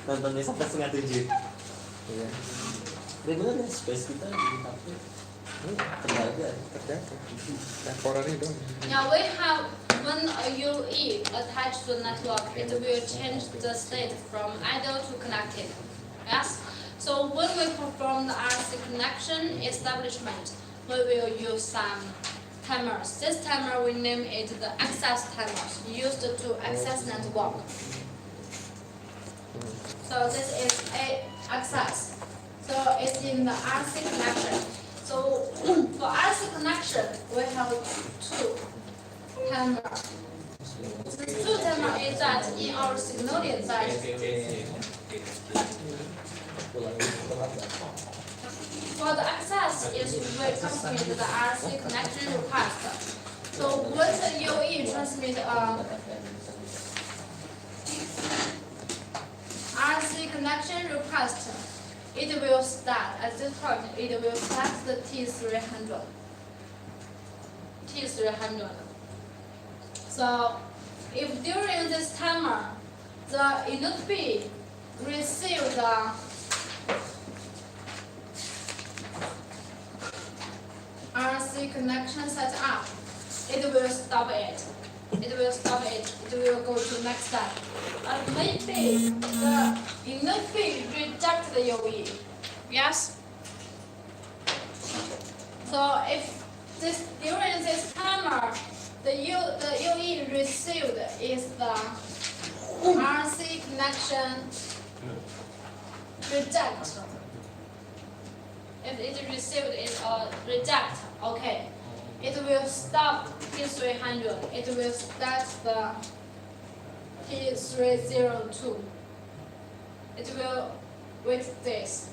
Nontonnya sampai 6:30. Iya. Ini bener ya, space kita di kafe. Tenaga. Ternyata temporary dong. Now we have when a UE attached to the network, it will change the state from idle to connected. Yes. So when we perform the RC connection establishment, we will use some timers. This timer we name it the access timers used to access network. So this is a access. So it's in the RC connection. So for RC connection, we have 2 timers. The 2 timer is that in our signal design, for the access is we transmit the RC connection request. So when the UE transmit RC connection request, it will start at this point. It will start the T300. So if during this timer the input B receive the RC connection set up, it will stop it. It will go to next step. But maybe the input B reject the UE. Yes? So if during this timer the UE received is the RC connection reject. If it received it reject, okay, it will stop T300. It will start the T302. It will with this.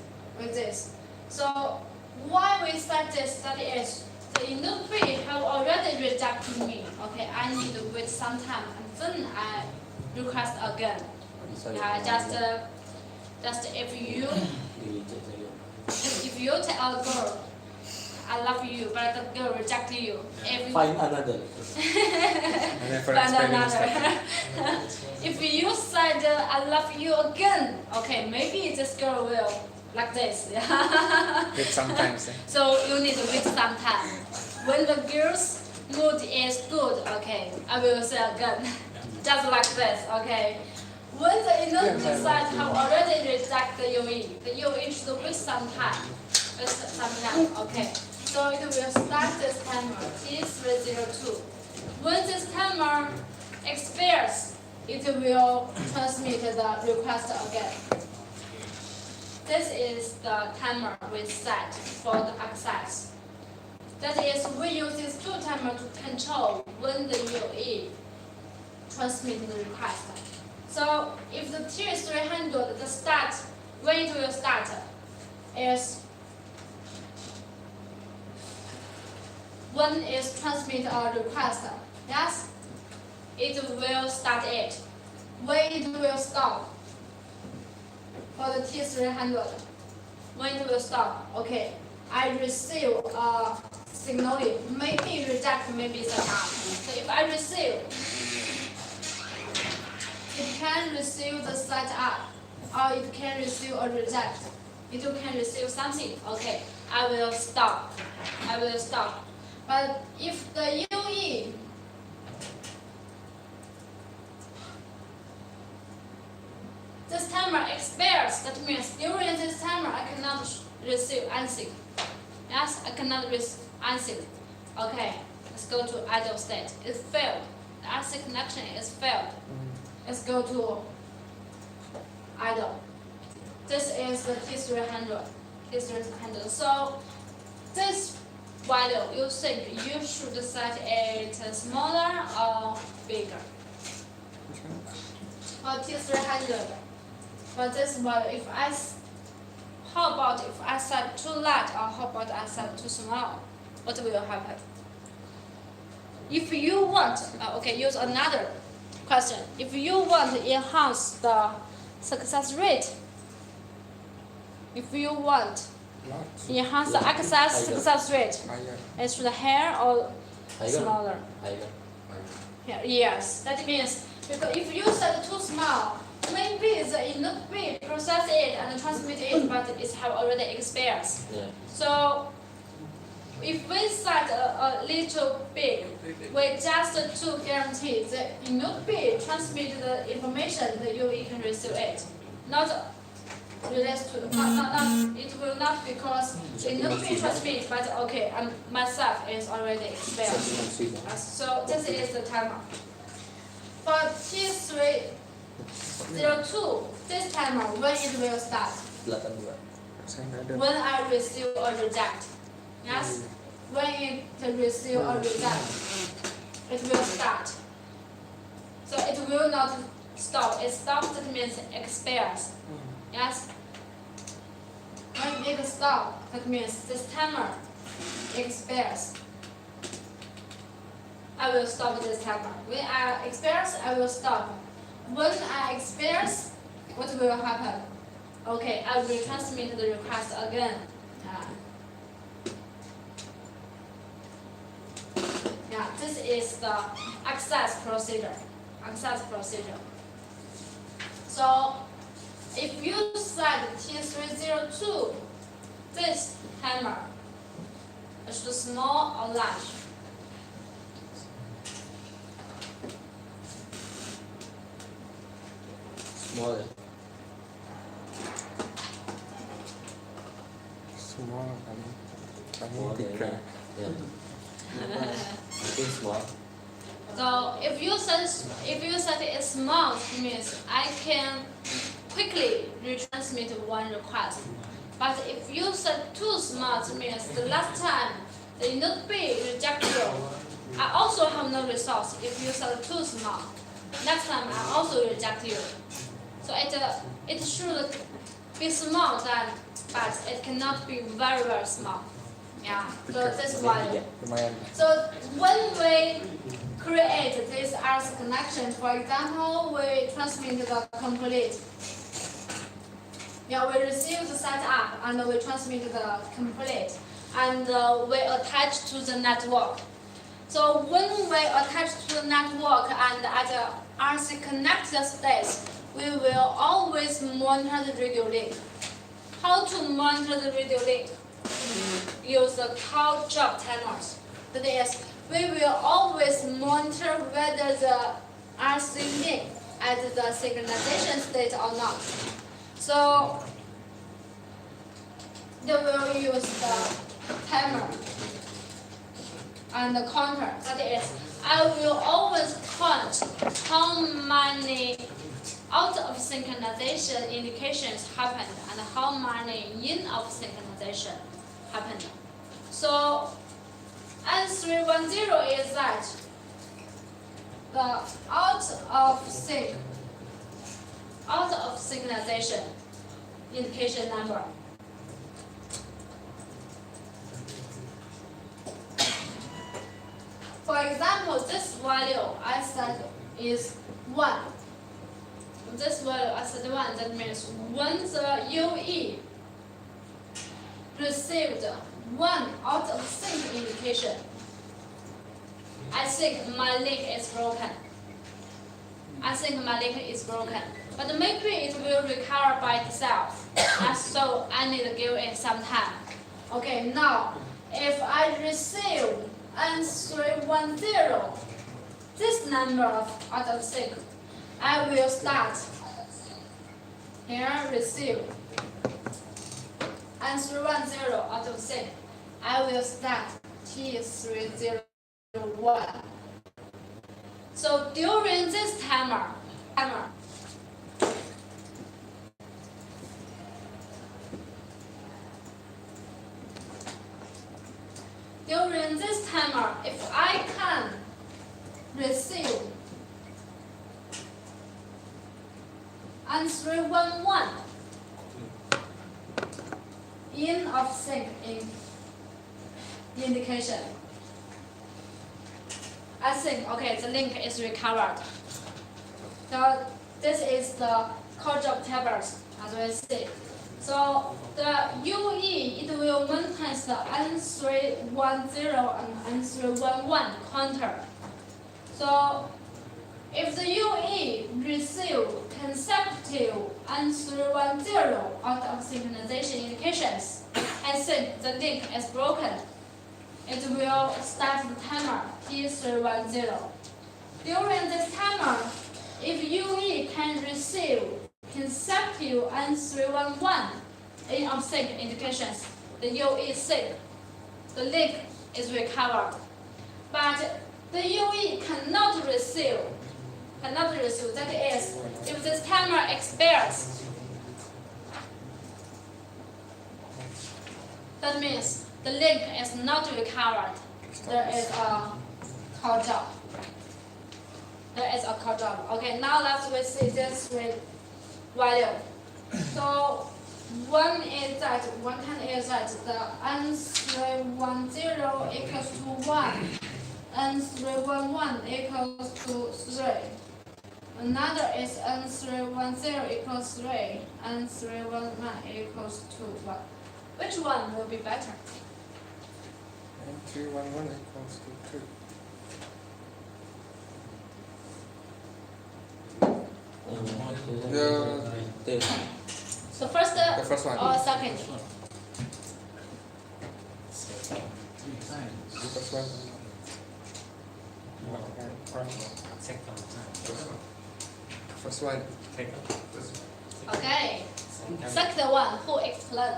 So why we start this? That is, the input B have already rejected me. Okay, I need to wait some time and then I request again. Yeah, just if you tell a girl, I love you, but the girl rejected you. If you Find another. I never find experienced another. that. If you said I love you again, okay, maybe this girl will like this. But sometimes, So you need to wait some time. When the girl's mood is good, okay, I will say again, just like this, okay. When the inner side have already rejected the UE should wait some time. Okay. So it will start this timer T302. When this timer expires, it will transmit the request again. This is the timer we set for the access. That is, we use these two timers to control when the UE transmits the request. So if the T300, the start, when it will start is when it transmit a request, yes, it will start it. When it will stop for the T300, when it will stop, okay, I receive a signal, maybe reject, maybe it's not. So if I receive, it can receive the set up, or it can receive a reject. It can receive something, okay, I will stop. But if the UE this timer expires, that means during this timer I cannot receive anything. Yes, I cannot receive anything. Okay, let's go to idle state. It failed. The RC connection is failed. Let's go to idle. This is the T300. So this value, you think you should set it smaller or bigger? For T300. For this value, how about if I set too large, or how about I set too small? What will happen? If you want, okay, use another question. If you want to enhance the success rate, if you want enhance the access success rate, it should higher or smaller? Yeah, yes, that means because if you set too small, maybe the input B process it and transmit it, but it have already expired. Yeah. So if we set a little big, we just to guarantee the input B transmit the information, the UE can receive it. Not related to it will not because the input B transmit, but okay, myself is already expired. So this is the timer. For T302, this timer, when it will start? 82. When I receive or reject. Yes? When it receive or reject, it will start. So it will not stop. It stops, that means it expires. Yes? When it stops, that means this timer expires. I will stop this timer. When I expires, I will stop. When I expires, what will happen? Okay, I will transmit the request again. Yeah, this is the access procedure. So, if you set T302, this timer is small or large? Smaller. Small Smaller. bigger. Yeah. I think small. So if you set it small, it means I can quickly retransmit one request. But if you set too small, it means the last time the input B reject you, I also have no resource if you set too small. Next time I also reject you. So it should be small then, but it cannot be very, very small. Yeah, so this value. So when we create this RC connection, for example, we transmit the complete. Yeah, we receive the setup and we transmit the complete, and we attach to the network. So when we attach to the network and at the RC connected state, we will always monitor the radio link. How to monitor the radio link? Use the call drop timers. That is, we will always monitor whether the RC link at the synchronization state or not. So they will use the timer and the counter. That is, I will always count how many out of synchronization indications happened and how many in of synchronization happened. So N310 is that the out of synchronization indication number. For example, this value I said is 1. This value I said 1, that means when the UE received 1 out of sync indication, I think my link is broken. But maybe it will recover by itself. And so I need to give it some time. Okay, now if I receive N310, this number of out of sync, I will start here receive N310 out of sync. I will start T301. So during this timer, if I can receive N311 in of sync indication, I think, okay, the link is recovered. So this is the call drop tables, as we see. So the UE, it will maintain the N310 and N311 counter. So if the UE receive consecutive N310 out of synchronization indications, I think the link is broken. It will start the timer T310. During this timer, if UE can receive consecutive N311 in of sync indications, the UE is sync. The link is recovered. But the UE cannot receive. That is, if this timer expires, that means the link is not recovered. There is a call drop. Okay, now let's see this value. So one kind is that the N310 equals to 1, N311 equals to 3. Another is N310 equals 3, N311 equals to 1. Which one will be better? N311 equals to 3. So first, The first one. or second? The first one. First one. Okay. Second one, who explain?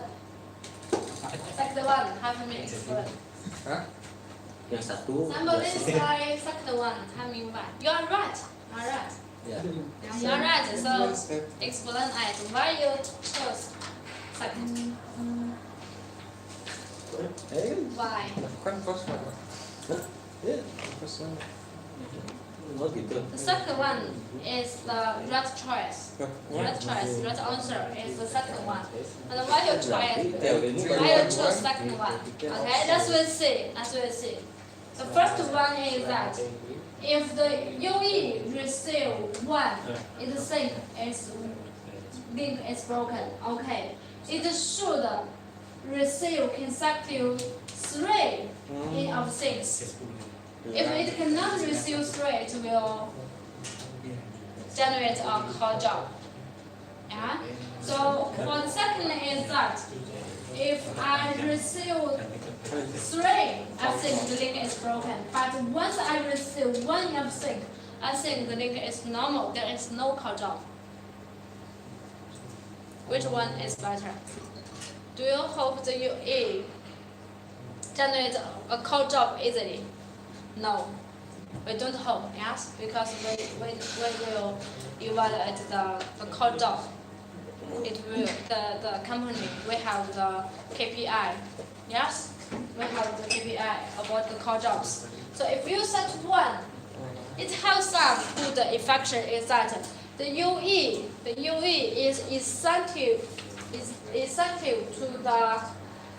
Second one, have me explain. Hah? Yang satu Somebody say second one, 他明白. You are right. Yeah. You're right. So explain it. Why you choose second? Why? Kan first one. Yeah. First one. Oh gitu. The second one is the right choice. Right choice, right answer is the second one. And why you try it? Why you choose second one? Okay, let's will see. Let's will see. The first one is that if the UE receive one, it think its link is broken. Okay, it should receive consecutive 3 in of 6. If it cannot receive 3, it will generate a call job. Yeah. So for the second is that if I receive 3, I think the link is broken. But once I receive 1 of 6, I think the link is normal. There is no call job. Which one is better? Do you hope the UE generate a call job easily? No, we don't hope, yes, because we will evaluate the call job. It will, the company, we have the KPI, yes, we have the KPI about the call jobs. So if you set 1, it has some good effect is that the UE is essential to the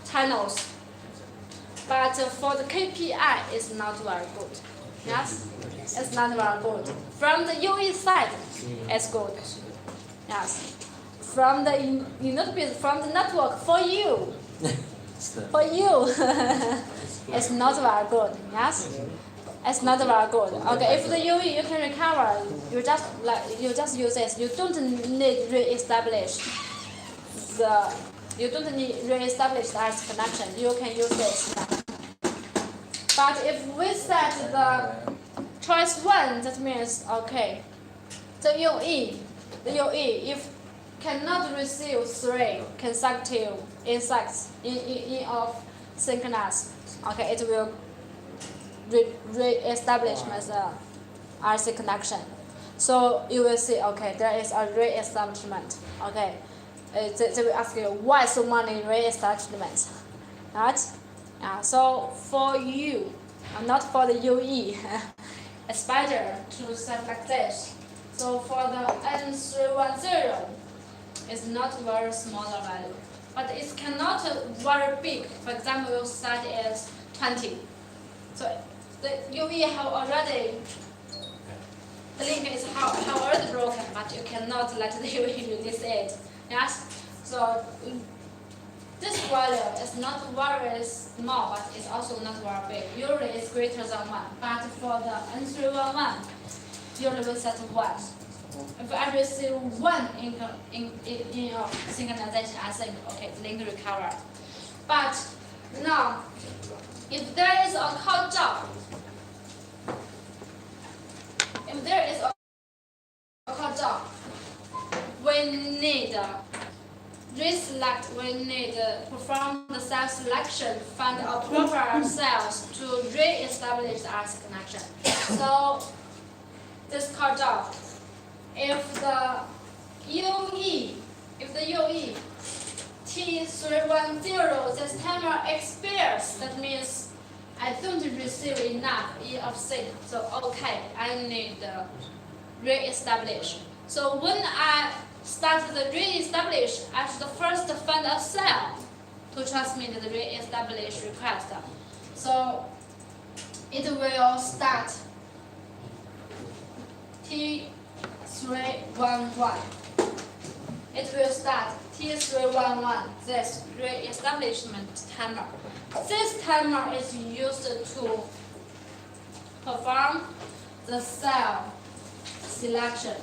channels. But for the KPI, it's not very good. Yes, it's not very good. From the UE side, it's good. Yes, from the from the network for you, it's not very good. Yes, it's not very good. Okay, if the UE you can recover, you just use this. You don't need re-establish the. You don't need re-establish the IC connection. You can use this. But if we set the choice 1, that means okay, the UE if cannot receive 3 consecutive insects in of synchronous, okay, it will re-establish the RC connection. So you will see, okay, there is a re-establishment. Okay, they will ask you why so many re-establishments, right? So for you, not for the UE, it's better to set like this. So for the N310, it's not very smaller value, but it cannot very big. For example, your set is 20. So the UE have already, the link is already broken, but you cannot let the UE release it. Yes. So this value is not very small, but it's also not very big. Usually it's greater than 1. But for the N311, usually we set 1. If I receive 1 in synchronization, I think, okay, the link recovered. But now, if there is a call job, we need perform the cell selection, find appropriate cells to re-establish the RC connection. So this call job, if the UE T310, this timer expires, that means I don't receive enough E of sync. So okay, I need re-establish. So when I start the re-establish, I should first find a cell to transmit the re-establish request. So it will start T311. It will start T311, this re-establishment timer. This timer is used to perform the cell selection.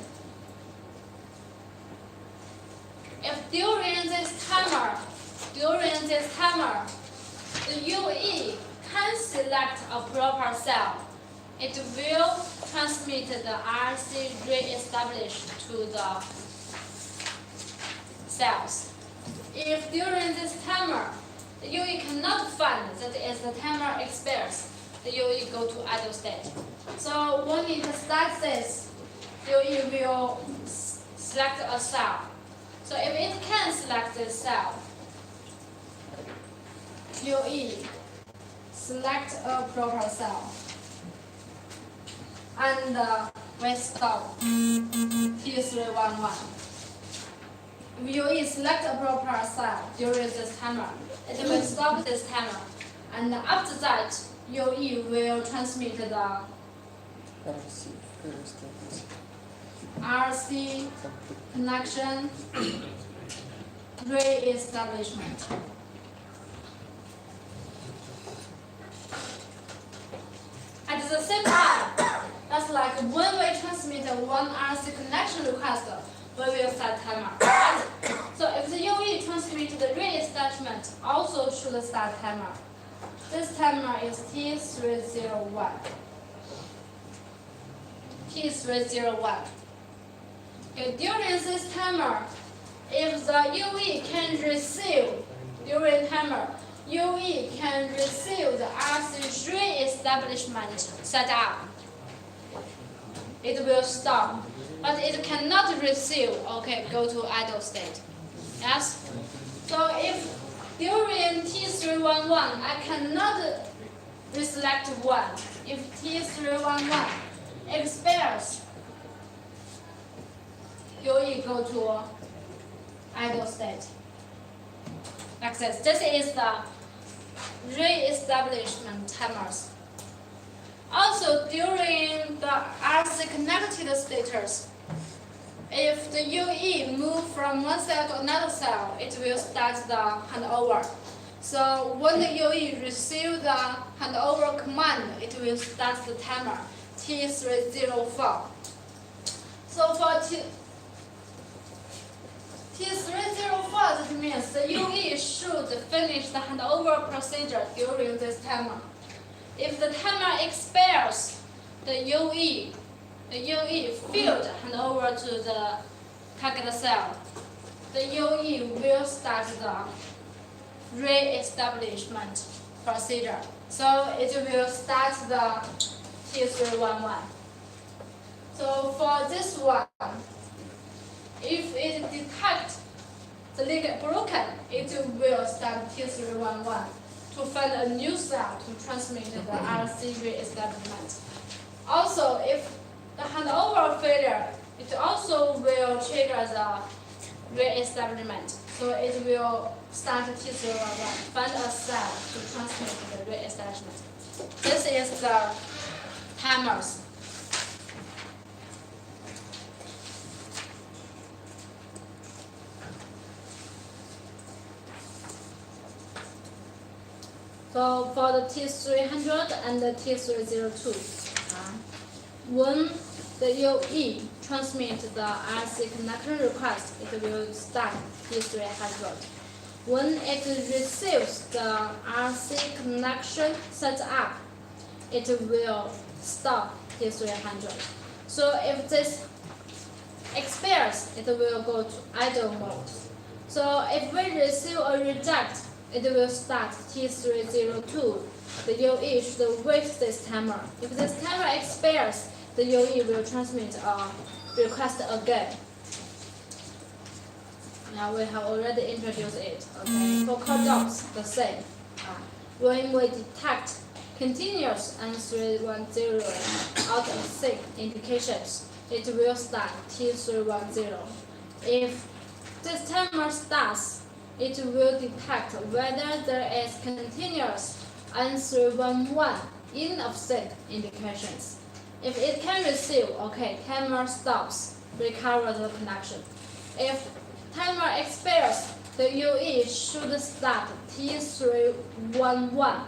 If during this timer, the UE can select a proper cell, it will transmit the RC re-established to the cells. If during this timer, the UE cannot find that as the timer expires, the UE go to idle state. So when it starts this, UE will select a cell. So if it can select the cell, UE select a proper cell and we stop T311. If UE select a proper cell during this timer, it will stop this timer, and after that, UE will transmit the RC connection re-establishment. At the same time, that's like when we transmit one RC connection request, we will start timer. Right? So if the UE transmit the re-establishment, also should start timer. This timer is T301. T301. Okay, during this timer, if the UE can receive, during timer, UE can receive the RC re-establishment setup. It will stop, but it cannot receive, okay, go to idle state. Yes? So if during T311, I cannot reselect 1. If T311 expires, UE go to idle state. Like this. This is the re-establishment timers. Also, during the RC connected status, if the UE move from one cell to another cell, it will start the handover. So when the UE receive the handover command, it will start the timer T304. So for T304, that means the UE should finish the handover procedure during this timer. If the timer expires, the UE field handover to the target cell. The UE will start the re-establishment procedure. So it will start the T311. So for this one, if it detects the link broken, it will start T311 to find a new cell to transmit the RC re-establishment. Also, if the handover failure, it also will trigger the re-establishment. So it will start T311, find a cell to transmit the re-establishment. This is the timers. So for the T300 and the T302, when the UE transmits the RC connection request, it will start T300. When it receives the RC connection setup, it will stop T300. So if this expires, it will go to idle mode. So if we receive a reject, it will start T302. The UE should wait this timer. If this timer expires, the UE will transmit a request again. Now we have already introduced it. Okay. For call dogs, the same. When we detect continuous N310 out of 6 indications, it will start T310. If this timer starts, it will detect whether there is continuous N311 in of 6 indications. If it can receive, okay, timer stops, recover the connection. If timer expires, the UE should start T311.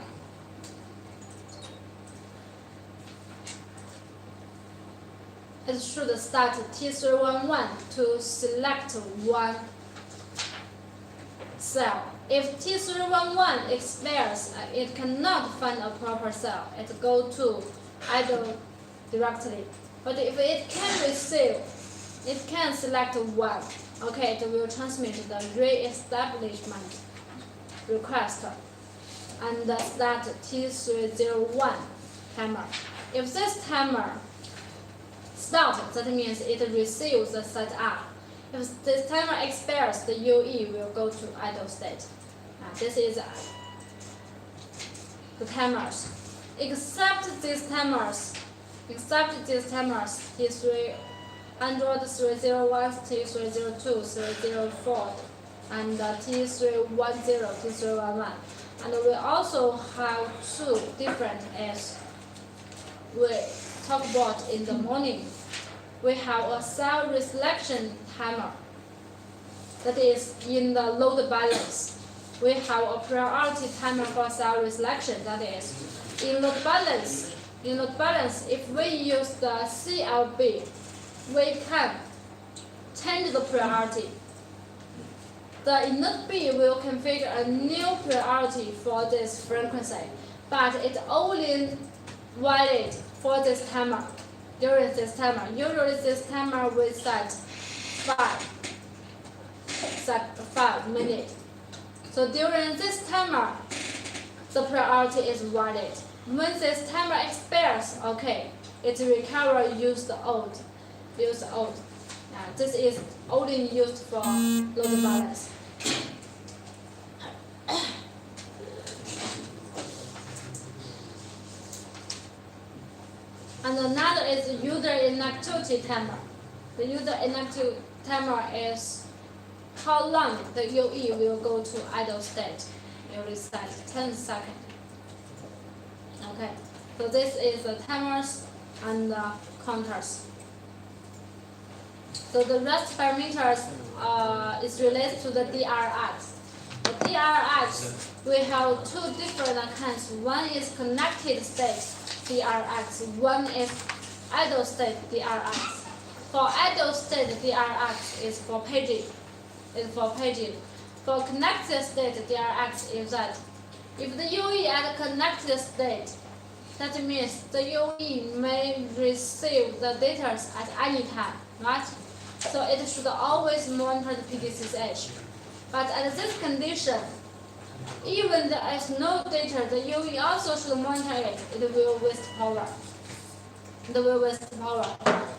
It should start T311 to select one cell. If T311 expires, it cannot find a proper cell. It goes to idle directly. But if it can receive, it can select one. Okay, it will transmit the re-establishment request and start T301 timer. If this timer start, that means it receives the setup. If this timer expires, the UE will go to idle state. This is the timers. Except these timers, T3, Android 301, T302, 304, and T310, T311. And we also have two different as we talked about in the morning. We have a cell reselection timer, that is in the load balance. We have a priority timer for cell reselection, that is in load balance. In load balance, if we use the CLB, we can change the priority. The inode B will configure a new priority for this frequency, but it only valid for this timer. During this timer, usually this timer will set 5 minutes. So during this timer, the priority is valid. When this timer expires, okay, it recover use old. This is only used for load balance. And another is user inactivity timer. The user inactivity timer is how long the UE will go to idle state. You reset 10 seconds. Okay, so this is the timers and the counters. So the rest parameters is related to the DRX. The DRX, we have two different kinds. One is connected state DRX. One is idle state DRX. For idle state DRX is for paging. For connected state DRX is that if the UE at connected state, that means the UE may receive the data at any time, right? So it should always monitor the PDCH. But at this condition, even there is no data, the UE also should monitor it. It will waste power.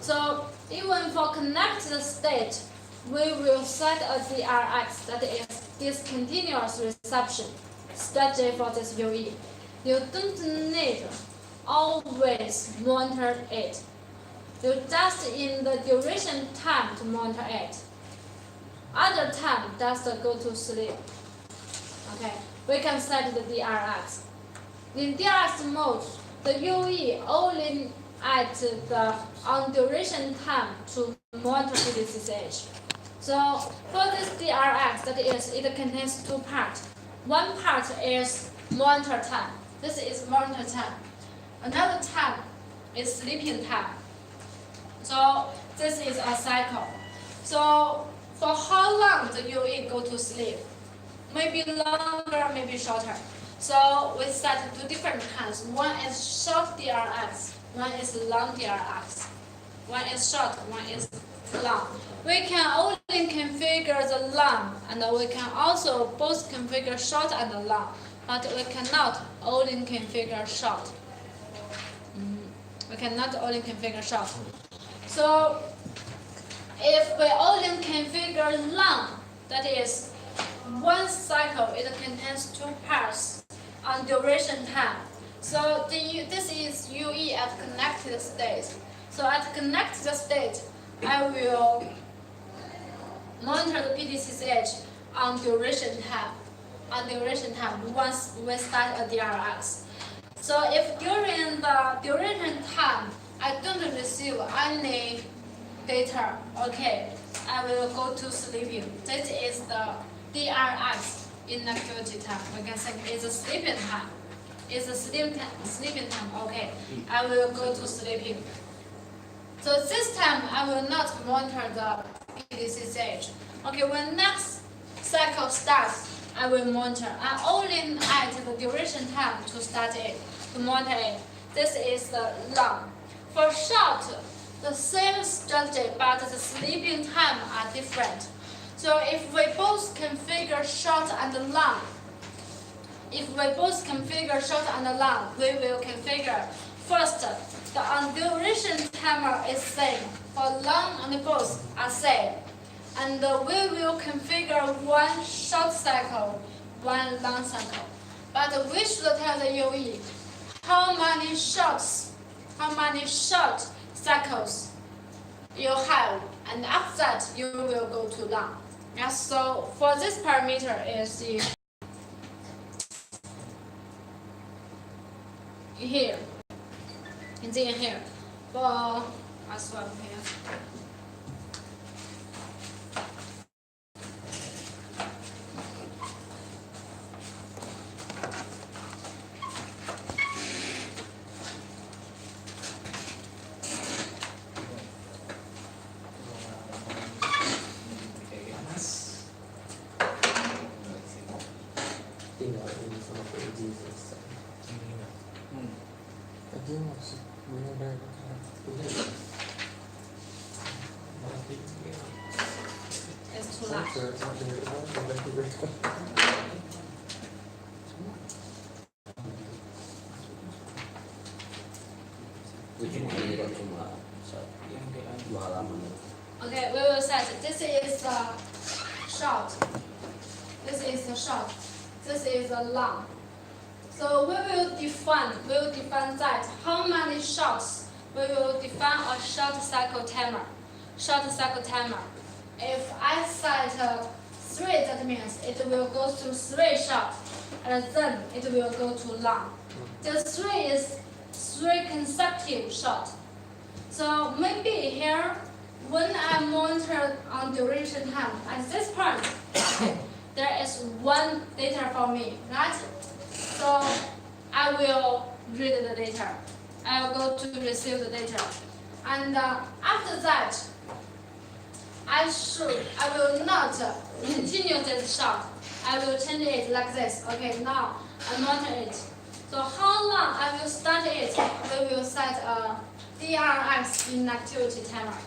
So even for connected state, we will set a DRX, that is discontinuous reception strategy for this UE. You don't need always monitor it. You just in the duration time to monitor it. Other time, just go to sleep. Okay, we can set the DRX. In DRX mode, the UE only at the on duration time to monitor PDCH. So for this DRX, that is, it contains two parts. One part is monitor time. This is monitor time. Another time is sleeping time. So this is a cycle. So for how long the UE go to sleep? Maybe longer, maybe shorter. So we set two different kinds. One is short DRX, one is long DRX. One is short, one is long. We can only configure the long, and we can also both configure short and long, but we cannot only configure short. We cannot only configure short. So if we only configure long, that is one cycle, it contains two parts on duration time. So this is UE at connected state. So at connected state, I will monitor the PDCH on duration time. Once we start a DRX. So if during the duration time I don't receive any data, okay, I will go to sleeping. This is the DRX inactivity time. We can say it's a sleeping time. It's a sleeping time, okay. I will go to sleeping. So this time I will not monitor the PDCH. Okay, when next cycle starts, I will monitor. I only add the duration time to start it, to monitor it. This is the long. For short, the same strategy, but the sleeping time are different. So if we both configure short and long, we will configure first the duration timer is same. For long and both are same. And we will configure one short cycle, one long cycle. But we should tell the UE how many short cycles you have, and after that you will go to long. Yeah, so for this parameter is here. It's in here. For as well here. Tinggal ini sama PJ selesai. Tadi maksud gue ada It's too large. Gue cuma ini kan cuma dua halaman. Okay, we will set. This is the short. This is the short. This is the long. So we will define that how many shots we will define a short cycle timer. Short cycle timer. If I set 3, that means it will go to 3 shots, and then it will go to long. The 3 is 3 consecutive shots. So maybe here, when I monitor on duration time, at this point, there is 1 data for me, right? So I will read the data. I will go to receive the data. And after that, I will not continue this shot. I will change it like this. Okay, now I monitor it. So how long I will start it, we will set a DRX inactivity timer.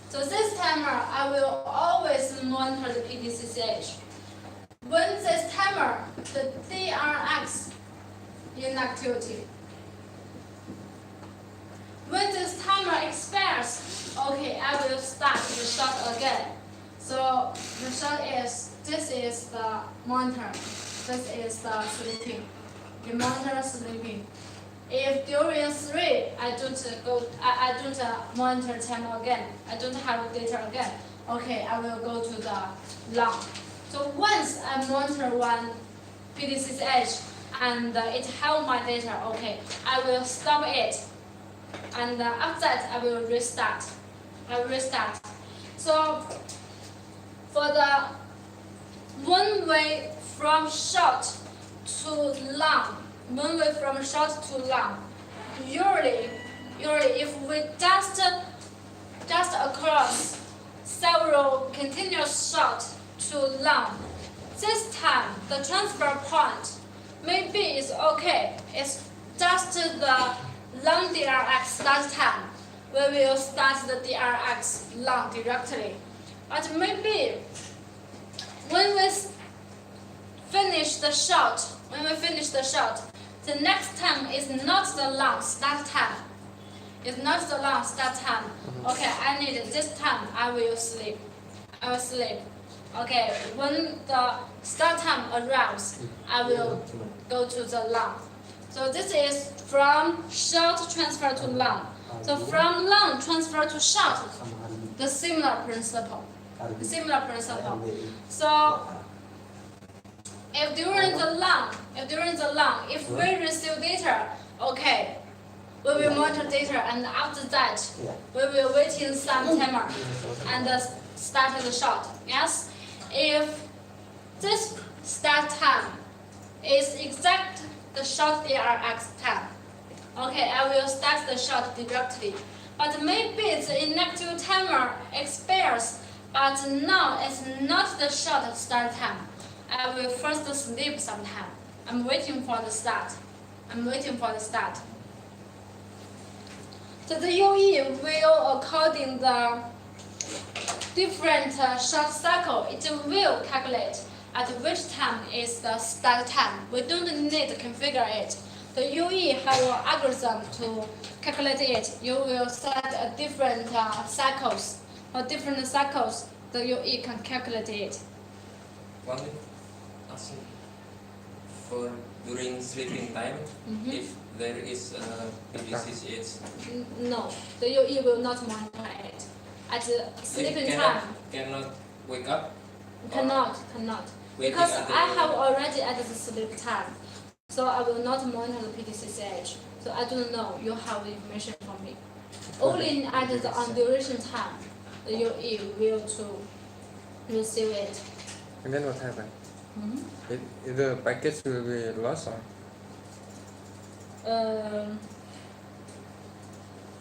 So this timer, I will always monitor the PTCCH. When this timer, the DRX inactivity, when this timer expires, okay, I will start the shot again. So the shot is, this is the monitor, this is the sleeping. The monitor sleeping. If during 3 I don't monitor timer again, I don't have data again, okay, I will go to the long. So once I monitor one PTCCH and it have my data, okay, I will stop it. And after that, I will restart. So for the one way from short to long, usually if we just across several continuous short to long, this time the transfer point maybe is okay. It's just the long DRX start time. We will start the DRX long directly. But maybe when we finish the shot, the next time is not the long start time. It's not the long start time. Okay, I need this time. I will sleep. Okay, when the start time arrives, I will go to the long. So this is from short transfer to long. So from long transfer to short, the similar principle. So if during the long, if we receive data, okay, we will monitor data, and after that, we will wait in some timer and start the shot. Yes, if this start time is exact the short DRX time, okay, I will start the shot directly. But maybe the inactive timer expires, but now it's not the short start time. I will first sleep sometime. I'm waiting for the start. So the UE will, according the different short cycle, it will calculate at which time is the start time. We don't need to configure it. the UE have an algorithm to calculate it. You will set a different cycles. For different cycles, the UE can calculate it. One thing, asking for during sleeping time, if there is a PDCCH. No, the UE will not monitor it. At the sleeping time, Cannot wake up. cannot. Waiting Because until I have already at the sleep time, so I will not monitor the PDCCH. So I don't know you have the information from me. Only at the on duration time, the UE will to receive it. And then what happened? The package will be lost or?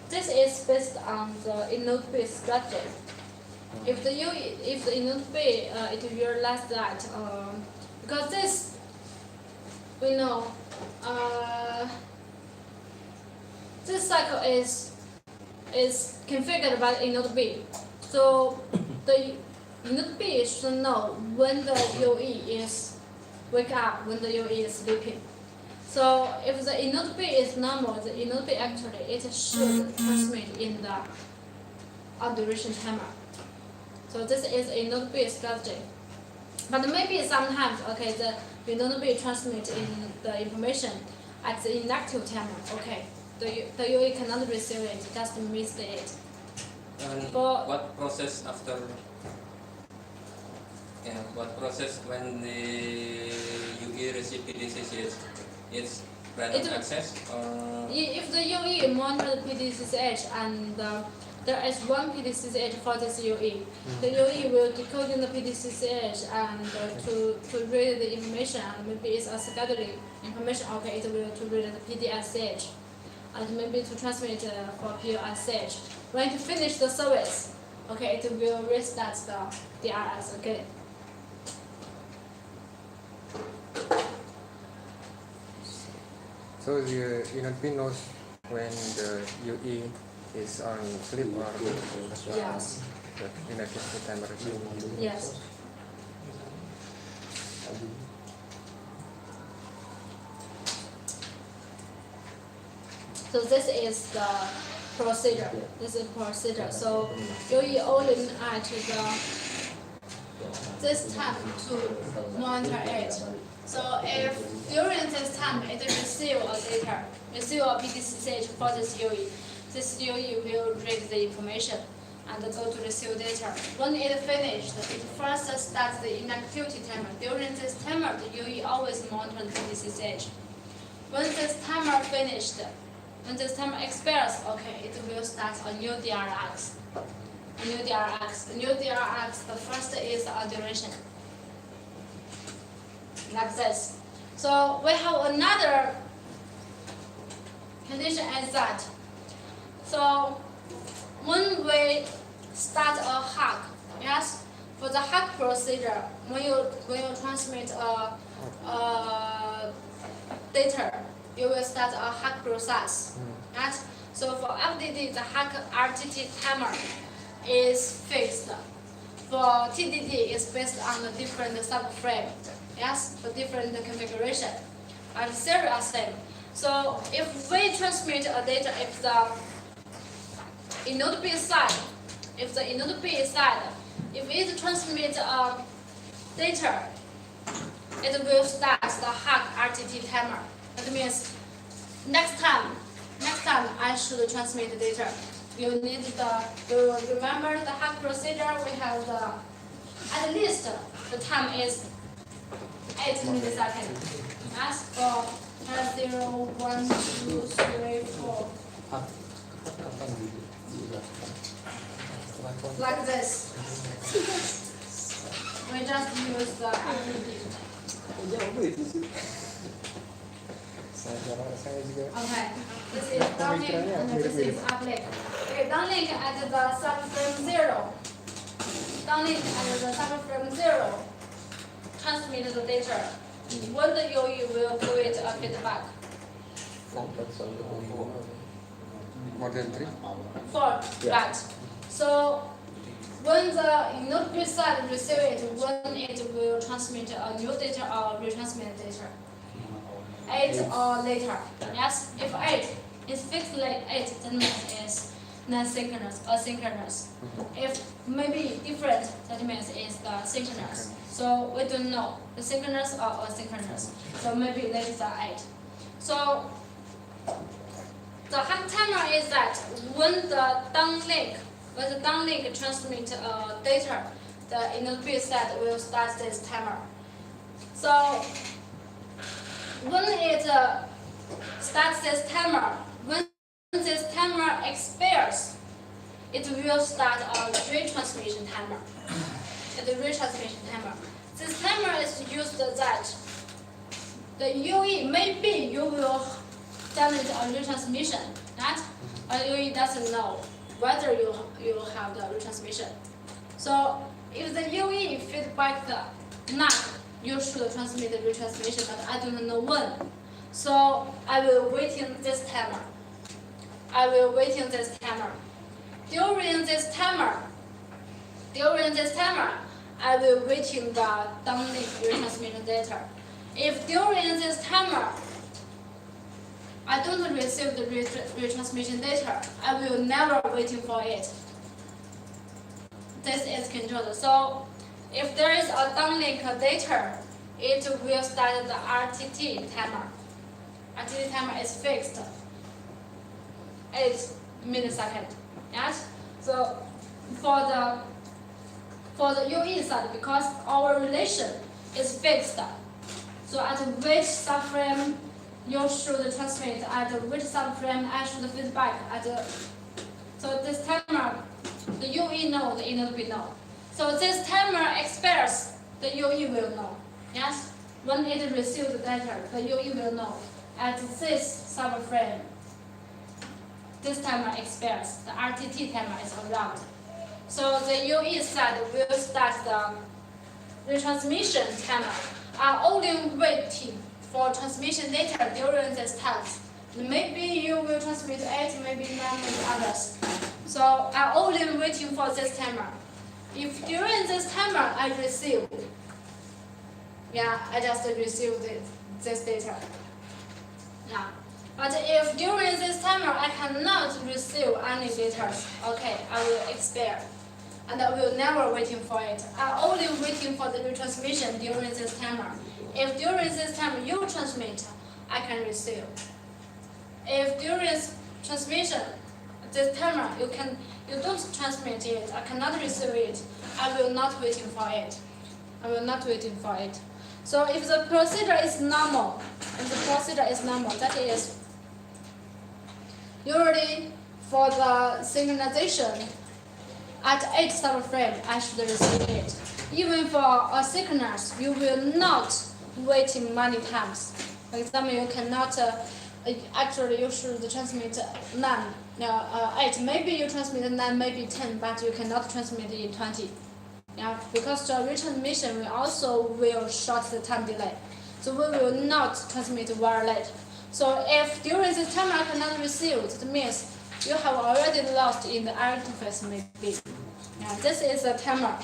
This is based on the inode-based strategy. If the inode-based, it will realize that because this we know this cycle is configured by the inode-B. So the inode-B should know when the UE is wake up, when the UE is sleeping. So if the inode-B is normal, the inode-B actually it should transmit in the on duration timer. So this is inode-B strategy. But maybe sometimes the inode-B transmit in the information at the inactive timer. Okay, the UE cannot receive it, just miss it. And For what process after? Yeah, what process when the UE receive PDCCH? It's random access or? if the UE monitor the PDCCH and there is one PDCCH for this UE, the UE will decode in the PDCCH and to read the information, and maybe it's a scheduling information. Okay, it will to read the PDSH and maybe to transmit for POSH. When it finish the service, okay, it will restart the DRS again. So the inode-B knows when the UE is on sleep or Yes. the inactive timer. Yes. So this is the procedure. So you only add this time to monitor it. So if during this time it receive a data, receive a PDCCH for this UE will read the information and go to receive data. When it finished, it first starts the inactivity timer. During this timer, the UE always monitor the PDCCH. When this timer finished, when this timer expires, okay, it will start a new DRX. The new DRX, the first is a duration. Like this. So we have another condition is that. So when we start a hug, yes, for the hug procedure, when you transmit data, you will start a hug process. Yes. So for FDD, the hug RTT timer is fixed. For TDD, it's based on the different subframe. Yes, for different configuration. And serial are same. So if we transmit a data, if the inode-B side, if it transmits data, it will start the hug RTT timer. That means next time I should transmit the data. You need to remember the hug procedure. We have at least the time is 8 milliseconds. As for 0, 1, 2, 3, 4. Like this. We just use the FDD. Okay. This is downlink and this is uplink. Okay, downlink at the subframe 0. Downlink at the subframe 0. Transmit the data. When the UE will do it a feedback. More than 3? 4, right. So when the inode-B side receive it, when it will transmit a new data or retransmit data. 8 or later. Yes, if 8 is fixed like 8, that means it's non-synchronous or synchronous. If maybe different, that means it's the synchronous. So we don't know the synchronous or asynchronous. So maybe less than 8. So the hard timer is that when the downlink transmit data, the inner bit set will start this timer. So when it starts this timer, when this timer expires, it will start a retransmission timer. This timer is used that the UE, maybe you will generate a retransmission, right? But UE doesn't know whether you have the retransmission. So if the UE feedback not, you should transmit the retransmission, but I don't know when. So I will wait in this timer. During this timer, I will wait in the downlink retransmission data. If during this timer I don't receive the retransmission data, I will never waiting for it. This is controlled. So if there is a downlink data, it will start the RTT timer. RTT timer is fixed 8 milliseconds. Yes. So for the UE side, because our relation is fixed, so at which subframe you should transmit, at which subframe I should feedback so this timer, the UE know, the inner bit know. So this timer expires, the UE will know. Yes? When it receives the data, the UE will know. At this subframe, this timer expires, the RTT timer is around. So the UE side will start the retransmission timer. I'm only waiting for transmission data during this time. Maybe you will transmit 8, maybe 9, maybe others. So I'm only waiting for this timer. If during this timer I receive, I just receive this data. But if during this timer I cannot receive any data, okay, I will expire. And I will never waiting for it. I'm only waiting for the retransmission during this timer. If during this time you transmit, I can receive. If during transmission, this timer you don't transmit it, I cannot receive it, I will not waiting for it. So if the procedure is normal, that is usually for the synchronization at 8 subframe, I should receive it. Even for asynchronous, you will not waiting many times. For example, you cannot actually you should transmit 9, 8. Maybe you transmit 9, maybe 10, but you cannot transmit in 20. Because the retransmission will short the time delay. So we will not transmit very late. So if during this time I cannot receive, that means you have already lost in the interface maybe. This is the timer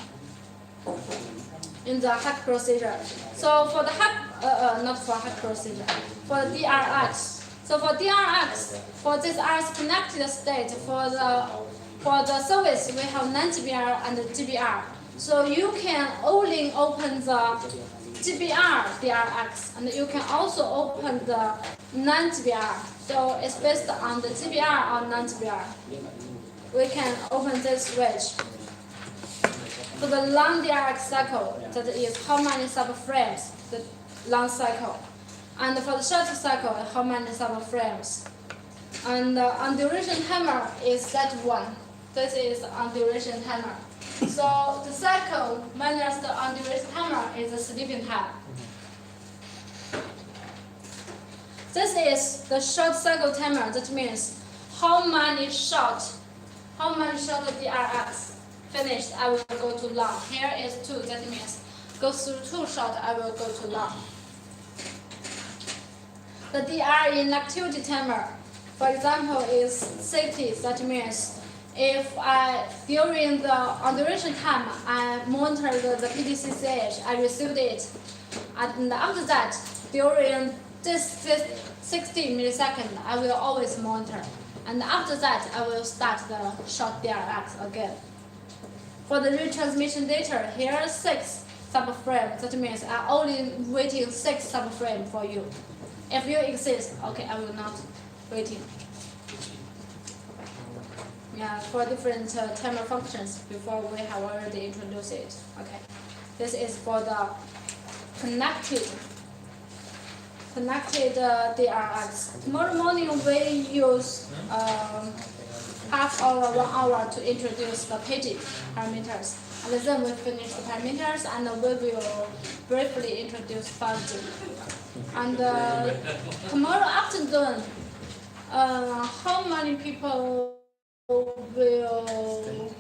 in the hack procedure. So for the hack, not for hack procedure, for the DRX. So for DRX, for this RS connected state, for the service we have non-GBR and GBR. So you can only open the GBR DRX, and you can also open the non-GBR. So it's based on the GBR or non-GBR. We can open this switch. For the long DRX cycle, that is how many subframes, the long cycle. And for the short cycle, how many subframes. And on duration timer is that one. This is on duration timer. So the cycle minus the on duration timer is the sleeping time. This is the short cycle timer. That means how many short DRX finished, I will go to long. Here is 2. That means go through 2 short, I will go to long. The DR inactivity timer, for example, is 60. That means if during the on duration time I monitor the PDCCH, I received it, and after that during this 60 milliseconds, I will always monitor. And after that, I will start the short DRX again. For the retransmission data, here are 6 subframes. That means I'm only waiting 6 subframes for you. If you exist, okay, I will not waiting. Yeah, for different timer functions before we have already introduced it. Okay, this is for the connected DRX. Tomorrow morning we use half hour, 1 hour to introduce the pt parameters, and then we finish the parameters, and we will briefly introduce 5G. And tomorrow afternoon, how many people will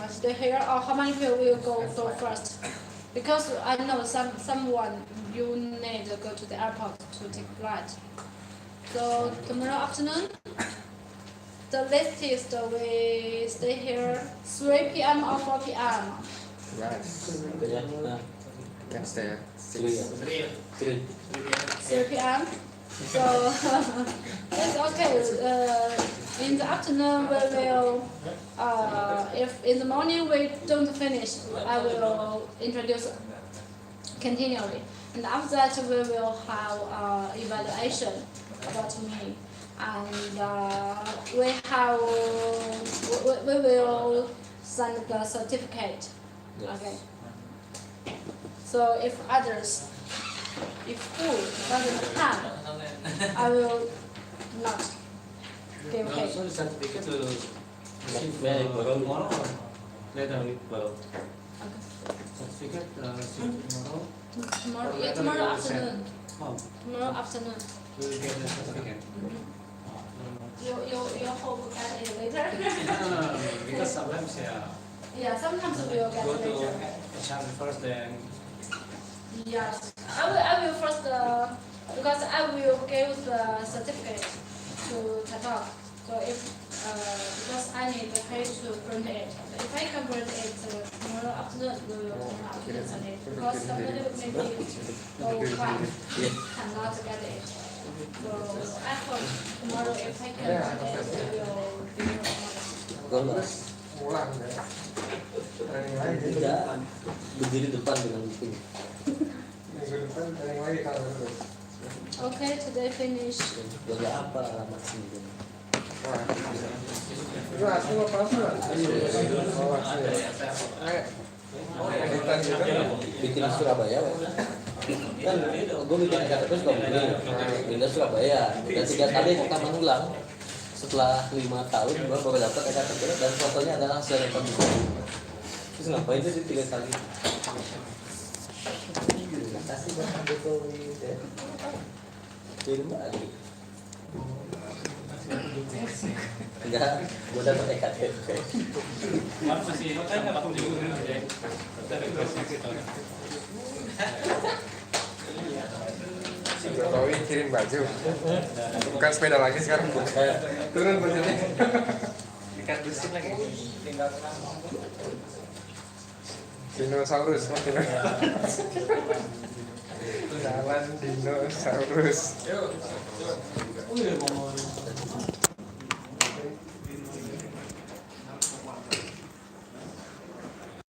stay here, or how many people will go first? Because I know someone you need to go to the airport to take flight. So tomorrow afternoon, the latest we stay here 3 p.m. or 4 p.m. Yes. Yeah. Can stay at 3 6. 3 p.m. So it's okay. In the afternoon we will, if in the morning we don't finish, I will introduce continually. And after that we will have evaluation about me. And we will send the certificate. Okay. So if who doesn't have, I will not give No, pay. so the certificate will receive Very good. tomorrow or later? Baru. Certificate receive tomorrow. Tomorrow afternoon. Oh, Tomorrow afternoon. we will get the certificate. You hope to get it later. No, because sometimes Yeah, sometimes we will get go it to later. HR first, then Yes, I will first because I will give the certificate to Tatok. So if because I need to pay to print it. If I can print it tomorrow afternoon, we will tomorrow afternoon send it. Because somebody maybe go back cannot get it. So I hope tomorrow if I can print it, we will do it. Golos. Pulang ya. Tidak berdiri depan dengan bukti. Minggu depan yang lagi kalau terus. Okay, today finish. Bagi apa alamat sini? Wah, itu asli apa sih? Oh, asli. Editan gitu. Bikin Surabaya, kan gue bikin KTP suka begini, pindah Surabaya, dan 3 kali rekaman ulang. Setelah 5 tahun gue baru dapat KTP dan fotonya adalah hasil rekam juga. Terus ngapain sih 3 kali? Terima kasih buat Jokowi. Kirim lagi. Enggak, gue dapat KTP. kemarin masih dapat juga ya. Tapi Jokowi kirim baju. Bukan sepeda lagi sekarang. Turun bajunya. Ikan dusun lagi. Dinosaurus, jalan dinosaurus. oh iya, mau